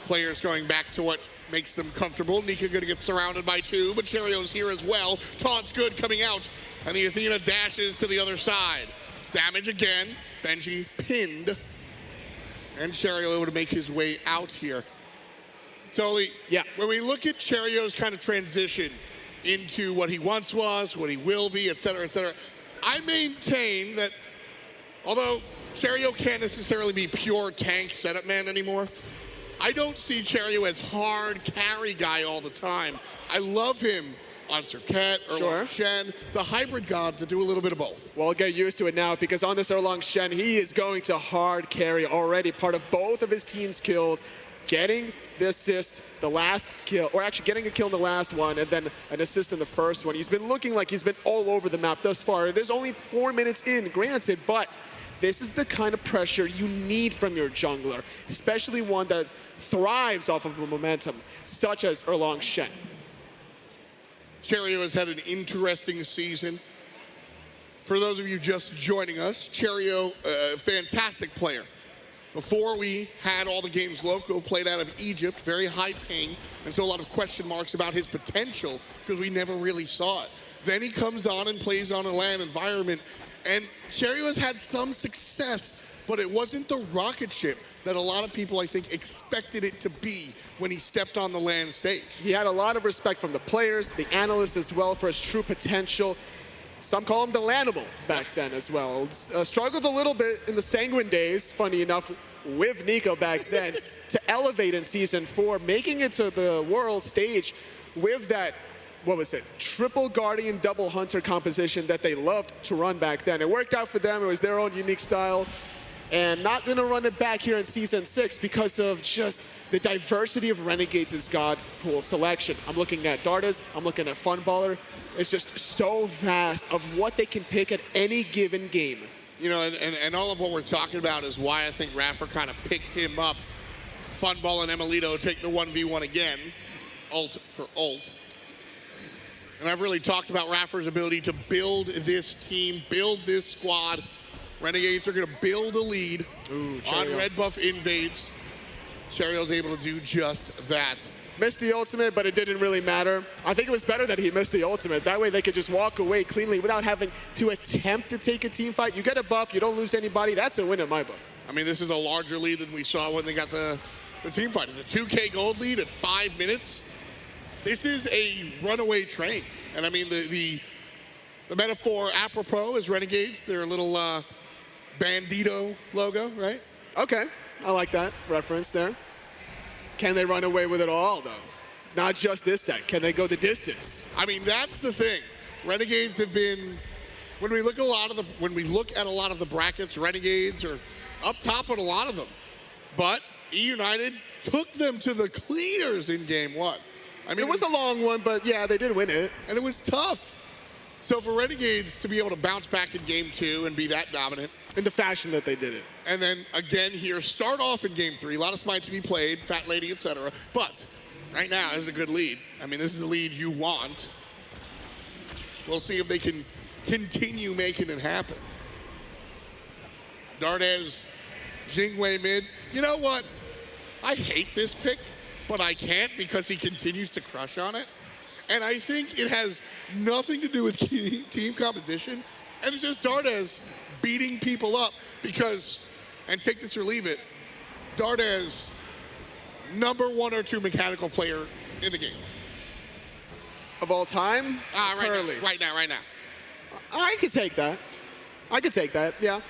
Players going back to what makes them comfortable. Nika gonna get surrounded by 2, but Cherryo's here as well. Taunt's good coming out, and the Athena dashes to the other side. Damage again. Benji pinned, and Cherryo able to make his way out here. Totally. Yeah. When we look at Cherryo's kind of transition into what he once was, what he will be, et cetera, I maintain that although Cherryo can't necessarily be pure tank setup man anymore, I don't see Cherryo as hard carry guy all the time. I love him on Serqet, Erlang Shen, the hybrid gods that do a little bit of both. Well, I'll get used to it now because on this Erlang Shen, he is going to hard carry already. Part of both of his team's kills, getting the assist, the last kill, or actually getting a kill in the last one, and then an assist in the first one. He's been looking like he's been all over the map thus far. It is only 4 minutes in, granted, but this is the kind of pressure you need from your jungler, especially one that thrives off of momentum, such as Erlang Shen. Cherryo has had an interesting season. For those of you just joining us, Cherryo, a fantastic player. Before we had all the games local, played out of Egypt, very high ping, and so a lot of question marks about his potential because we never really saw it. Then he comes on and plays on a LAN environment, and Cherryo has had some success, but it wasn't the rocket ship that a lot of people, I think, expected it to be when he stepped on the LAN stage. He had a lot of respect from the players, the analysts as well, for his true potential. Some call him the Lanimal back then as well. Struggled a little bit in the Sanguine days, funny enough, with Nika back then, to elevate in Season 4, making it to the world stage with that, what was it, triple Guardian, double Hunter composition that they loved to run back then. It worked out for them. It was their own unique style. And not going to run it back here in Season 6 because of just the diversity of Renegades' God pool selection. I'm looking at Dardez, I'm looking at Funballer. It's just so vast of what they can pick at any given game. You know, and all of what we're talking about is why I think iRaffer kind of picked him up. Funball and emilitoo take the 1v1 again, ult for ult. And I've really talked about iRaffer's ability to build this team, build this squad. Renegades are going to build a lead on red buff invades. Cherryo's able to do just that. Missed the ultimate, but it didn't really matter. I think it was better that he missed the ultimate. That way they could just walk away cleanly without having to attempt to take a team fight. You get a buff, you don't lose anybody. That's a win in my book. I mean, this is a larger lead than we saw when they got the team fight. It's a 2K gold lead at 5 minutes. This is a runaway train. And I mean, the metaphor apropos is Renegades. Their little Bandito logo, right? Okay, I like that reference there. Can they run away with it all, though? Not just this set. Can they go the distance? I mean, that's the thing. Renegades have been, when we look at a lot of the brackets, Renegades are up top on a lot of them. But Eunited took them to the cleaners in game 1. I mean, it was a long one, but yeah, they did win it. And it was tough. So for Renegades to be able to bounce back in game 2 and be that dominant. In the fashion that they did it. And then again here, start off in game 3. A lot of SMITE to be played, Fat Lady, etc. But right now, this is a good lead. I mean, this is the lead you want. We'll see if they can continue making it happen. Dardez, Jing way mid. You know what? I hate this pick, but I can't because he continues to crush on it. And I think it has nothing to do with team composition. And it's just Dardez beating people up because, and take this or leave it, Dardez, number 1 or 2 mechanical player in the game. Of all time? Right now. I could take that. Yeah.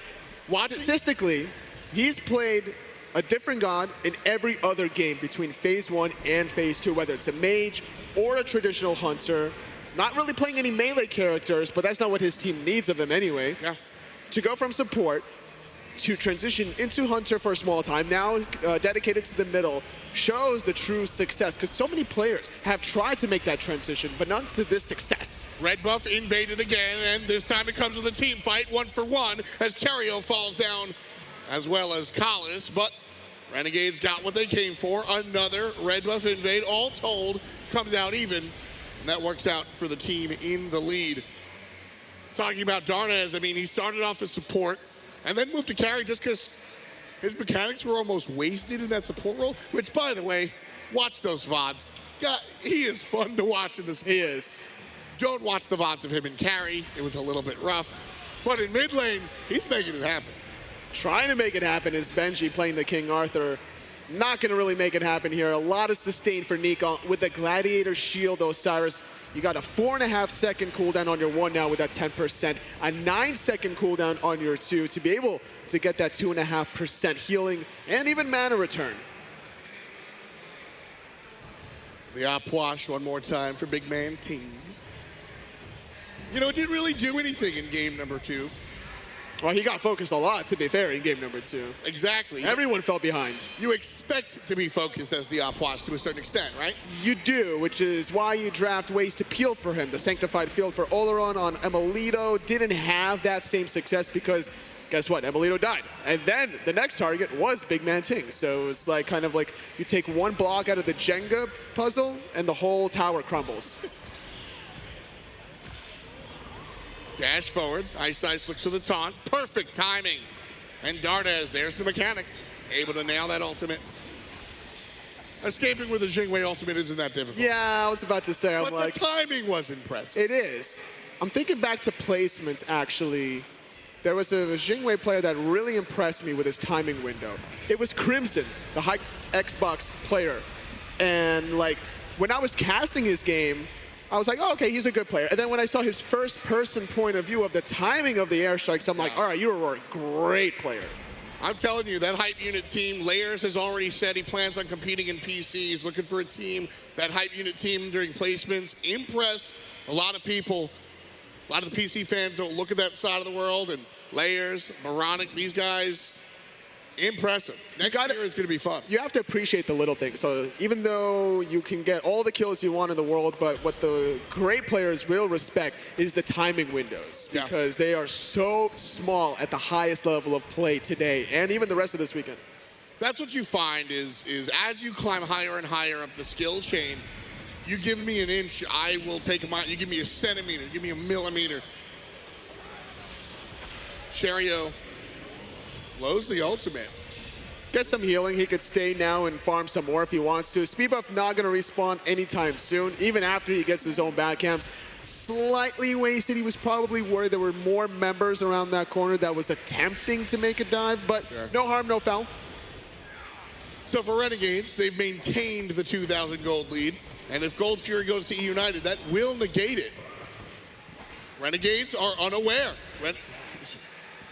Statistically, he's played a different god in every other game between Phase 1 and Phase 2, whether it's a mage or a traditional hunter. Not really playing any melee characters, but that's not what his team needs of him anyway. Yeah. To go from support to transition into hunter for a small time, now dedicated to the middle, shows the true success, because so many players have tried to make that transition, but not to this success. Red buff invaded again, and this time it comes with a team fight, 1-for-1, as Cherryo falls down, as well as Collis, but Renegades got what they came for. Another red buff invade, all told, comes out even, and that works out for the team in the lead. Talking about Dardez, I mean, he started off as support and then moved to carry just because his mechanics were almost wasted in that support role, which, by the way, watch those VODs. God, he is fun to watch in this. He is. Don't watch the VODs of him in carry. It was a little bit rough. But in mid lane, he's making it happen. Trying to make it happen is Benji playing the King Arthur. Not going to really make it happen here. A lot of sustain for Nika with the Gladiator Shield Osiris. You got a 4.5-second cooldown on your 1 now with that 10%, a 9-second cooldown on your 2 to be able to get that 2.5% healing and even mana return. The opwash one more time for BigManTingz. You know, it didn't really do anything in game number 2. Well, he got focused a lot, to be fair, in game number 2. Exactly. Everyone fell behind. You expect to be focused as the Puch to a certain extent, right? You do, which is why you draft ways to peel for him. The Sanctified Field for Olorun on emilitoo didn't have that same success because, guess what, emilitoo died. And then the next target was BigManTingz. So it's like kind of like you take one block out of the Jenga puzzle and the whole tower crumbles. Dash forward. Ice looks for the taunt. Perfect timing. And Dardez, there's the mechanics. Able to nail that ultimate. Escaping with the Jing ultimate isn't that difficult. Yeah, I was about to say, but the timing was impressive. It is. I'm thinking back to placements, actually. There was a Jing player that really impressed me with his timing window. It was Crimson, the high Xbox player. And like, when I was casting his game, I was like, oh, okay, he's a good player. And then when I saw his first-person point of view of the timing of the airstrikes, I'm like, all right, you're a great player. I'm telling you, that hype unit team, Layers has already said he plans on competing in PC. He's looking for a team. That hype unit team during placements impressed a lot of people. A lot of the PC fans don't look at that side of the world. And Layers, Moronic, these guys, impressive. Next year is going to be fun. You have to appreciate the little things. So even though you can get all the kills you want in the world, but what the great players will respect is the timing windows, because they are so small at the highest level of play today and even the rest of this weekend. That's what you find is as you climb higher and higher up the skill chain, you give me an inch, I will take a mile. You give me a centimeter, give me a millimeter. Cherryo blows the ultimate. Get some healing. He could stay now and farm some more if he wants to. Speed buff not going to respawn anytime soon, even after he gets his own bad camps. Slightly wasted. He was probably worried there were more members around that corner that was attempting to make a dive, but no harm, no foul. So for Renegades, they've maintained the 2,000 gold lead, and if Gold Fury goes to Eunited, that will negate it. Renegades are unaware.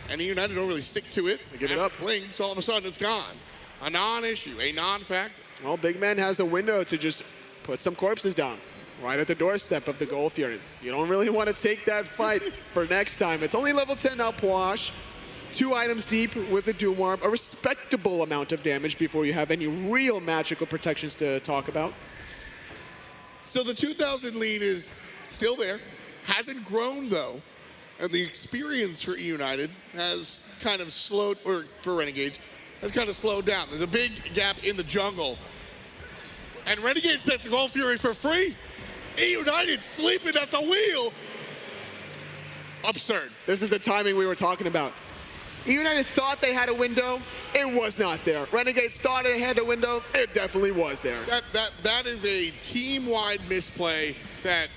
And Eunited don't really stick to it. They give it up. Bling, so all of a sudden it's gone. A non-issue, a non-factor. Well, Big Man has a window to just put some corpses down right at the doorstep of the Gold Fury. You don't really want to take that fight for next time. It's only level 10 now, Puch. 2 items deep with the Doom Orb. A respectable amount of damage before you have any real magical protections to talk about. So the 2,000 lead is still there. Hasn't grown, though. And the experience for Eunited has kind of slowed, or for Renegades, has kind of slowed down. There's a big gap in the jungle. And Renegades set the Gold Fury for free. Eunited sleeping at the wheel. Absurd. This is the timing we were talking about. Eunited thought they had a window. It was not there. Renegades thought they had a window. It definitely was there. That is a team-wide misplay that,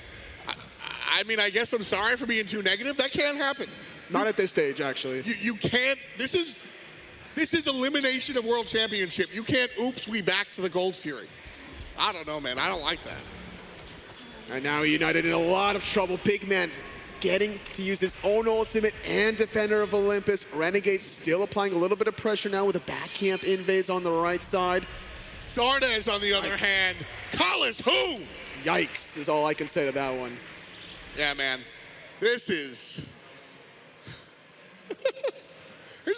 I mean, I guess I'm sorry for being too negative. That can't happen. Not at this stage, actually. You can't. This is elimination of World Championship. You can't, oops, we back to the Gold Fury. I don't know, man. I don't like that. And now Eunited in a lot of trouble. Big Man getting to use his own ultimate and Defender of Olympus. Renegades still applying a little bit of pressure now with a back camp invades on the right side. Dardez, on the other hand, Collis who? Yikes is all I can say to that one. Yeah, man. This is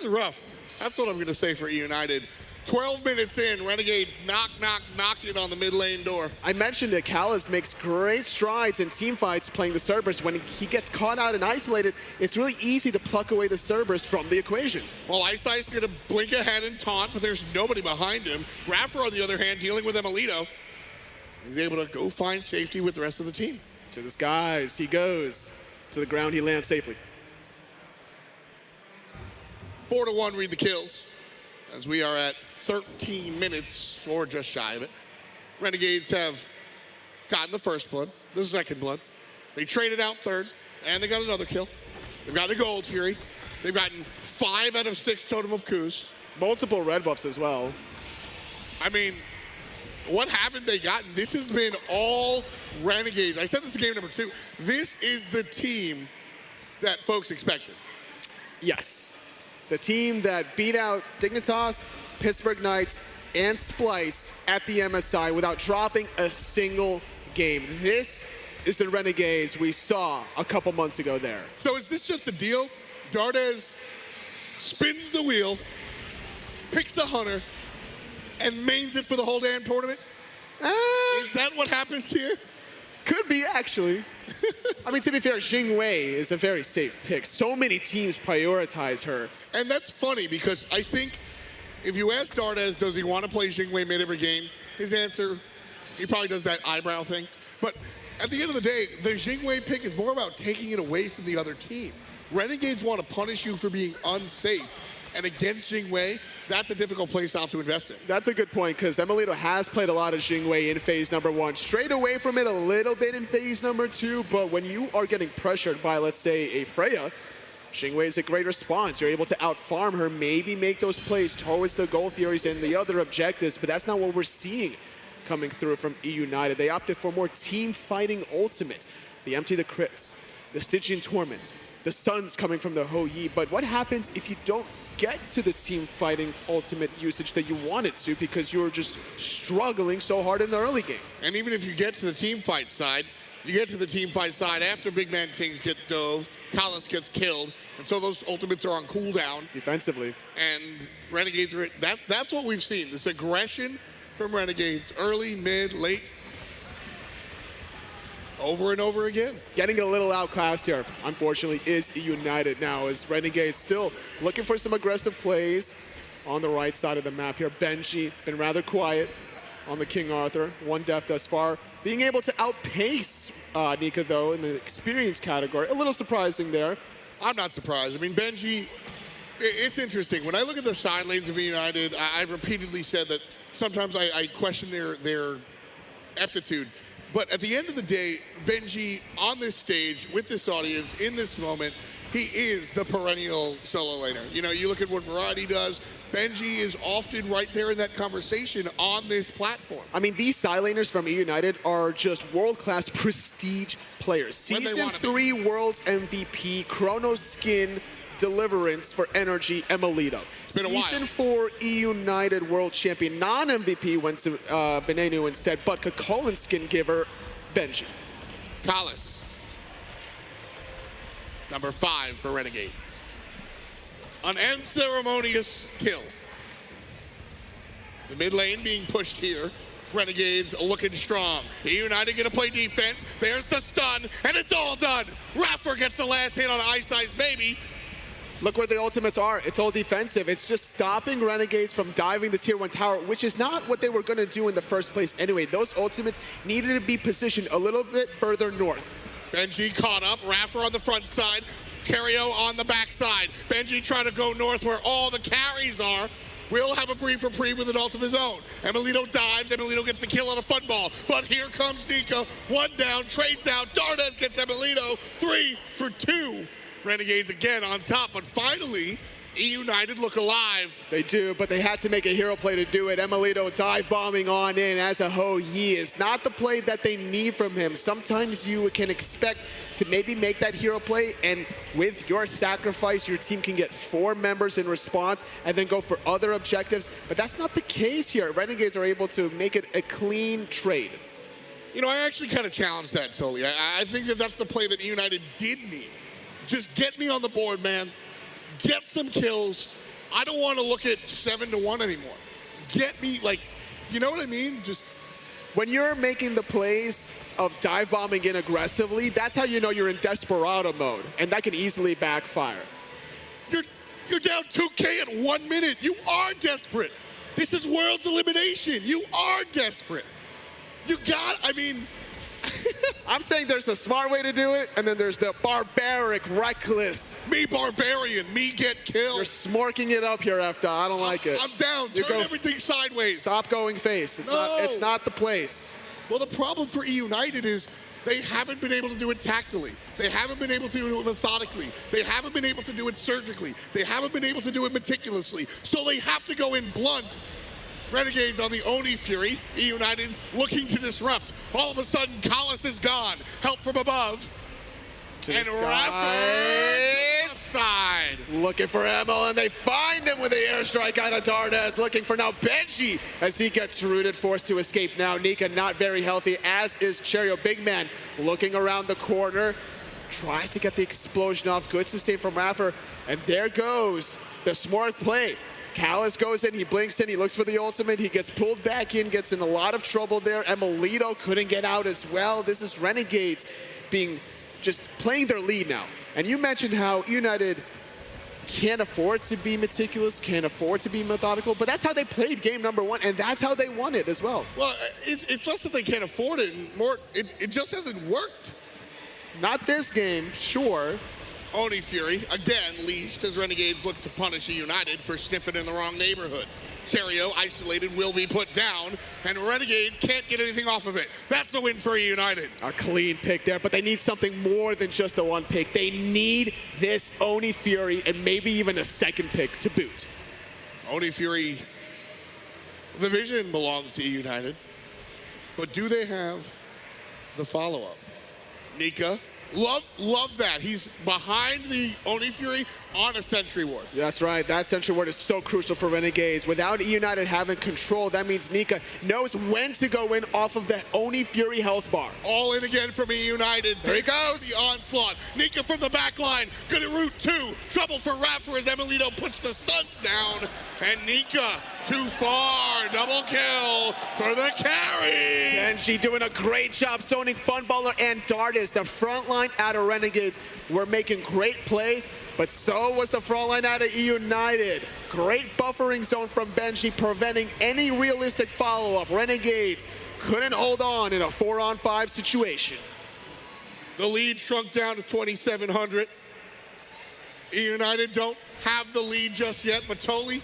rough. That's what I'm going to say for Eunited. 12 minutes in, Renegades knocking on the mid lane door. I mentioned that Callis makes great strides in team fights playing the Cerberus. When he gets caught out and isolated, it's really easy to pluck away the Cerberus from the equation. Well, Ice is going to blink ahead and taunt, but there's nobody behind him. iRaffer, on the other hand, dealing with emilitoo. He's able to go find safety with the rest of the team. To the skies he goes. To the ground he lands safely. 4-1 read the kills, as we are at 13 minutes, or just shy of it. Renegades have gotten the first blood, the second blood. They traded out third, and they got another kill. They've got a Gold Fury. They've gotten 5 out of 6 totem of coups. Multiple red buffs as well. I mean, what haven't they gotten? This has been all Renegades. I said this in game number 2. This is the team that folks expected. Yes. The team that beat out Dignitas, Pittsburgh Knights, and Splice at the MSI without dropping a single game. This is the Renegades we saw a couple months ago there. So is this just a deal? Dardez spins the wheel, picks the hunter, and mains it for the whole damn tournament? Is that what happens here? Could be, actually. I mean, to be fair, Jing is a very safe pick. So many teams prioritize her. And that's funny because I think if you ask Dardez, does he want to play Jing mid every game? His answer, he probably does that eyebrow thing. But at the end of the day, the Jing pick is more about taking it away from the other team. Renegades want to punish you for being unsafe. And against Jing, that's a difficult place out to invest in. That's a good point, because emilitoo has played a lot of Jing in phase number 1. Strayed away from it a little bit in phase number 2, but when you are getting pressured by, let's say, a Freya, Jing is a great response. You're able to out-farm her, maybe make those plays towards the Gold Furies and the other objectives, but that's not what we're seeing coming through from Eunited. They opted for more team-fighting ultimates. The Empty the Crypts, the Stygian Torment, the Suns coming from the Ho Yi, but what happens if you don't get to the team fighting ultimate usage that you wanted to because you were just struggling so hard in the early game? And even if you get to the team fight side, you get to the team fight side after BigManTingz gets dove, Kalas gets killed, and so those ultimates are on cooldown. Defensively. And Renegades are, that's what we've seen, this aggression from Renegades, early, mid, late, over and over again. Getting a little outclassed here, unfortunately, is Eunited now, as Renegades still looking for some aggressive plays on the right side of the map here. Benji been rather quiet on the King Arthur, 1 death thus far. Being able to outpace Nika, though, in the experience category. A little surprising there. I'm not surprised. I mean, Benji, it's interesting. When I look at the side lanes of United, I've repeatedly said that sometimes I question their aptitude. But at the end of the day, Benji, on this stage, with this audience, in this moment, he is the perennial solo laner. You know, you look at what Variety does, Benji is often right there in that conversation on this platform. I mean, these side laners from Eunited are just world-class prestige players. Season 3 Worlds MVP, Chrono Skin, Deliverance for Energy, emilitoo. It's been a while. Season 4 Eunited World Champion, non-MVP went to Venenu instead, but Kakolan Skin giver, Benji. Kalas, number 5 for Renegades. An unceremonious kill. The mid lane being pushed here. Renegades looking strong. United gonna play defense. There's the stun, and it's all done. iRaffer gets the last hit on iceicebaby. Look where the ultimates are. It's all defensive. It's just stopping Renegades from diving the tier 1 tower, which is not what they were going to do in the first place anyway. Those ultimates needed to be positioned a little bit further north. Benji caught up. iRaffer on the front side. Cherryo on the back side. Benji trying to go north where all the carries are. Will have a brief reprieve with an ult of his own. emilitoo dives. emilitoo gets the kill on a fun ball. But here comes Nika. 1 down. Trades out. Dardez gets emilitoo. 3 for 2. Renegades again on top, but finally, Eunited look alive. They do, but they had to make a hero play to do it. emilitoo dive bombing on in as a Ho Yi is not the play that they need from him. Sometimes you can expect to maybe make that hero play, and with your sacrifice, your team can get 4 members in response and then go for other objectives, but that's not the case here. Renegades are able to make it a clean trade. You know, I actually kind of challenged that, Toli. I think that that's the play that United did need. Just get me on the board, man. Get some kills. I don't want to look at 7-1 anymore. Get me, like, you know what I mean? Just when you're making the plays of dive bombing in aggressively, that's how you know you're in desperado mode, and that can easily backfire. You're down 2K at 1 minute. You are desperate. This is Worlds elimination. You are desperate. I mean, I'm saying there's a smart way to do it, and then there's the barbaric, reckless. Me barbarian, me get killed. You're smorking it up here, Efta. I don't like it. I'm down. Turn everything sideways. Stop going face. It's not the place. Well, the problem for Eunited is they haven't been able to do it tactily. They haven't been able to do it methodically. They haven't been able to do it surgically. They haven't been able to do it meticulously. So they have to go in blunt. Renegades on the Oni Fury. Eunited looking to disrupt. All of a sudden, Kalas is gone. Help from above. And iRaffer side. Looking for Emil, and they find him with the airstrike out of Dardez. Looking for now Benji as he gets rooted, forced to escape now. Nika not very healthy, as is Cherryo. Big man looking around the corner. Tries to get the explosion off. Good sustain from iRaffer. And there goes the smart play. Callus goes in, he blinks in, he looks for the ultimate, he gets pulled back in, gets in a lot of trouble there. emilitoo couldn't get out as well. This is Renegades just playing their lead now. And you mentioned how United can't afford to be meticulous, can't afford to be methodical, but that's how they played game number 1, and that's how they won it as well. Well, it's less that they can't afford it, and more, it just hasn't worked. Not this game, sure. Oni Fury, again, leashed as Renegades look to punish United for sniffing in the wrong neighborhood. Cherryo, isolated, will be put down, and Renegades can't get anything off of it. That's a win for United. A clean pick there, but they need something more than just the one pick. They need this Oni Fury and maybe even a second pick to boot. Oni Fury, the vision belongs to United, but do they have the follow-up? Nika, love that. He's behind the Oni Fury on a Sentry Ward. That's right. That Sentry Ward is so crucial for Renegades. Without United having control, that means Nika knows when to go in off of the Oni Fury health bar. All in again from United. There he goes. The onslaught. Nika from the back line. Good at route 2. Trouble for iRaffer as emilitoo puts the Suns down. And Nika, too far. Double kill for the carry. Benji doing a great job zoning Funballer and Dardez. The front line out of Renegades were making great plays, but so was the front line out of United. Great buffering zone from Benji, preventing any realistic follow-up. Renegades couldn't hold on in a 4-on-5 situation. The lead shrunk down to 2,700. United don't have the lead just yet, but Toli,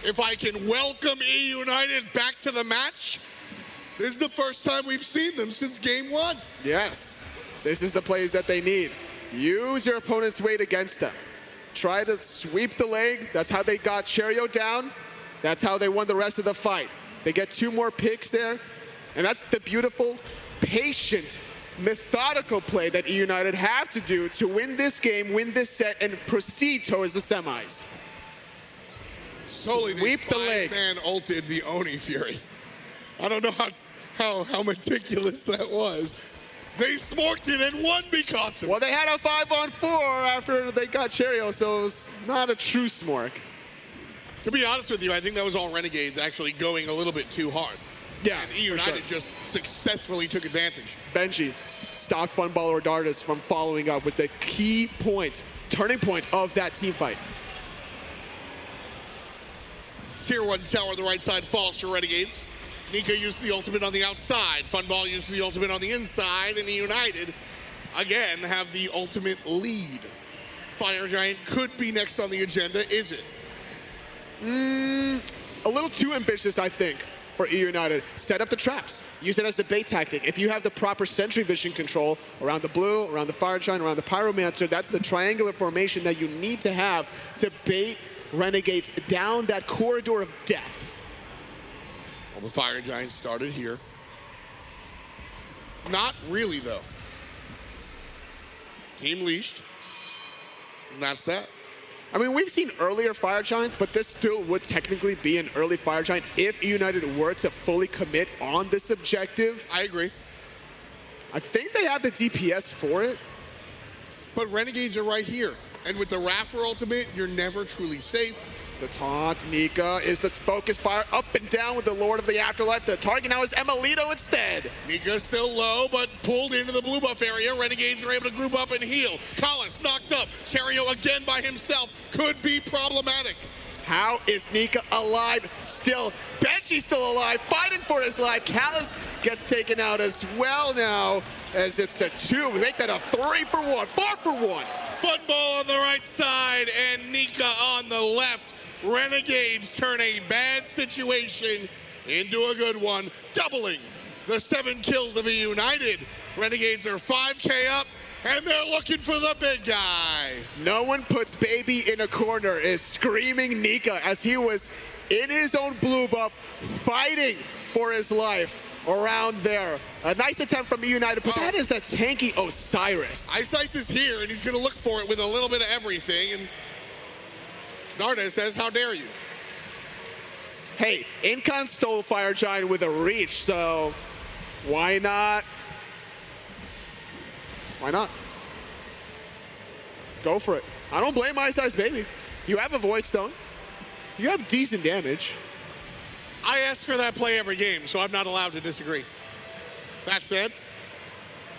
if I can welcome United back to the match, this is the first time we've seen them since game 1. Yes, this is the plays that they need. Use your opponent's weight against them. Try to sweep the leg. That's how they got Cherryo down. That's how they won the rest of the fight. They get 2 more picks there. And that's the beautiful, patient, methodical play that United have to do to win this game, win this set, and proceed towards the semis. Totally, sweep the leg. Man ulted the Oni Fury. I don't know how meticulous that was. They smoked it and won because of it. Well, they had a 5-on-4 after they got Cherryo, so it was not a true smork. To be honest with you, I think that was all Renegades actually going a little bit too hard. Yeah, and United just successfully took advantage. Benji, stock Funballer or Dardez from following up was the key point, turning point of that team fight. Tier 1 tower, the right side falls for Renegades. Nika used the ultimate on the outside. Funball used the ultimate on the inside. And the United, again, have the ultimate lead. Fire Giant could be next on the agenda, is it? A little too ambitious, I think, for United. Set up the traps. Use it as a bait tactic. If you have the proper sentry vision control around the blue, around the Fire Giant, around the Pyromancer, that's the triangular formation that you need to have to bait Renegades down that corridor of death. Well, the Fire Giant started here. Not really, though. Team leashed. And that's that. I mean, we've seen earlier Fire Giants, but this still would technically be an early Fire Giant if United were to fully commit on this objective. I agree. I think they have the DPS for it. But Renegades are right here. And with the iRaffer ultimate, you're never truly safe. The taunt, Nika is the focus fire up and down with the Lord of the Afterlife. The target now is emilitoo instead. Nika's still low, but pulled into the blue buff area. Renegades are able to group up and heal. Callus knocked up. Cherryo again by himself. Could be problematic. How is Nika alive still? Benji's still alive, fighting for his life. Callus gets taken out as well now, as it's a 2. We make that a 3 for 1, 4 for 1. Funball on the right side and Nika on the left. Renegades turn a bad situation into a good one, doubling the 7 kills of United. Renegades are 5K up, and they're looking for the big guy. No one puts Baby in a corner, is screaming Nika as he was in his own blue buff, fighting for his life around there. A nice attempt from United, but that is a tanky Osiris. Ice is here, and he's going to look for it with a little bit of everything, and Dardez says, how dare you? Hey, Incon stole Fire Giant with a reach, so why not? Why not? Go for it. I don't blame iceicebaby. You have a Void Stone. You have decent damage. I ask for that play every game, so I'm not allowed to disagree. That said,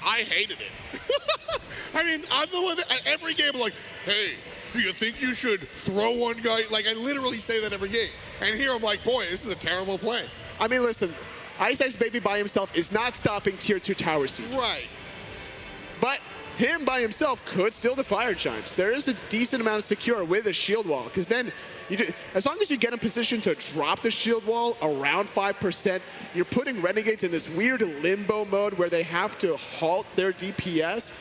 I hated it. I mean, I'm the one that every game I'm like, hey, do you think you should throw one guy? Like, I literally say that every game. And here I'm like, boy, this is a terrible play. I mean, listen, iceicebaby by himself is not stopping tier 2 tower siege. Right. But him by himself could steal the Fire Giant. There is a decent amount of secure with a shield wall, because then, as long as you get in position to drop the shield wall around 5%, you're putting Renegades in this weird limbo mode where they have to halt their DPS.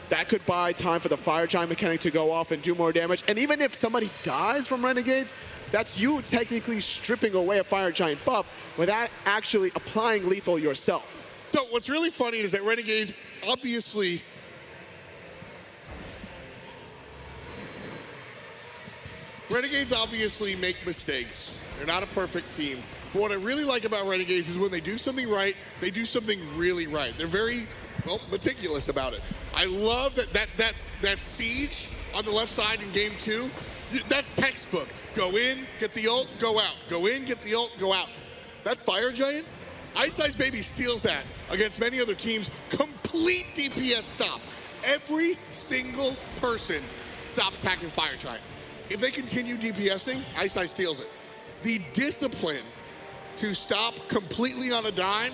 That could buy time for the Fire Giant mechanic to go off and do more damage. And even if somebody dies from Renegades, that's you technically stripping away a Fire Giant buff without actually applying lethal yourself. So what's really funny is that Renegade obviously make mistakes. They're not a perfect team. But what I really like about Renegades is when they do something right, they do something really right. They're very, well, meticulous about it. I love that siege on the left side in game 2. That's textbook. Go in, get the ult, go out. Go in, get the ult, go out. That Fire Giant, iceicebaby steals that against many other teams. Complete DPS stop. Every single person stop attacking Fire Giant. If they continue DPSing, Ice steals it. The discipline to stop completely on a dime,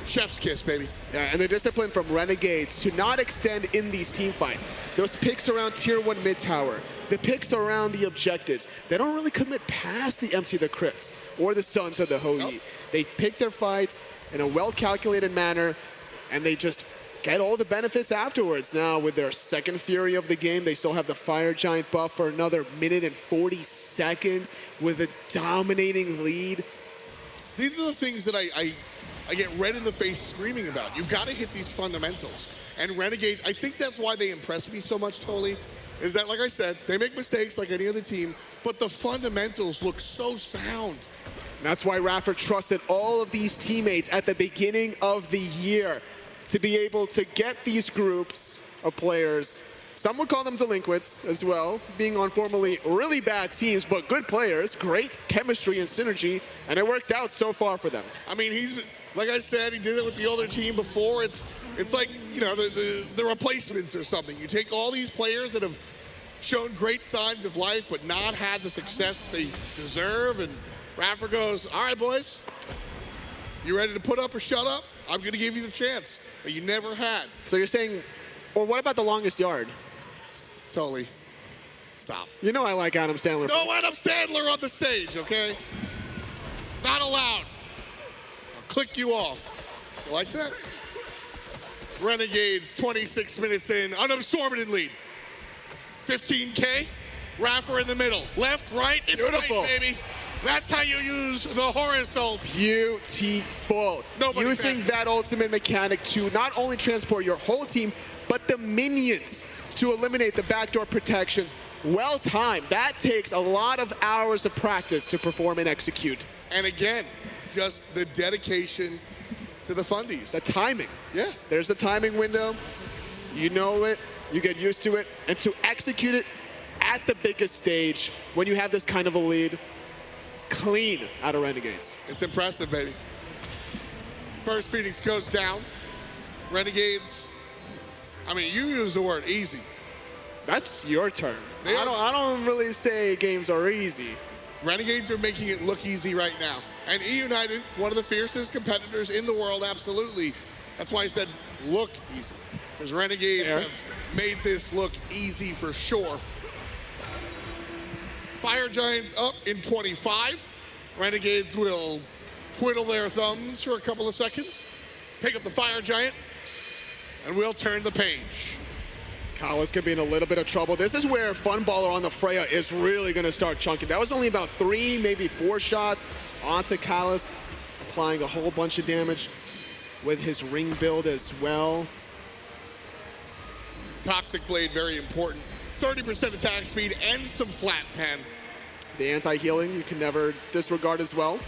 chef's kiss, baby. Yeah, and the discipline from Renegades to not extend in these team fights. Those picks around tier 1 mid tower, the picks around the objectives, they don't really commit past the Empty the Crypts or the Sons of the Hou Yi. Nope. They pick their fights in a well-calculated manner, and they just get all the benefits afterwards. Now, with their second Fury of the game, they still have the Fire Giant buff for another minute and 40 seconds with a dominating lead. These are the things that I get red in the face screaming about. You've got to hit these fundamentals. And Renegades, I think that's why they impress me so much, Toli, is that, like I said, they make mistakes like any other team, but the fundamentals look so sound. And that's why iRaffer trusted all of these teammates at the beginning of the year to be able to get these groups of players. Some would call them delinquents as well, being on formerly really bad teams, but good players, great chemistry and synergy, and it worked out so far for them. I mean, like I said, he did it with the older team before. It's like, you know, the replacements or something. You take all these players that have shown great signs of life, but not had the success they deserve, and iRaffer goes, all right, boys, you ready to put up or shut up? I'm going to give you the chance that you never had. So you're saying, or what about the longest yard? Totally. Stop. You know I like Adam Sandler. No Adam Sandler on the stage, okay? Not allowed. I'll click you off. You like that? Renegades, 26 minutes in, unabsorbed lead. 15K, iRaffer in the middle. Left, right, and beautiful, right, baby. That's how you use the Horus ult. Beautiful. Nobody using faster. that ultimate mechanic to not only transport your whole team, but the minions to eliminate the backdoor protections. Well timed. That takes a lot of hours of practice to perform and execute. And again, just the dedication to the fundies. The timing. Yeah. There's the timing window. You know it. You get used to it. And to execute it at the biggest stage when you have this kind of a lead, clean out of Renegades. It's impressive, baby. First Phoenix goes down. Renegades, I mean, you use the word easy. That's your turn. I don't really say games are easy. Renegades are making it look easy right now. And Eunited, one of the fiercest competitors in the world, absolutely. That's why I said look easy. Because Renegades have made this look easy for sure. Fire Giants up in 25. Renegades will twiddle their thumbs for a couple of seconds, pick up the Fire Giant, and we'll turn the page. Kalas could be in a little bit of trouble. This is where Funballer on the Freya is really going to start chunking. That was only about 3, maybe 4 shots onto Kalas, applying a whole bunch of damage with his ring build as well. Toxic Blade, very important. 30% attack speed and some flat pen. The anti-healing you can never disregard as well.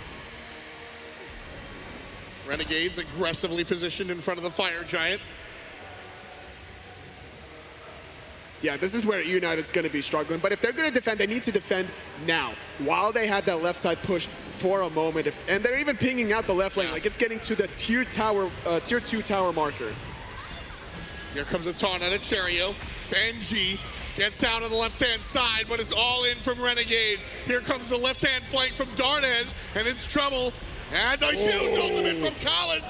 Renegades aggressively positioned in front of the Fire Giant. Yeah, this is where Eunited's going to be struggling. But if they're going to defend, they need to defend now, while they had that left side push for a moment. And they're even pinging out the left lane, like it's getting to the tier 2 tower marker. Here comes a taunt out of Cherryo. Benji gets out on the left-hand side, but it's all in from Renegades. Here comes the left-hand flank from Dardez, and it's trouble. As a huge ultimate from Kalis,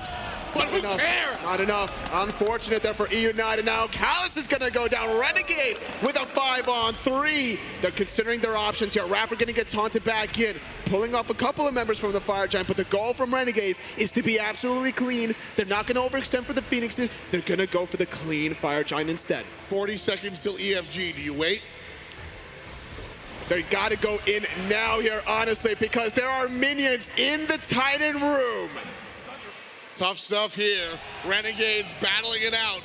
but who cares? Not enough. Unfortunate there for Eunited. Now Kalis is going to go down. Renegades with a 5-on-3. They're considering their options here. iRaffer going to get taunted back in, pulling off a couple of members from the Fire Giant, but the goal from Renegades is to be absolutely clean. They're not going to overextend for the Phoenixes. They're going to go for the clean Fire Giant instead. 40 seconds till EFG. Do you wait? They got to go in now here, honestly, because there are minions in the Titan room. Tough stuff here. Renegades battling it out.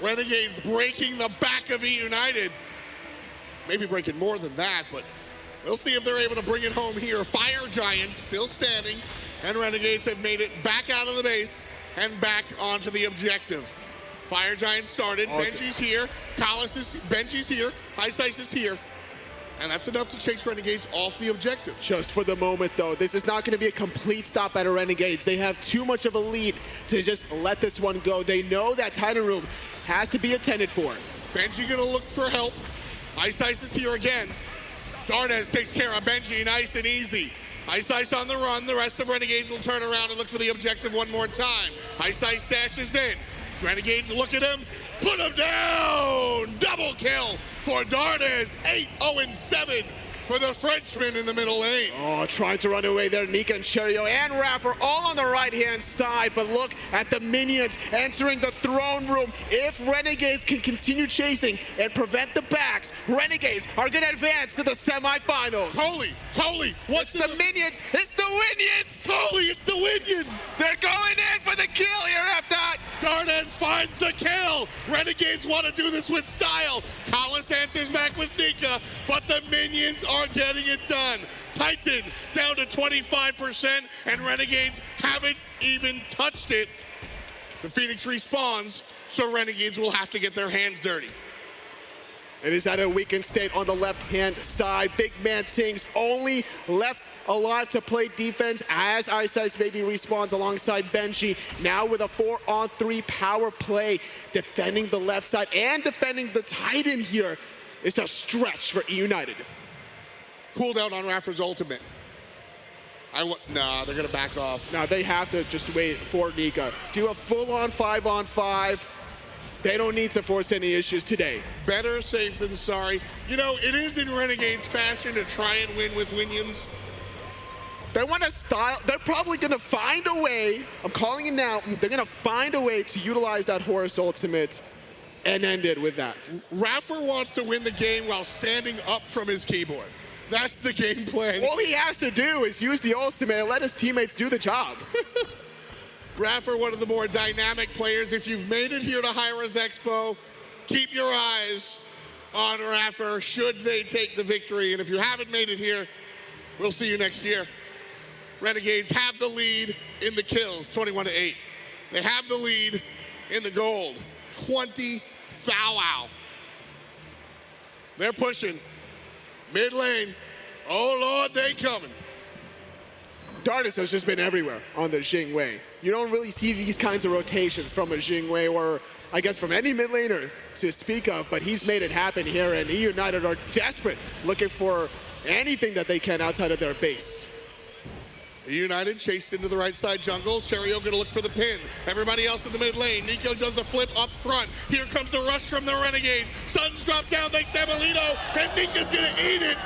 Renegades breaking the back of Eunited. Maybe breaking more than that, but we'll see if they're able to bring it home here. Fire Giants still standing, and Renegades have made it back out of the base and back onto the objective. Fire Giants started. Okay. Benji's here. Benji's here. Iceice is here. And that's enough to chase Renegades off the objective. Just for the moment, though, this is not going to be a complete stop at Renegades. They have too much of a lead to just let this one go. They know that Titan room has to be attended for. Benji going to look for help. Iceice is here again. Dardez takes care of Benji, nice and easy. Iceice on the run. The rest of Renegades will turn around and look for the objective one more time. Iceice dashes in. Renegades look at him. Put him down! Double kill for Dardez. 8-0-7 for the Frenchman in the middle lane. Oh, trying to run away there. Nika and Cherryo and iRaffer all on the right-hand side. But look at the minions entering the throne room. If Renegades can continue chasing and prevent the backs, Renegades are going to advance to the semifinals. Totally. What's the minions? It's the Winions! Totally, it's the Winions! They're going in for the kill here after that. Dardez finds the kill. Renegades want to do this with style. Kalis answers back with Nika, but the minions are getting it done. Titan down to 25%, and Renegades haven't even touched it. The Phoenix respawns, so Renegades will have to get their hands dirty. It is at a weakened state on the left-hand side. BigManTingz only left alive to play defense as iceicebaby respawns alongside Benji. Now with a 4-on-3 power play, defending the left side and defending the Titan here. It's a stretch for Eunited. Cooldown on iRaffer's ultimate. Nah, they're gonna back off. Now they have to just wait for Nika. Do a full-on 5-on-5. They don't need to force any issues today. Better safe than sorry. You know, it is in Renegade's fashion to try and win with Winions. They want to style. They're probably going to find a way. I'm calling it now. They're going to find a way to utilize that Horus ultimate and end it with that. iRaffer wants to win the game while standing up from his keyboard. That's the game plan. All he has to do is use the ultimate and let his teammates do the job. iRaffer, one of the more dynamic players. If you've made it here to Hi-Rez Expo, keep your eyes on iRaffer should they take the victory. And if you haven't made it here, we'll see you next year. Renegades have the lead in the kills, 21-8. They have the lead in the gold, 20 thou. They're pushing. Mid lane. Oh, Lord, they coming. Dardez has just been everywhere on the Xing way. You don't really see these kinds of rotations from a Jing way, or I guess from any mid laner to speak of, but he's made it happen here, and Eunited are desperate, looking for anything that they can outside of their base. Eunited chased into the right side jungle. Cherryo gonna look for the pin. Everybody else in the mid lane. Nika does the flip up front. Here comes the rush from the Renegades. Suns drop down thanks to emilitoo, and Nika's gonna eat it.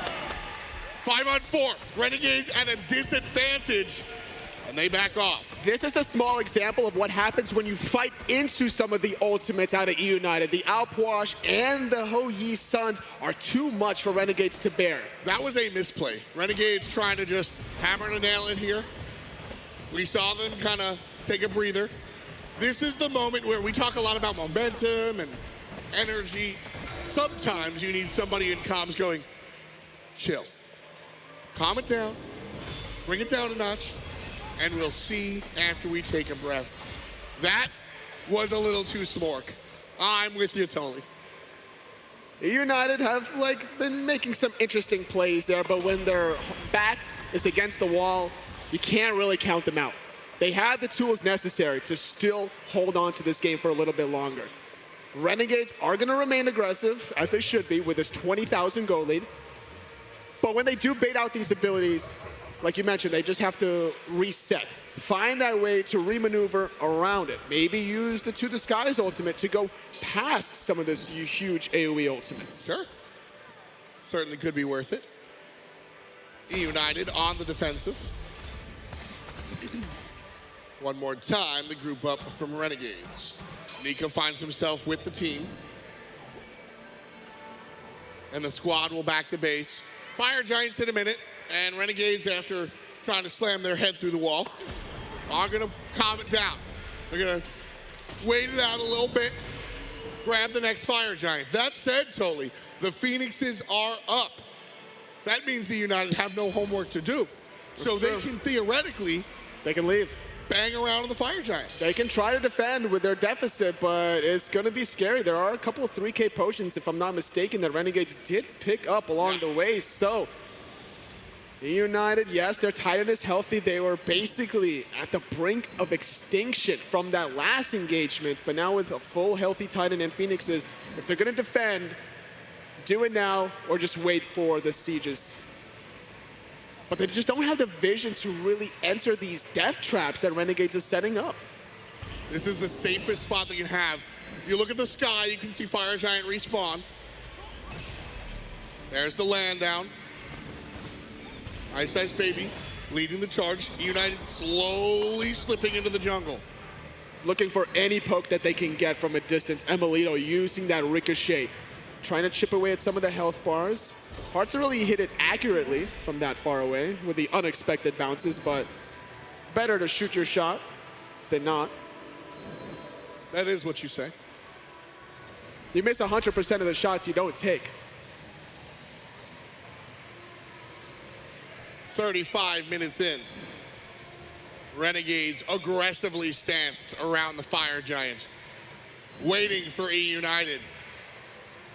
5-on-4. Renegades at a disadvantage, and they back off. This is a small example of what happens when you fight into some of the ultimates out of Eunited. The Outwash and the Ho Yi Suns are too much for Renegades to bear. That was a misplay. Renegades trying to just hammer and nail it here. We saw them kind of take a breather. This is the moment where we talk a lot about momentum and energy. Sometimes you need somebody in comms going, chill. Calm it down. Bring it down a notch. And we'll see after we take a breath. That was a little too smork. I'm with you, Tony. United have been making some interesting plays there, but when their back is against the wall, you can't really count them out. They have the tools necessary to still hold on to this game for a little bit longer. Renegades are going to remain aggressive, as they should be, with this 20,000 goal lead. But when they do bait out these abilities, like you mentioned, they just have to reset. Find that way to remaneuver around it. Maybe use the To the Skies ultimate to go past some of this huge AoE ultimates. Sure. Certainly could be worth it. United on the defensive. One more time, the group up from Renegades. Nika finds himself with the team. And the squad will back to base. Fire Giants in a minute, and Renegades, after trying to slam their head through the wall, are gonna calm it down. They're gonna wait it out a little bit, grab the next Fire Giant. That said, Toli, the Phoenixes are up. That means the United have no homework to do. So they can theoretically... They can leave. Bang around on the Fire Giant. They can try to defend with their deficit, but it's going to be scary. There are a couple of 3K potions, if I'm not mistaken, that Renegades did pick up along the way. So, the United, yes, their Titan is healthy. They were basically at the brink of extinction from that last engagement, but now with a full healthy Titan and Phoenixes, if they're going to defend, do it now or just wait for the sieges. But they just don't have the vision to really enter these death traps that Renegades is setting up. This is the safest spot they can have. If you look at the sky, you can see Fire Giant respawn. There's the land down. iceicebaby leading the charge. United slowly slipping into the jungle. Looking for any poke that they can get from a distance. emilitoo using that ricochet. Trying to chip away at some of the health bars. Hard to really hit it accurately from that far away with the unexpected bounces, but better to shoot your shot than not. That is what you say. You miss 100% of the shots you don't take. 35 minutes in. Renegades aggressively stanced around the Fire Giant, waiting for United.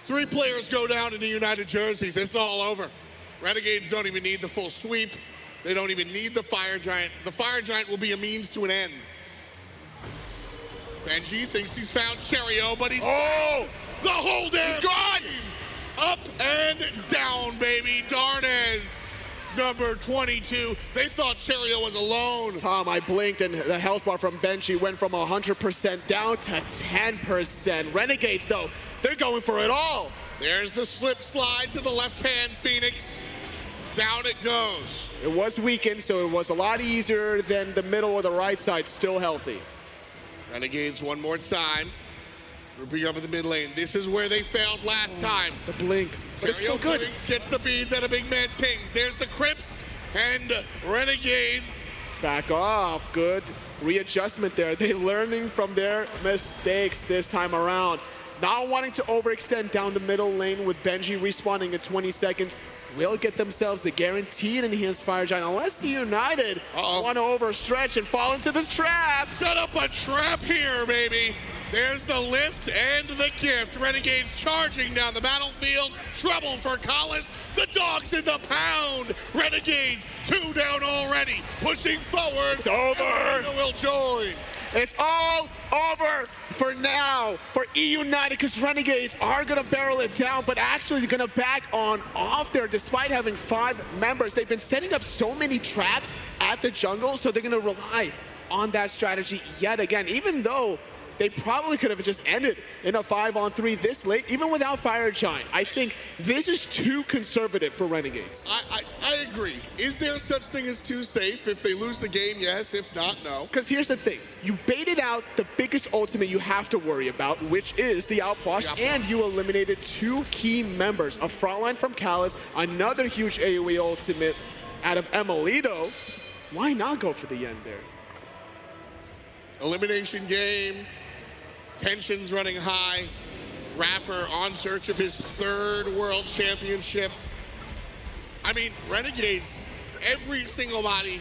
3 players go down in the United jerseys. It's all over. Renegades don't even need the full sweep. They don't even need the Fire Giant. The Fire Giant will be a means to an end. Benji thinks he's found Cherryo, but he's... Oh! The whole damn... He's gone! Up and down, baby. Dardez, number 22. They thought Cherryo was alone. Tom, I blinked and the health bar from Benji went from 100% down to 10%. Renegades, though, they're going for it all. There's the slip slide to the left-hand Phoenix. Down it goes. It was weakened, so it was a lot easier than the middle or the right side, still healthy. Renegades one more time. Grouping up in the mid lane. This is where they failed last time. The blink, but it's still good. Gets the beads out of BigManTingz. There's the Crips and Renegades. Back off, good readjustment there. They're learning from their mistakes this time around. Not wanting to overextend down the middle lane with Benji respawning in 20 seconds. Will get themselves the guaranteed enhanced Fire Giant unless the United want to overstretch and fall into this trap. Set up a trap here, baby. There's the lift and the gift. Renegades charging down the battlefield. Trouble for Collis. The dogs in the pound. Renegades 2 down already. Pushing forward. It's over. Nika will join. It's all over for now for Eunited because Renegades are going to barrel it down, but actually they're going to back on off there despite having 5 members. They've been setting up so many traps at the jungle, so they're going to rely on that strategy yet again, even though they probably could have just ended in a 5-on-3 this late, even without Fire Giant. I think this is too conservative for Renegades. I agree. Is there such thing as too safe? If they lose the game, yes. If not, no. Because here's the thing. You baited out the biggest ultimate you have to worry about, which is the Outpost, and you eliminated 2 key members. A frontline from Callus, another huge AoE ultimate out of emilitoo. Why not go for the end there? Elimination game. Tensions running high. iRaffer on search of his 3rd world championship. I mean, Renegades, every single body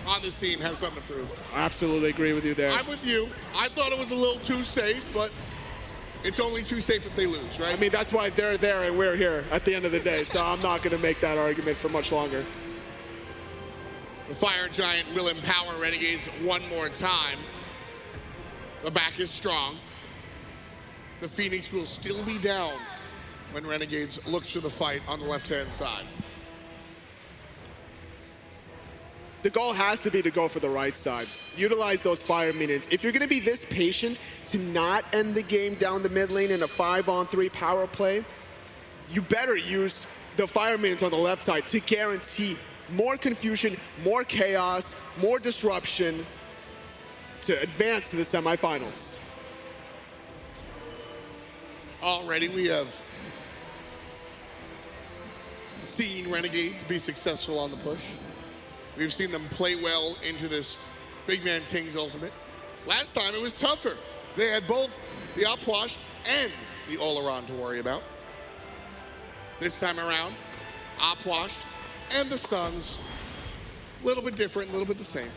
on this team has something to prove. I absolutely agree with you there. I'm with you. I thought it was a little too safe, but it's only too safe if they lose, right? I mean, that's why they're there and we're here at the end of the day, so I'm not going to make that argument for much longer. The Fire Giant will empower Renegades one more time. The back is strong. The Phoenix will still be down when Renegades looks for the fight on the left-hand side. The goal has to be to go for the right side. Utilize those fire minions. If you're going to be this patient to not end the game down the mid lane in a 5-on-3 power play, you better use the fire minions on the left side to guarantee more confusion, more chaos, more disruption to advance to the semifinals. Already we have seen Renegades be successful on the push. We've seen them play well into this BigManTingz ultimate. Last time it was tougher. They had both the Upwash and the Olorun to worry about. This time around, Upwash and the Suns, a little bit different, a little bit the same.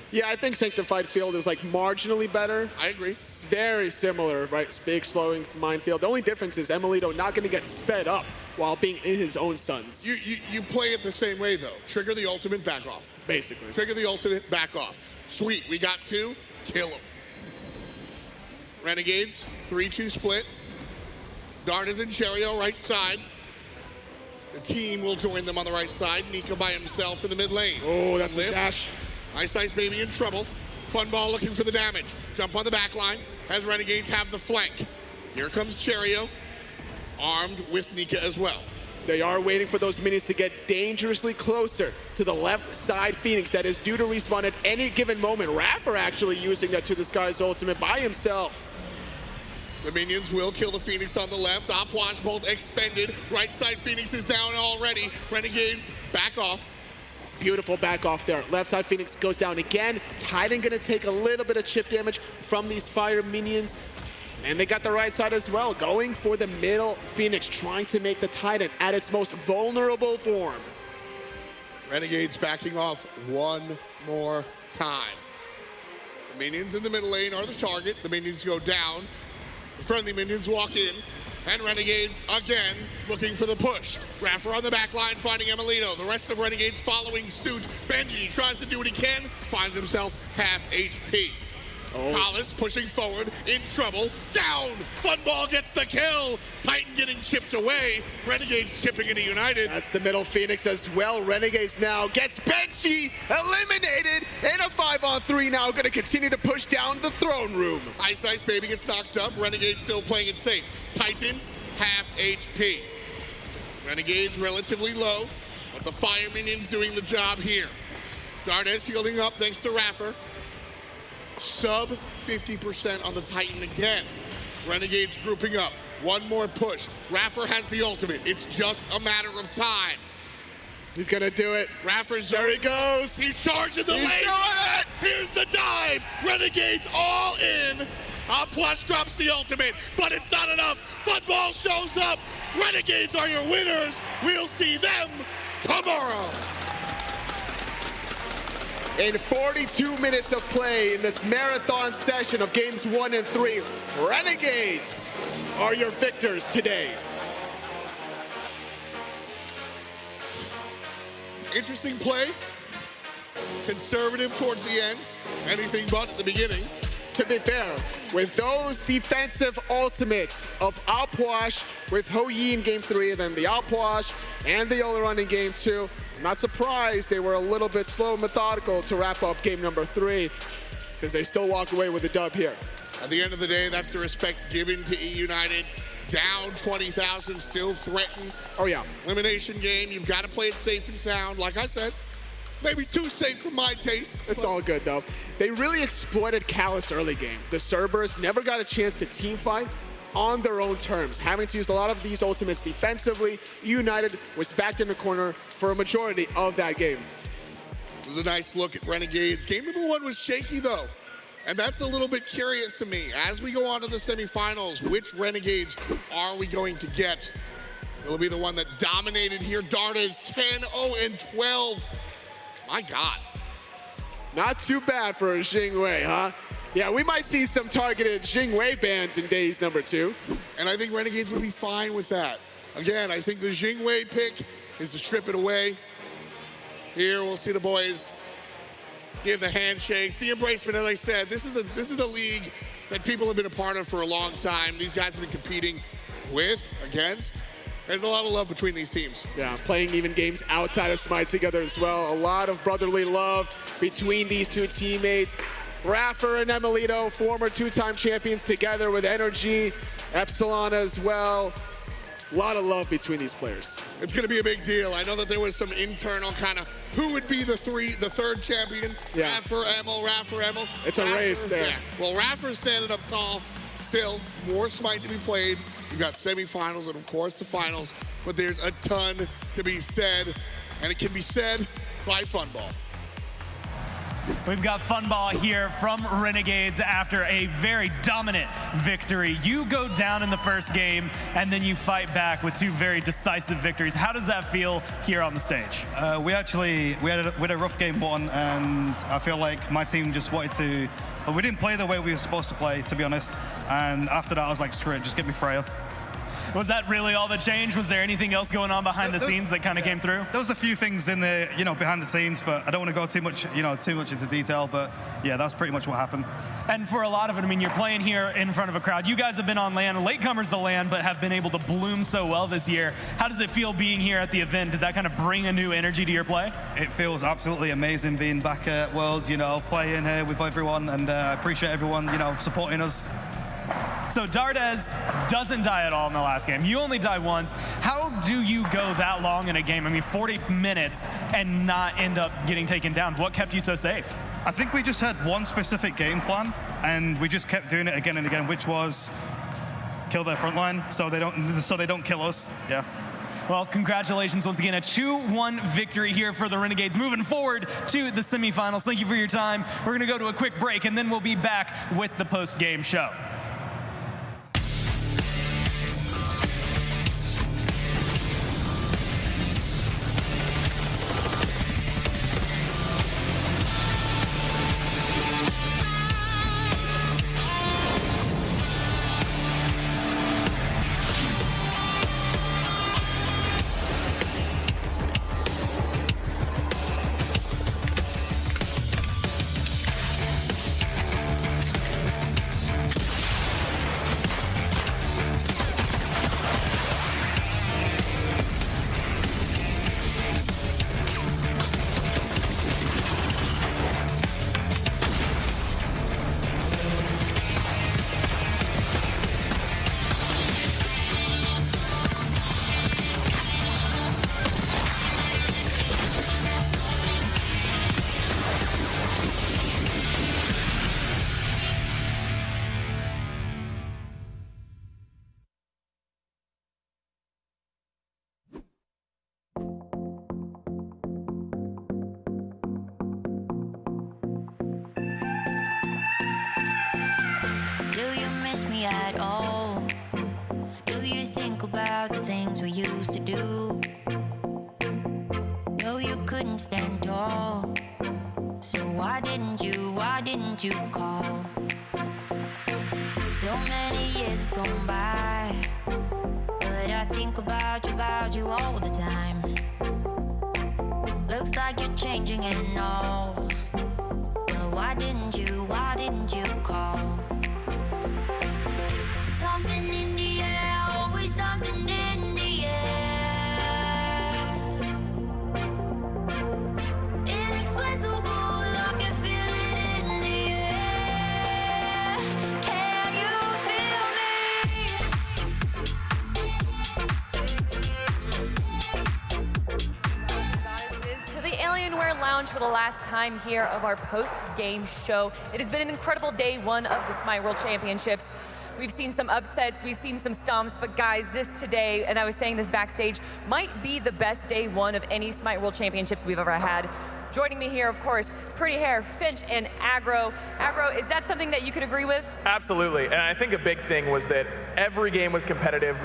Yeah, I think Sanctified Field is like marginally better. I agree. It's very similar, right? It's big, slowing minefield. The only difference is emilitoo not going to get sped up while being in his own Suns. You play it the same way, though. Trigger the ultimate, back off. Basically. Trigger the ultimate, back off. Sweet, we got two, kill them. Renegades, 3-2 split. Dardez and Cherryo right side. The team will join them on the right side. Nika by himself in the mid lane. Oh, that's a dash. iceicebaby in trouble. Funball looking for the damage. Jump on the back line as Renegades have the flank. Here comes Cherryo, armed with Nika as well. They are waiting for those minions to get dangerously closer to the left side Phoenix that is due to respawn at any given moment. iRaffer actually using that to the skies ultimate by himself. The minions will kill the Phoenix on the left. Upwash bolt expended. Right side Phoenix is down already. Renegades back off. Beautiful back off there. Left side Phoenix goes down again. Titan gonna take a little bit of chip damage from these fire minions. And they got the right side as well, going for the middle Phoenix, trying to make the Titan at its most vulnerable form. Renegades backing off one more time. The minions in the middle lane are the target. The minions go down. The friendly minions walk in. And Renegades again looking for the push. iRaffer on the back line finding emilitoo. The rest of Renegades following suit. Benji tries to do what he can, finds himself half HP. Hollis pushing forward, in trouble, down! Funball gets the kill! Titan getting chipped away, Renegades chipping into United. That's the middle Phoenix as well. Renegades now gets Benji eliminated in a 5-on-3 now, gonna continue to push down the throne room. iceicebaby gets knocked up, Renegades still playing it safe. Titan, half HP. Renegades relatively low, but the fire minions doing the job here. Dardez healing up thanks to iRaffer. Sub 50% on the Titan again. Renegades grouping up. One more push. iRaffer has the ultimate. It's just a matter of time. He's gonna do it. iRaffer's there. He goes. He's charging the lane. Doing it. Here's the dive. Renegades all in. Puch drops the ultimate, but it's not enough. Funball shows up. Renegades are your winners. We'll see them tomorrow. In 42 minutes of play in this marathon session of games 1 and 3, Renegades are your victors today. Interesting play. Conservative towards the end. Anything but at the beginning. To be fair, with those defensive ultimates of Upwash with Hou Yi in game 3, and then the Upwash and the Olorun in game 2, I'm not surprised they were a little bit slow and methodical to wrap up game number 3, because they still walked away with a dub here. At the end of the day, that's the respect given to Eunited. Down 20,000, still threatened. Oh yeah. Elimination game, you've got to play it safe and sound. Like I said, maybe too safe for my taste. It's all good though. They really exploited Callus early game. The Cerberus never got a chance to team fight on their own terms, having to use a lot of these ultimates defensively. United was backed in the corner for a majority of that game. It was a nice look at Renegades. Game number 1 was shaky though, and that's a little bit curious to me. As we go on to the semifinals, which Renegades are we going to get? Will it be the one that dominated here? Dardez 10-0-12. My God. Not too bad for a Xing Wei, huh? Yeah, we might see some targeted Jing Wei bans in days number 2. And I think Renegades would be fine with that. Again, I think the Jing Wei pick is to strip it away. Here, we'll see the boys give the handshakes, the embracement. As I said, this is a league that people have been a part of for a long time. These guys have been competing with, against. There's a lot of love between these teams. Yeah, playing even games outside of SMITE together as well. A lot of brotherly love between these two teammates. iRaffer and emilitoo, former 2-time champions together with energy. Epsilon as well. A lot of love between these players. It's going to be a big deal. I know that there was some internal kind of who would be the third champion. Yeah. Raffer, Emil. It's a race there. Yeah. Well, Raffer's standing up tall. Still, more SMITE to be played. You've got semifinals and, of course, the finals. But there's a ton to be said, and it can be said by Funball. We've got Funball here from Renegades after a very dominant victory. You go down in the first game, and then you fight back with 2 very decisive victories. How does that feel here on the stage? We had a rough game 1, and I feel like my team just wanted to. Well, we didn't play the way we were supposed to play, to be honest. And after that, I was like, screw it, just get me Freya. Was that really all that changed? Was there anything else going on behind the scenes that kind of came through? There was a few things in the, behind the scenes, but I don't want to go too much into detail. But yeah, that's pretty much what happened. And for a lot of it, I mean, you're playing here in front of a crowd. You guys have been on LAN, latecomers to LAN, but have been able to bloom so well this year. How does it feel being here at the event? Did that kind of bring a new energy to your play? It feels absolutely amazing being back at Worlds, playing here with everyone, and I appreciate everyone, supporting us. So Dardez doesn't die at all in the last game. You only die once. How do you go that long in a game? I mean, 40 minutes and not end up getting taken down. What kept you so safe? I think we just had one specific game plan, and we just kept doing it again and again, which was kill their front line so they don't kill us. Yeah. Well, congratulations once again. A 2-1 victory here for the Renegades. Moving forward to the semifinals. Thank you for your time. We're going to go to a quick break, and then we'll be back with the post-game show. At all? Do you think about the things we used to do? No, you couldn't stand tall. So why didn't you call? So many years gone by, but I think about you all the time. Looks like you're changing and all, but why didn't you call? Something in the air, always something in the air. Inexplicable, I can feel it in the air. Can you feel Is to the Alienware Lounge for the last time here of our post-game show. It has been an incredible day 1 of the SMITE World Championships. We've seen some upsets, we've seen some stomps, but guys, this today, and I was saying this backstage, might be the best day 1 of any SMITE World Championships we've ever had. Joining me here, of course, Pretty Hair, Finch, and Aggro. Aggro, is that something that you could agree with? Absolutely, and I think a big thing was that every game was competitive.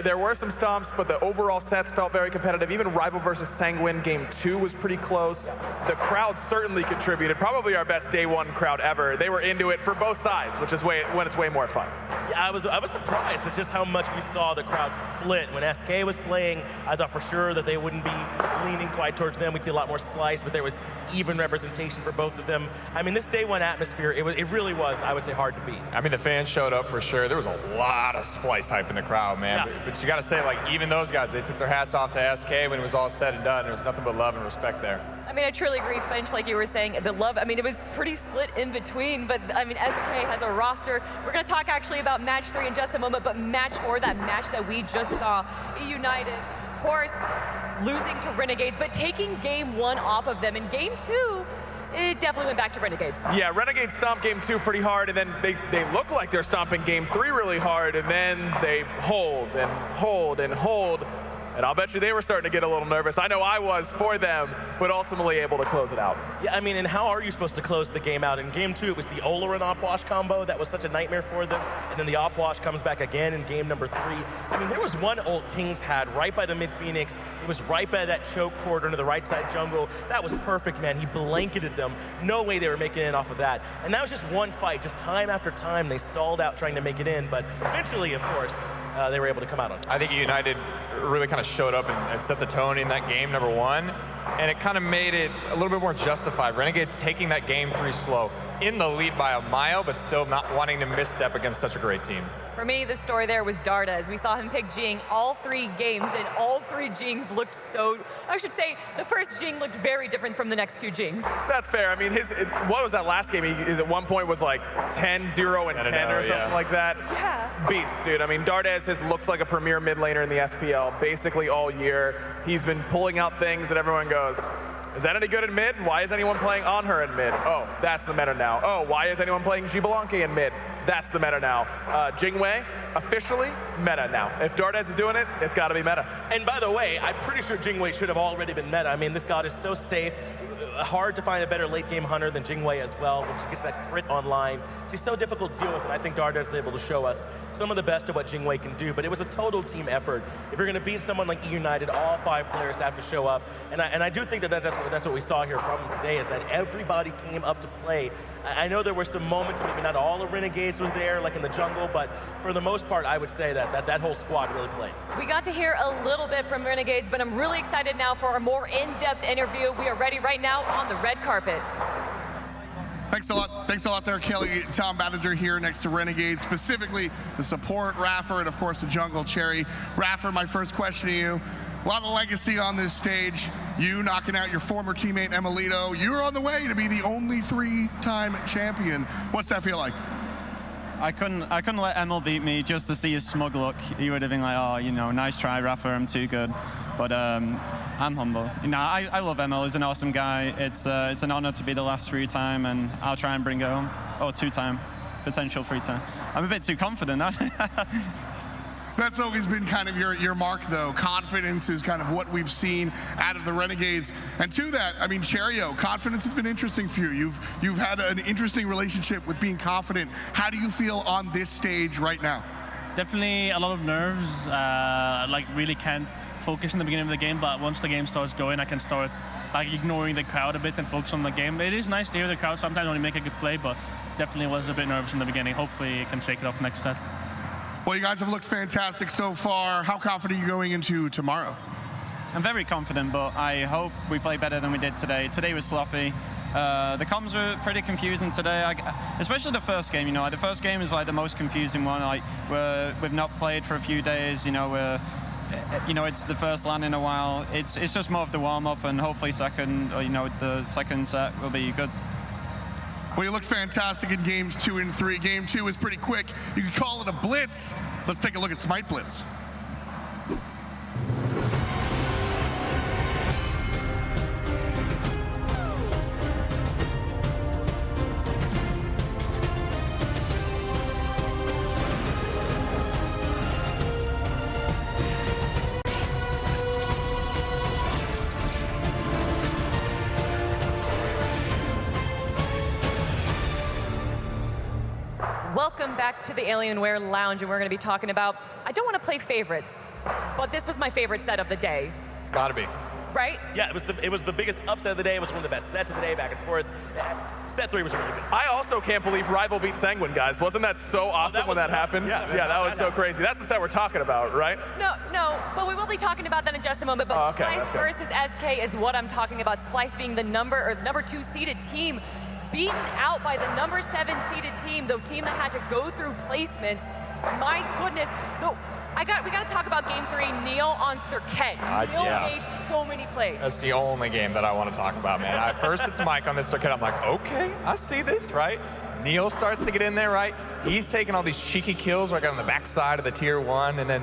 There were some stomps, but the overall sets felt very competitive. Even Rival versus Sanguine Game 2 was pretty close. The crowd certainly contributed, probably our best day one crowd ever. They were into it for both sides, which is when it's way more fun. Yeah, I was surprised at just how much we saw the crowd split. When SK was playing, I thought for sure that they wouldn't be leaning quite towards them. We'd see a lot more splice, but there was even representation for both of them. I mean, this day one atmosphere, it really was, I would say, hard to beat. I mean, the fans showed up for sure. There was a lot of splice hype in the crowd, man. Yeah. But you got to say, like, even those guys, they took their hats off to SK when it was all said and done. There was nothing but love and respect there. I mean, I truly agree, Finch, like you were saying, the love, I mean, it was pretty split in between, but I mean, SK has a roster. We're gonna talk actually about match 3 in just a moment, but match 4, that match that we just saw, Eunited, Horus losing to Renegades, but taking game 1 off of them. In game 2, it definitely went back to Renegades. Yeah, Renegades stomped game 2 pretty hard, and then they look like they're stomping game 3 really hard, and then they hold and hold and hold. And I'll bet you they were starting to get a little nervous. I know I was for them, but ultimately able to close it out. Yeah, I mean, and how are you supposed to close the game out? In game 2, it was the Olorun op-wash combo that was such a nightmare for them, and then the op-wash comes back again in game number 3. I mean, there was one ult Tingz had right by the mid-Phoenix. It was right by that choke corridor into the right side jungle. That was perfect, man. He blanketed them. No way they were making it off of that. And that was just one fight, just time after time. They stalled out trying to make it in, but eventually, of course, they were able to come out on top. I think United really kind of showed up and set the tone in that game number 1, and it kind of made it a little bit more justified. Renegades taking that game 3 slow, in the lead by a mile, but still not wanting to misstep against such a great team. For me, the story there was Dardez. We saw him pick Jing all 3 games, and all 3 Jings looked so, I should say, the first Jing looked very different from the next 2 Jings. That's fair. I mean, what was that last game? He at one point was like 10, 0, and 10 or something like that. Yeah. Beast, dude. I mean, Dardez has looked like a premier mid laner in the SPL basically all year. He's been pulling out things that everyone goes, is that any good in mid? Why is anyone playing Anhur in mid? Oh, that's the meta now. Oh, why is anyone playing Xbalanque in mid? That's the meta now. Jingwei, officially meta now. If Dardez is doing it, it's got to be meta. And by the way, I'm pretty sure Jingwei should have already been meta. I mean, this god is so safe. Hard to find a better late game hunter than Jingwei as well. When she gets that crit online, she's so difficult to deal with, and I think Dardez is able to show us some of the best of what Jingwei can do. But it was a total team effort. If you're going to beat someone like Eunited, all 5 players have to show up, and I do think that's what we saw here from today, is that everybody came up to play. I know there were some moments, maybe not all the Renegades were there, like in the jungle, but for the most part, I would say that whole squad really played. We got to hear a little bit from Renegades, but I'm really excited now for a more in-depth interview. We are ready right now on the red carpet. Thanks a lot there, Kelly. Tom Badger here next to Renegades, specifically the support, iRaffer, and of course the jungle, Cherry. iRaffer, my first question to you. A lot of legacy on this stage. You knocking out your former teammate, emilitoo. You're on the way to be the only 3-time champion. What's that feel like? I couldn't let Emil beat me just to see his smug look. He would have been like, oh, you know, nice try, iRaffer, I'm too good. But I'm humble. You know, I love Emil, he's an awesome guy. It's an honor to be the last 3-time, and I'll try and bring it home. Or 2-time, potential 3-time. I'm a bit too confident now. That's always been kind of your mark, though. Confidence is kind of what we've seen out of the Renegades. And to that, I mean, Cherryo, confidence has been interesting for you. You've had an interesting relationship with being confident. How do you feel on this stage right now? Definitely a lot of nerves. Like really can't focus in the beginning of the game, but once the game starts going, I can start like ignoring the crowd a bit and focus on the game. It is nice to hear the crowd sometimes when you make a good play, but definitely was a bit nervous in the beginning. Hopefully it can shake it off next set. Well, you guys have looked fantastic so far. How confident are you going into tomorrow? I'm very confident, but I hope we play better than we did today. Today was sloppy. The comms were pretty confusing today, especially the first game. You know, like the first game is like the most confusing one. Like we've not played for a few days. You know, it's the first LAN in a while. It's just more of the warm up, and hopefully the second set will be good. Well, you looked fantastic in games 2 and 3. Game 2 was pretty quick. You could call it a blitz. Let's take a look at SMITE Blitz. back to the Alienware Lounge, and we're going to be talking about, I don't want to play favorites, but this was my favorite set of the day. It's got to be. Right? Yeah, it was the biggest upset of the day. It was one of the best sets of the day, back and forth. Set 3 was really good. I also can't believe Rival beat Sanguine, guys. Wasn't that so awesome when that happened? Yeah, that was so crazy. That's the set we're talking about, right? No, but we will be talking about that in just a moment. But Splice versus SK is what I'm talking about. Splice being the number 2 seeded team, beaten out by the number 7 seeded team, the team that had to go through placements. My goodness. We got to talk about game 3, Neil on Serqet. Neil made so many plays. That's the only game that I want to talk about, man. First it's Mike on this Serqet. I'm like, okay, I see this, right? Neil starts to get in there, right? He's taking all these cheeky kills right on the backside of the tier 1, and then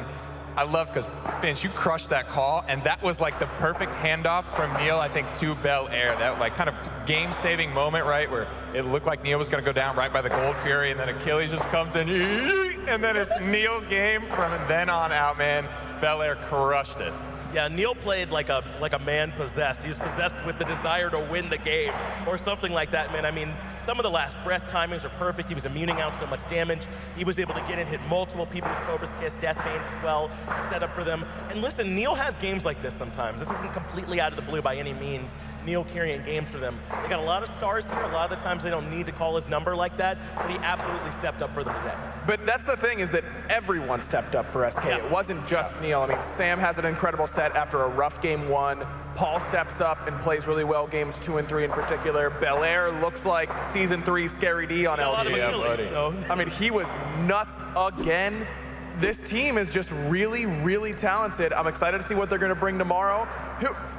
I love because, Vince, you crushed that call, and that was like the perfect handoff from Neil, I think, to Belair. That like kind of game-saving moment, right, where it looked like Neil was going to go down right by the Gold Fury, and then Achilles just comes in, and then it's Neil's game from then on out, man. Belair crushed it. Yeah, Neil played like a man possessed. He was possessed with the desire to win the game or something like that, man. I mean, some of the last breath timings are perfect. He was immuning out so much damage. He was able to get in, hit multiple people with Cobra's Kiss, Deathbanes as well, set up for them. And listen, Neil has games like this sometimes. This isn't completely out of the blue by any means. Neil carrying games for them. They got a lot of stars here. A lot of the times they don't need to call his number like that, but he absolutely stepped up for them today. But that's the thing, is that everyone stepped up for SK. It wasn't just Neil. I mean, Sam has an incredible set after a rough game 1. Paul steps up and plays really well games 2 and 3 in particular. Belair looks like season 3 Scary D on LG. I mean, he was nuts again. This team is just really, really talented. I'm excited to see what they're going to bring tomorrow.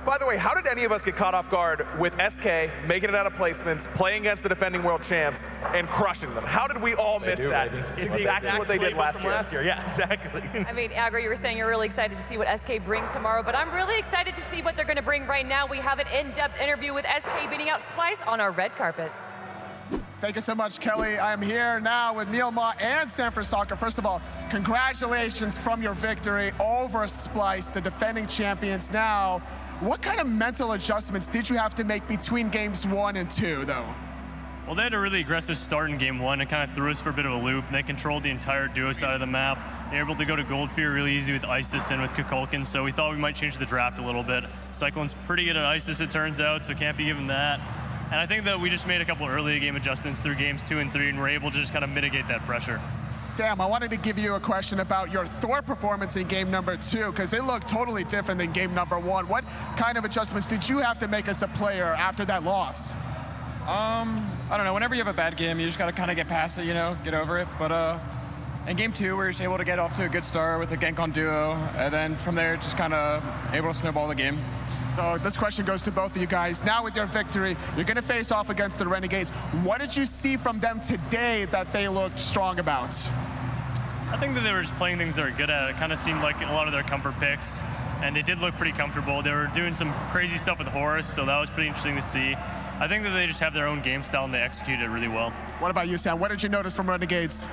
By the way, how did any of us get caught off guard with SK making it out of placements, playing against the defending world champs, and crushing them? How did we all miss that? It's exactly what they did last year. Yeah, exactly. I mean, Agro, you were saying you're really excited to see what SK brings tomorrow, but I'm really excited to see what they're going to bring right now. We have an in-depth interview with SK beating out Splice on our red carpet. Thank you so much, Kelly. I am here now with Neil Ma and Sanford Soccer. First of all, congratulations from your victory over Splice, the defending champions. Now, what kind of mental adjustments did you have to make between games 1 and 2, though? Well, they had a really aggressive start in game 1 and kind of threw us for a bit of a loop, and they controlled the entire duo side of the map. They were able to go to Gold Fury really easy with Isis and with Kukulkan, so we thought we might change the draft a little bit. Cyclone's pretty good at Isis, it turns out, so can't be given that. And I think that we just made a couple early game adjustments through games 2 and 3, and we're able to just kind of mitigate that pressure. Sam, I wanted to give you a question about your Thor performance in game number 2, because it looked totally different than game number 1. What kind of adjustments did you have to make as a player after that loss? I don't know. Whenever you have a bad game, you just got to kind of get past it, you know, get over it. But in game 2, we were just able to get off to a good start with the gank on duo, and then from there, just kind of able to snowball the game. So this question goes to both of you guys. Now with your victory, you're going to face off against the Renegades. What did you see from them today that they looked strong about? I think that they were just playing things they were good at. It kind of seemed like a lot of their comfort picks, and they did look pretty comfortable. They were doing some crazy stuff with Horus, so that was pretty interesting to see. I think that they just have their own game style, and they execute it really well. What about you, Sam? What did you notice from Renegades?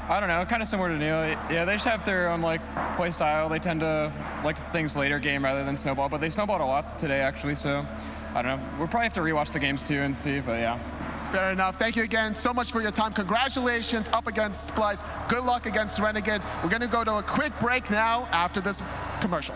I don't know, kind of similar to Neil. Yeah, they just have their own like play style. They tend to like things later game rather than snowball, but they snowballed a lot today actually, so I don't know. We'll probably have to rewatch the games too and see, but yeah. It's fair enough. Thank you again so much for your time. Congratulations up against Splice. Good luck against Renegades. We're gonna go to a quick break now after this commercial.